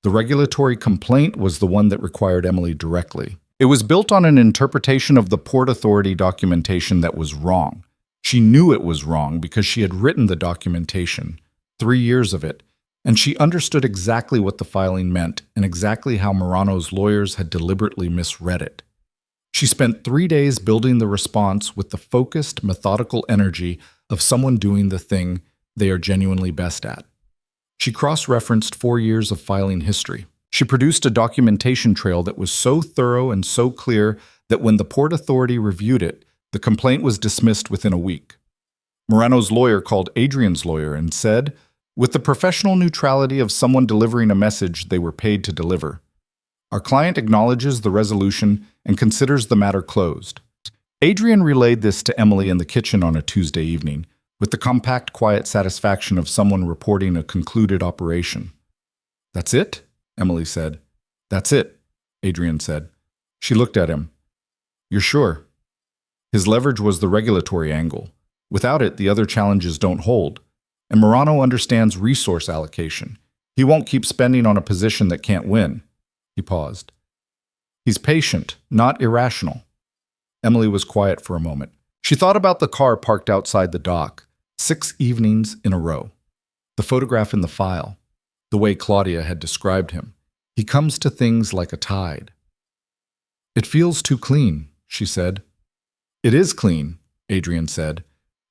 A: The regulatory complaint was the one that required Emily directly. It was built on an interpretation of the Port Authority documentation that was wrong. She knew it was wrong because she had written the documentation, 3 years of it, and she understood exactly what the filing meant and exactly how Murano's lawyers had deliberately misread it. She spent 3 days building the response with the focused, methodical energy of someone doing the thing they are genuinely best at. She cross-referenced 4 years of filing history. She produced a documentation trail that was so thorough and so clear that when the Port Authority reviewed it, the complaint was dismissed within a week. Murano's lawyer called Adrian's lawyer and said, with the professional neutrality of someone delivering a message they were paid to deliver, "Our client acknowledges the resolution and considers the matter closed." Adrian relayed this to Emily in the kitchen on a Tuesday evening, with the compact, quiet satisfaction of someone reporting a concluded operation. "That's it?" Emily said. "That's it," Adrian said. She looked at him. "You're sure?" His leverage was the regulatory angle. Without it, the other challenges don't hold. And Murano understands resource allocation. He won't keep spending on a position that can't win. He paused. He's patient, not irrational. Emily was quiet for a moment. She thought about the car parked outside the dock, 6 evenings in a row. The photograph in the file, the way Claudia had described him. He comes to things like a tide. "It feels too clean," she said. "It is clean," Adrian said.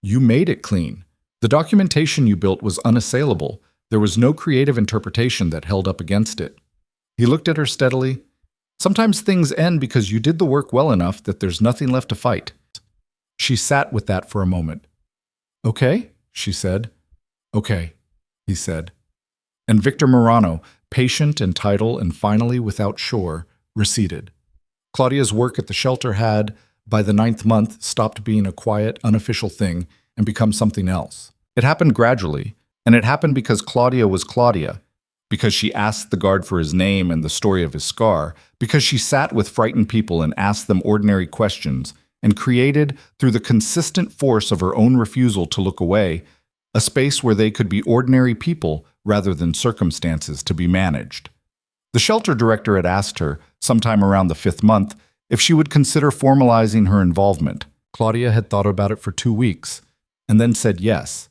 A: "You made it clean. The documentation you built was unassailable. There was no creative interpretation that held up against it. He looked at her steadily. Sometimes things end because you did the work well enough that there's nothing left to fight. She sat with that for a moment. Okay, she said. Okay, he said. And Victor Morano, patient and title and finally without shore, receded. Claudia's work at the shelter had, by the 9th month, stopped being a quiet, unofficial thing and become something else. It happened gradually, and it happened because Claudia was Claudia, because she asked the guard for his name and the story of his scar, because she sat with frightened people and asked them ordinary questions, and created, through the consistent force of her own refusal to look away, a space where they could be ordinary people rather than circumstances to be managed. The shelter director had asked her, sometime around the 5th month, if she would consider formalizing her involvement. Claudia had thought about it for 2 weeks, and then said yes,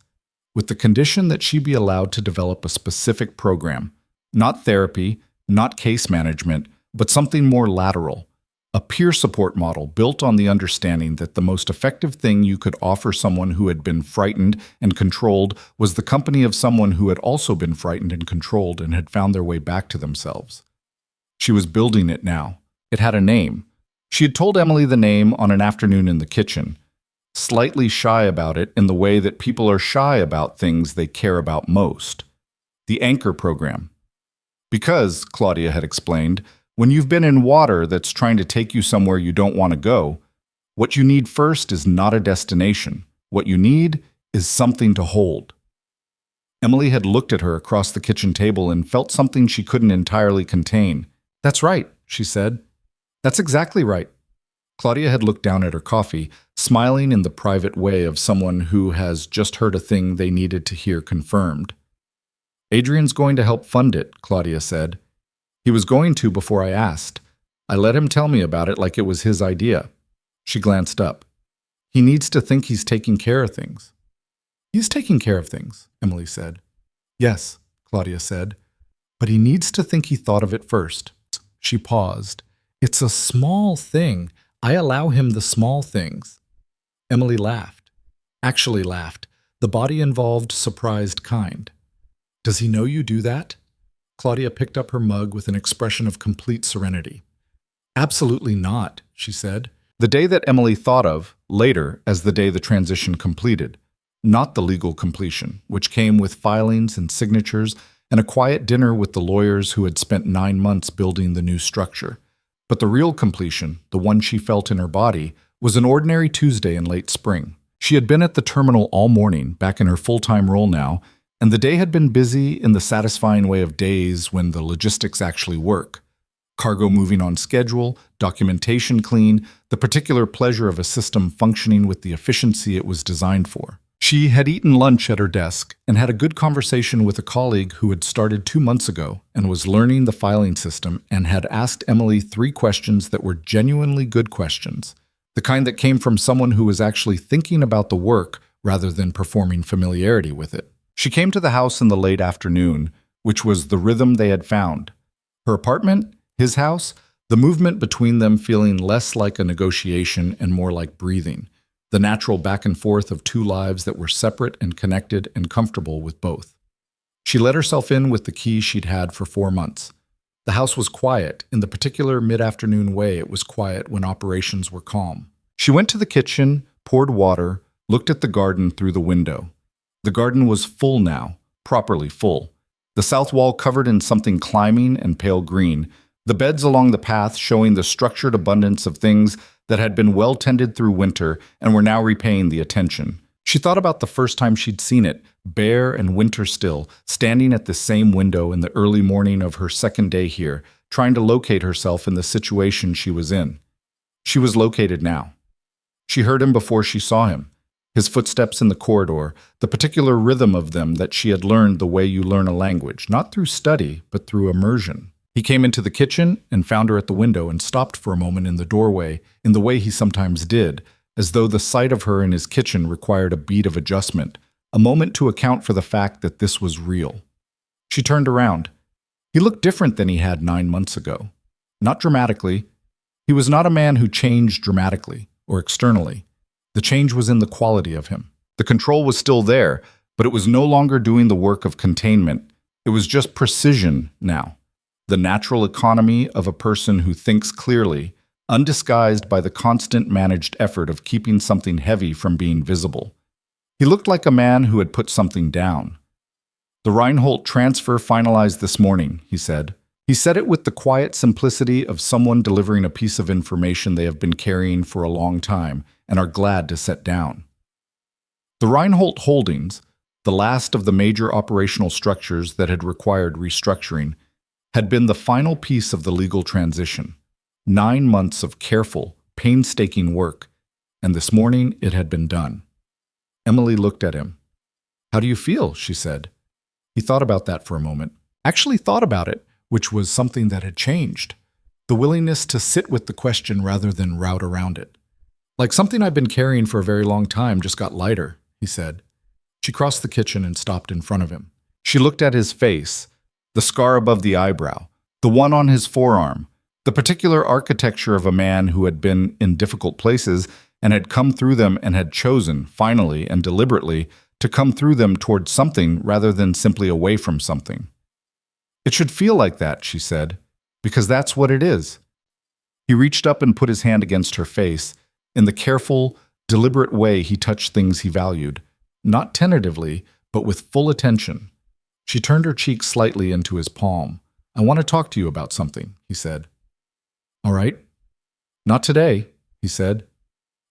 A: with the condition that she be allowed to develop a specific program, not therapy, not case management, but something more lateral, a peer support model built on the understanding that the most effective thing you could offer someone who had been frightened and controlled was the company of someone who had also been frightened and controlled and had found their way back to themselves. She was building it now. It had a name. She had told Emily the name on an afternoon in the kitchen, slightly shy about it in the way that people are shy about things they care about most. The Anchor Program. Because, Claudia had explained, when you've been in water that's trying to take you somewhere you don't want to go, what you need first is not a destination. What you need is something to hold. Emily had looked at her across the kitchen table and felt something she couldn't entirely contain. That's right, she said. That's exactly right. Claudia had looked down at her coffee, smiling in the private way of someone who has just heard a thing they needed to hear confirmed. Adrian's going to help fund it, Claudia said. He was going to before I asked. I let him tell me about it like it was his idea. She glanced up. He needs to think he's taking care of things. He's taking care of things, Emily said. Yes, Claudia said, but he needs to think he thought of it first. She paused. It's a small thing. I allow him the small things. Emily laughed. Actually laughed. The body-involved, surprised kind. Does he know you do that? Claudia picked up her mug with an expression of complete serenity. Absolutely not, she said. The day that Emily thought of, later, as the day the transition completed. Not the legal completion, which came with filings and signatures and a quiet dinner with the lawyers who had spent 9 months building the new structure. But the real completion, the one she felt in her body, was an ordinary Tuesday in late spring. She had been at the terminal all morning, back in her full-time role now, and the day had been busy in the satisfying way of days when the logistics actually work. Cargo moving on schedule, documentation clean, the particular pleasure of a system functioning with the efficiency it was designed for. She had eaten lunch at her desk and had a good conversation with a colleague who had started 2 months ago and was learning the filing system and had asked Emily 3 questions that were genuinely good questions, the kind that came from someone who was actually thinking about the work rather than performing familiarity with it. She came to the house in the late afternoon, which was the rhythm they had found. Her apartment, his house, the movement between them feeling less like a negotiation and more like breathing, the natural back and forth of 2 lives that were separate and connected and comfortable with both. She let herself in with the key she'd had for 4 months. The house was quiet, in the particular mid-afternoon way it was quiet when operations were calm. She went to the kitchen, poured water, looked at the garden through the window. The garden was full now, properly full. The south wall covered in something climbing and pale green, the beds along the path showing the structured abundance of things that had been well tended through winter and were now repaying the attention. She thought about the first time she'd seen it, bare and winter still, standing at the same window in the early morning of her second day here, trying to locate herself in the situation she was in. She was located now. She heard him before she saw him. His footsteps in the corridor, the particular rhythm of them that she had learned the way you learn a language, not through study, but through immersion. He came into the kitchen and found her at the window and stopped for a moment in the doorway, in the way he sometimes did, as though the sight of her in his kitchen required a beat of adjustment, a moment to account for the fact that this was real. She turned around. He looked different than he had 9 months ago. Not dramatically. He was not a man who changed dramatically or externally. The change was in the quality of him. The control was still there, But it was no longer doing the work of containment. It was just precision now. The natural economy of a person who thinks clearly, undisguised by the constant managed effort of keeping something heavy from being visible. He looked like a man who had put something down. "The Reinhold transfer finalized this morning," he said. He said it with the quiet simplicity of someone delivering a piece of information they have been carrying for a long time and are glad to set down. The Reinhold Holdings, the last of the major operational structures that had required restructuring, had been the final piece of the legal transition. 9 months of careful, painstaking work, and this morning it had been done. Emily looked at him. "How do you feel?" she said. He thought about that for a moment. Actually thought about it, which was something that had changed. The willingness to sit with the question rather than route around it. "Like something I've been carrying for a very long time just got lighter," he said. She crossed the kitchen and stopped in front of him. She looked at his face, the scar above the eyebrow, the one on his forearm, the particular architecture of a man who had been in difficult places and had come through them and had chosen, finally and deliberately, to come through them towards something rather than simply away from something. "It should feel like that," she said, "because that's what it is." He reached up and put his hand against her face. In the careful, deliberate way he touched things he valued, not tentatively, but with full attention. She turned her cheek slightly into his palm. "I want to talk to you about something," he said. "All right." "Not today," he said.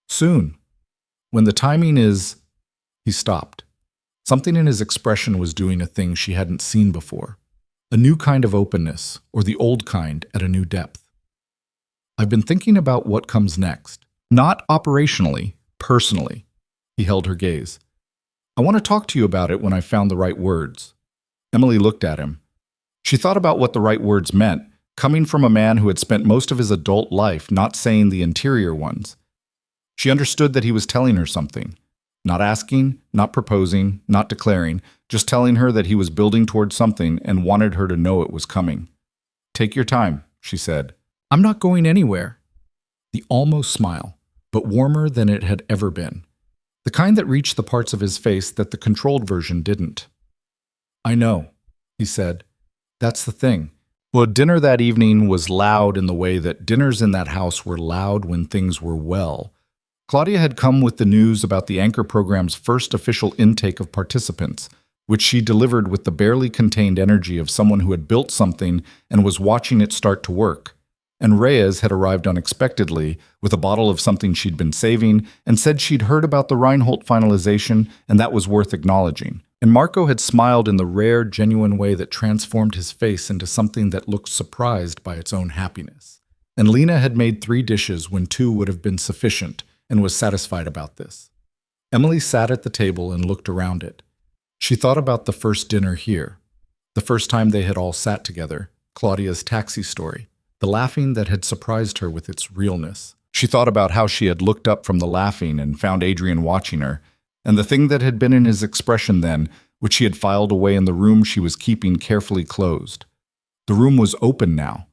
A: "Soon. When the timing is—" He stopped. Something in his expression was doing a thing she hadn't seen before. A new kind of openness, or the old kind at a new depth. "I've been thinking about what comes next. Not operationally, personally." He held her gaze. "I want to talk to you about it when I found the right words." Emily looked at him. She thought about what the right words meant, coming from a man who had spent most of his adult life not saying the interior ones. She understood that he was telling her something. Not asking, not proposing, not declaring, just telling her that he was building towards something and wanted her to know it was coming. "Take your time," she said. "I'm not going anywhere." The almost smile, but warmer than it had ever been. The kind that reached the parts of his face that the controlled version didn't. "I know," he said. "That's the thing. Well, dinner that evening was loud in the way that dinners in that house were loud when things were well. Claudia had come with the news about the Anchor program's first official intake of participants, which she delivered with the barely contained energy of someone who had built something and was watching it start to work. And Reyes had arrived unexpectedly with a bottle of something she'd been saving and said she'd heard about the Reinhold finalization and that was worth acknowledging. And Marco had smiled in the rare, genuine way that transformed his face into something that looked surprised by its own happiness. And Lena had made 3 dishes when 2 would have been sufficient, and was satisfied about this. Emily sat at the table and looked around it. She thought about the first dinner here, the first time they had all sat together, Claudia's taxi story, the laughing that had surprised her with its realness. She thought about how she had looked up from the laughing and found Adrian watching her, and the thing that had been in his expression then, which she had filed away in the room she was keeping carefully closed. The room was open now,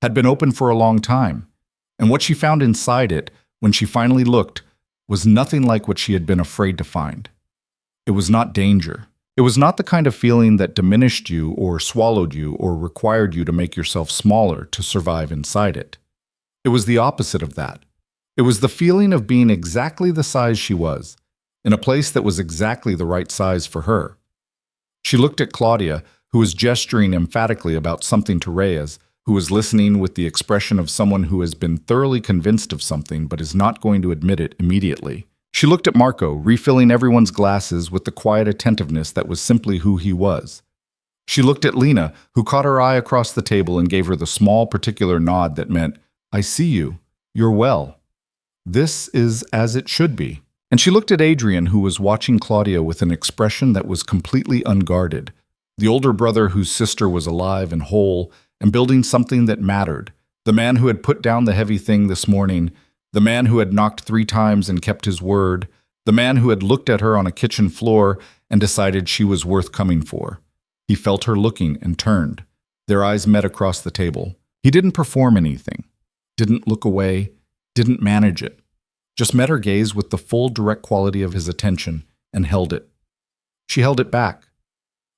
A: had been open for a long time, and what she found inside it, when she finally looked, was nothing like what she had been afraid to find. It was not danger. It was not the kind of feeling that diminished you or swallowed you or required you to make yourself smaller to survive inside it. It was the opposite of that. It was the feeling of being exactly the size she was, in a place that was exactly the right size for her. She looked at Claudia, who was gesturing emphatically about something to Reyes, who was listening with the expression of someone who has been thoroughly convinced of something but is not going to admit it immediately. She looked at Marco, refilling everyone's glasses with the quiet attentiveness that was simply who he was. She looked at Lena, who caught her eye across the table and gave her the small particular nod that meant, "I see you. You're well. This is as it should be." And she looked at Adrian, who was watching Claudia with an expression that was completely unguarded, the older brother whose sister was alive and whole, and building something that mattered, the man who had put down the heavy thing this morning, the man who had knocked 3 times and kept his word, the man who had looked at her on a kitchen floor and decided she was worth coming for. He felt her looking and turned. Their eyes met across the table. He didn't perform anything, didn't look away, didn't manage it, just met her gaze with the full direct quality of his attention and held it. She held it back.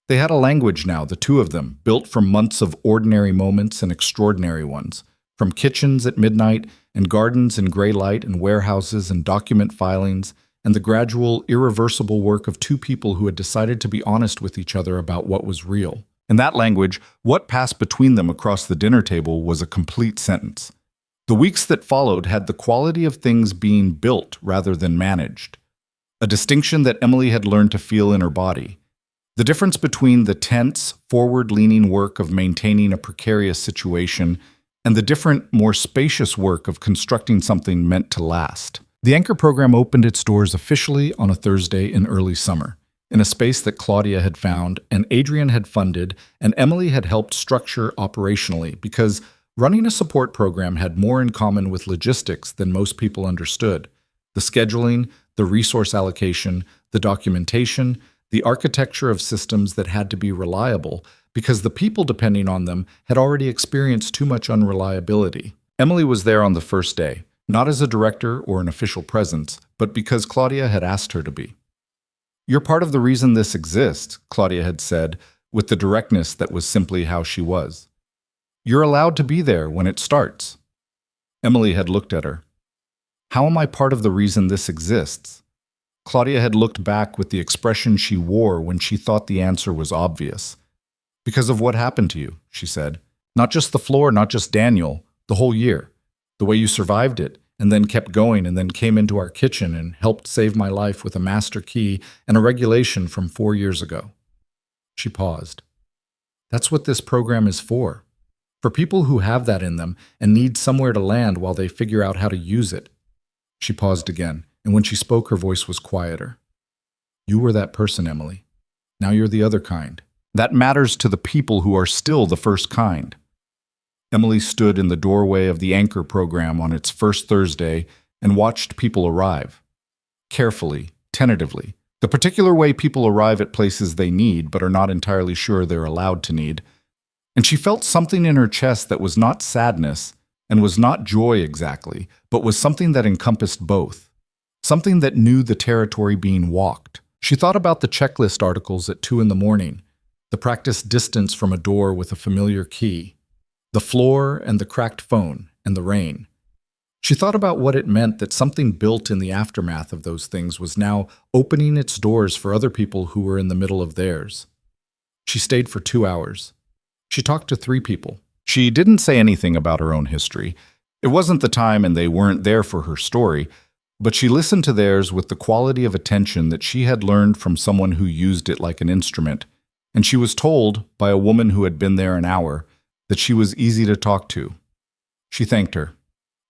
A: They had a language now, the two of them, built from months of ordinary moments and extraordinary ones, from kitchens at midnight and gardens in gray light and warehouses and document filings, and the gradual, irreversible work of two people who had decided to be honest with each other about what was real. In that language, what passed between them across the dinner table was a complete sentence. The weeks that followed had the quality of things being built rather than managed, a distinction that Emily had learned to feel in her body. The difference between the tense, forward-leaning work of maintaining a precarious situation and the different, more spacious work of constructing something meant to last. The Anchor program opened its doors officially on a Thursday in early summer, in a space that Claudia had found and Adrian had funded and Emily had helped structure operationally, because running a support program had more in common with logistics than most people understood. The scheduling, the resource allocation, the documentation, the architecture of systems that had to be reliable, because the people depending on them had already experienced too much unreliability. Emily was there on the first day, not as a director or an official presence, but because Claudia had asked her to be. "You're part of the reason this exists," Claudia had said, with the directness that was simply how she was. "You're allowed to be there when it starts." Emily had looked at her. "How am I part of the reason this exists?" Claudia had looked back with the expression she wore when she thought the answer was obvious. "Because of what happened to you," she said. "Not just the floor, not just Daniel, the whole year. The way you survived it, and then kept going, and then came into our kitchen and helped save my life with a master key and a regulation from 4 years ago." She paused. "That's what this program is for people who have that in them and need somewhere to land while they figure out how to use it." She paused again, and when she spoke, her voice was quieter. "You were that person, Emily. Now you're the other kind. That matters to the people who are still the first kind." Emily stood in the doorway of the Anchor program on its first Thursday and watched people arrive. Carefully, tentatively, the particular way people arrive at places they need but are not entirely sure they're allowed to need. And she felt something in her chest that was not sadness and was not joy exactly, but was something that encompassed both. Something that knew the territory being walked. She thought about the checklist articles at 2 a.m, the practice distance from a door with a familiar key, the floor and the cracked phone and the rain. She thought about what it meant that something built in the aftermath of those things was now opening its doors for other people who were in the middle of theirs. She stayed for 2 hours. She talked to 3 people. She didn't say anything about her own history. It wasn't the time and they weren't there for her story, but she listened to theirs with the quality of attention that she had learned from someone who used it like an instrument. And she was told, by a woman who had been there an hour, that she was easy to talk to. She thanked her.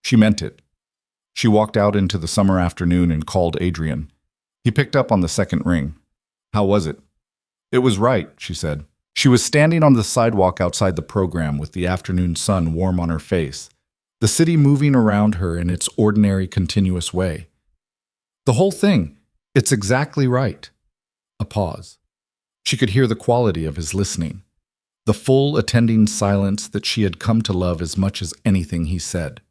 A: She meant it. She walked out into the summer afternoon and called Adrian. He picked up on the second ring. "How was it?" "It was right," she said. She was standing on the sidewalk outside the program with the afternoon sun warm on her face, the city moving around her in its ordinary, continuous way. "The whole thing, it's exactly right." A pause. She could hear the quality of his listening, the full attending silence that she had come to love as much as anything he said.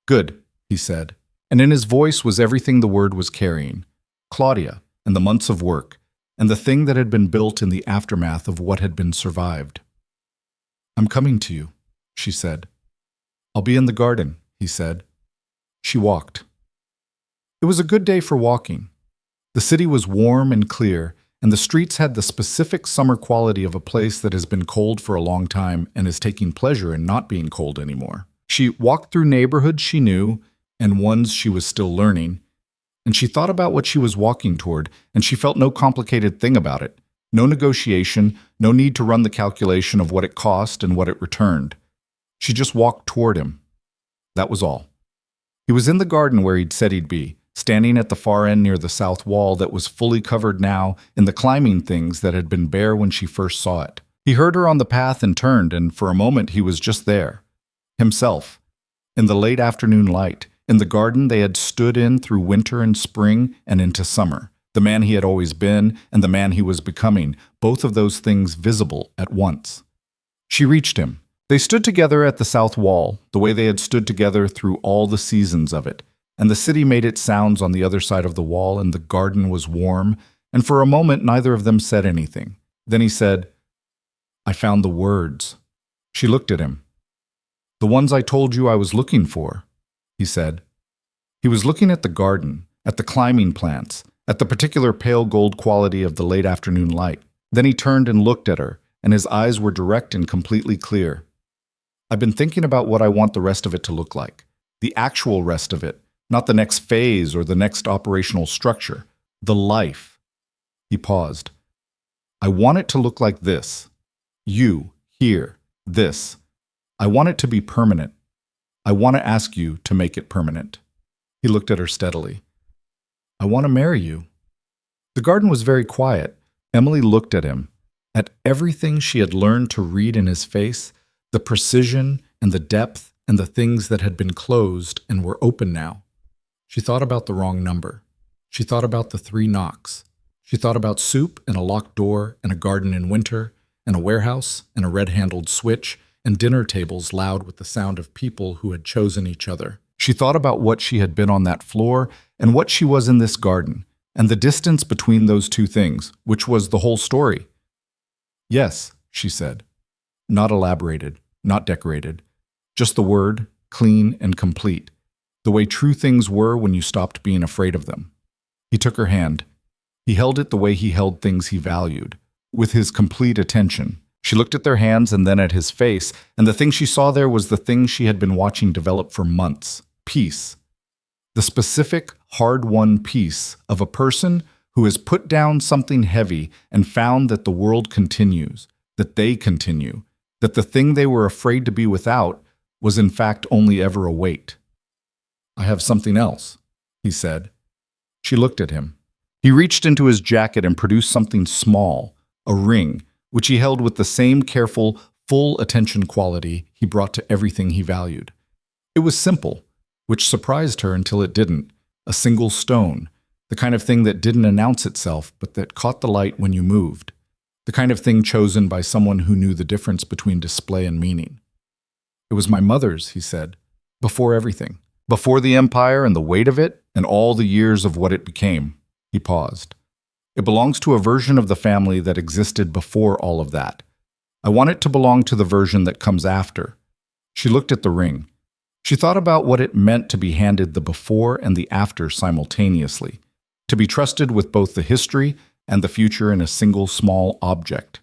A: "Good," he said, and in his voice was everything the word was carrying: Claudia and the months of work, and the thing that had been built in the aftermath of what had been survived. "I'm coming to you," she said. "I'll be in the garden," he said. She walked. It was a good day for walking. The city was warm and clear, and the streets had the specific summer quality of a place that has been cold for a long time and is taking pleasure in not being cold anymore. She walked through neighborhoods she knew and ones she was still learning, and she thought about what she was walking toward, and she felt no complicated thing about it. No negotiation, no need to run the calculation of what it cost and what it returned. She just walked toward him. That was all. He was in the garden where he'd said he'd be, standing at the far end near the south wall that was fully covered now in the climbing things that had been bare when she first saw it. He heard her on the path and turned, and for a moment he was just there. Himself. In the late afternoon light. In the garden they had stood in through winter and spring and into summer. The man he had always been and the man he was becoming, both of those things visible at once. She reached him. They stood together at the south wall, the way they had stood together through all the seasons of it, and the city made its sounds on the other side of the wall, and the garden was warm, And for a moment, neither of them said anything. Then he said, "I found the words." She looked at him. "The ones I told you I was looking for," he said. He was looking at the garden, at the climbing plants, at the particular pale gold quality of the late afternoon light. Then he turned and looked at her, and his eyes were direct and completely clear. "I've been thinking about what I want the rest of it to look like. The actual rest of it, not the next phase or the next operational structure. The life." He paused. "I want it to look like this. You, here, this. I want it to be permanent. I want to ask you to make it permanent." He looked at her steadily. "I want to marry you." The garden was very quiet. Emily looked at him, at everything she had learned to read in his face, the precision and the depth and the things that had been closed and were open now. She thought about the wrong number. She thought about the 3 knocks. She thought about soup and a locked door and a garden in winter and a warehouse and a red-handled switch and dinner tables loud with the sound of people who had chosen each other. She thought about what she had been on that floor and what she was in this garden, and the distance between those two things, which was the whole story. "Yes," she said. Not elaborated, not decorated. Just the word, clean and complete. The way true things were when you stopped being afraid of them. He took her hand. He held it the way he held things he valued, with his complete attention. She looked at their hands and then at his face, and the thing she saw there was the thing she had been watching develop for months. Peace. The specific, hard-won peace of a person who has put down something heavy and found that the world continues, that they continue, that the thing they were afraid to be without was in fact only ever a weight. "I have something else," he said. She looked at him. He reached into his jacket and produced something small, a ring, which he held with the same careful, full attention quality he brought to everything he valued. It was simple, which surprised her until it didn't. A single stone, the kind of thing that didn't announce itself, but that caught the light when you moved. The kind of thing chosen by someone who knew the difference between display and meaning. "It was my mother's," he said, "before everything. Before the empire and the weight of it, and all the years of what it became." He paused. "It belongs to a version of the family that existed before all of that. I want it to belong to the version that comes after." She looked at the ring. She thought about what it meant to be handed the before and the after simultaneously, to be trusted with both the history and the future in a single small object.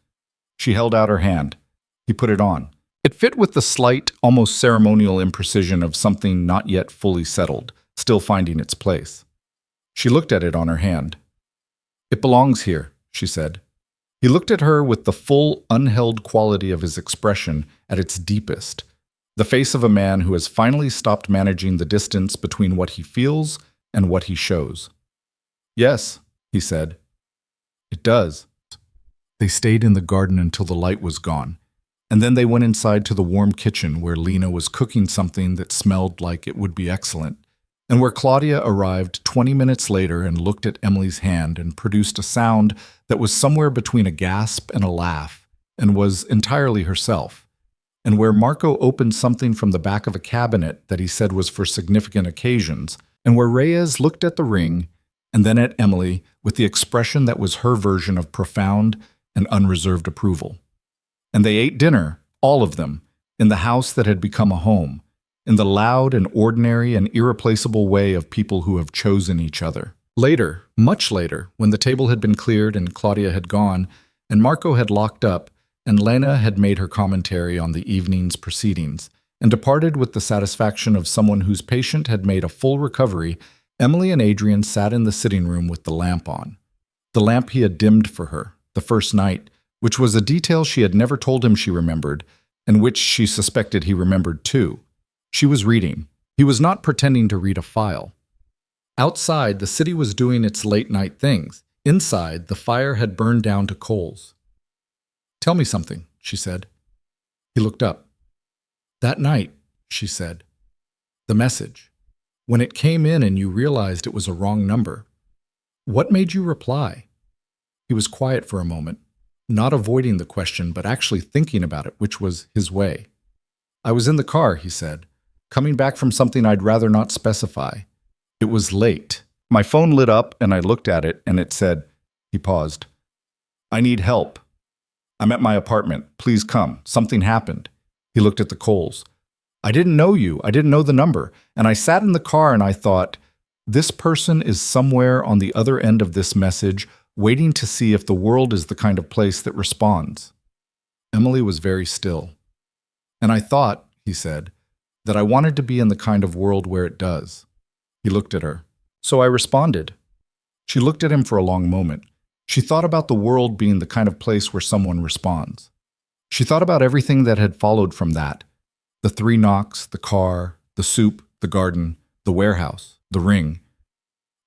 A: She held out her hand. He put it on. It fit with the slight, almost ceremonial imprecision of something not yet fully settled, still finding its place. She looked at it on her hand. "It belongs here," she said. He looked at her with the full, unheld quality of his expression at its deepest, the face of a man who has finally stopped managing the distance between what he feels and what he shows. "Yes," he said. "It does." They stayed in the garden until the light was gone, and then they went inside to the warm kitchen where Lena was cooking something that smelled like it would be excellent, and where Claudia arrived 20 minutes later and looked at Emily's hand and produced a sound that was somewhere between a gasp and a laugh, and was entirely herself, and where Marco opened something from the back of a cabinet that he said was for significant occasions, and where Reyes looked at the ring and then at Emily with the expression that was her version of profound and unreserved approval. And they ate dinner, all of them, in the house that had become a home, in the loud and ordinary and irreplaceable way of people who have chosen each other. Later, much later, when the table had been cleared and Claudia had gone, and Marco had locked up, and Lena had made her commentary on the evening's proceedings, and departed with the satisfaction of someone whose patient had made a full recovery, Emily and Adrian sat in the sitting room with the lamp on. The lamp he had dimmed for her, the first night, which was a detail she had never told him she remembered, and which she suspected he remembered too. She was reading. He was not pretending to read a file. Outside, the city was doing its late-night things. Inside, the fire had burned down to coals. "Tell me something," she said. He looked up. "That night," she said. "The message. When it came in and you realized it was a wrong number. What made you reply?" He was quiet for a moment, not avoiding the question, but actually thinking about it, which was his way. "I was in the car," he said, "coming back from something I'd rather not specify. It was late. My phone lit up and I looked at it and it said, He paused. I need help. I'm at my apartment. Please come. Something happened. He looked at the Coles. I didn't know you. I didn't know the number. And I sat in the car and I thought, this person is somewhere on the other end of this message, waiting to see if the world is the kind of place that responds. Emily was very still. And I thought, he said, that I wanted to be in the kind of world where it does. He looked at her. So I responded. She looked at him for a long moment. She thought about the world being the kind of place where someone responds. She thought about everything that had followed from that. The 3 knocks, the car, the soup, the garden, the warehouse, the ring.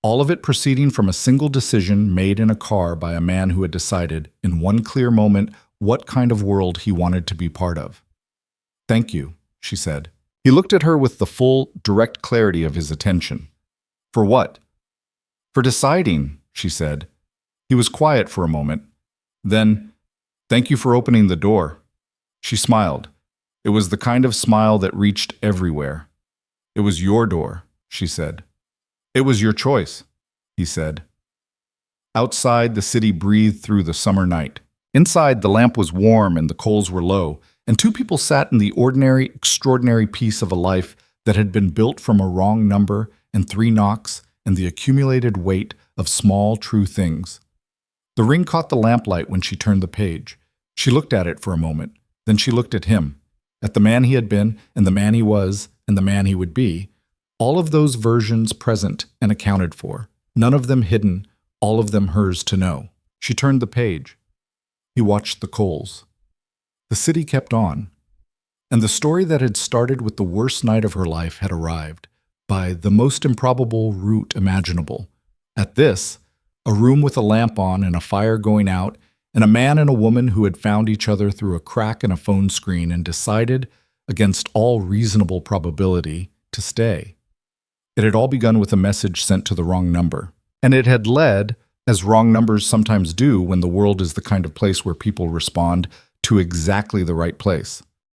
A: All of it proceeding from a single decision made in a car by a man who had decided, in one clear moment, what kind of world he wanted to be part of. Thank you, she said. He looked at her with the full, direct clarity of his attention. For what? For deciding, she said. He was quiet for a moment. Then, thank you for opening the door. She smiled. It was the kind of smile that reached everywhere. It was your door, she said. It was your choice, he said. Outside, the city breathed through the summer night. Inside, the lamp was warm and the coals were low, and 2 people sat in the ordinary, extraordinary piece of a life that had been built from a wrong number and 3 knocks and the accumulated weight of small, true things. The ring caught the lamplight when she turned the page. She looked at it for a moment. Then she looked at him, at the man he had been and the man he was and the man he would be, all of those versions present and accounted for, none of them hidden, all of them hers to know. She turned the page. He watched the coals. The city kept on, and the story that had started with the worst night of her life had arrived, by the most improbable route imaginable. At this, a room with a lamp on and a fire going out, and a man and a woman who had found each other through a crack in a phone screen and decided, against all reasonable probability, to stay. It had all begun with a message sent to the wrong number, and it had led, as wrong numbers sometimes do when the world is the kind of place where people respond, to exactly the right place.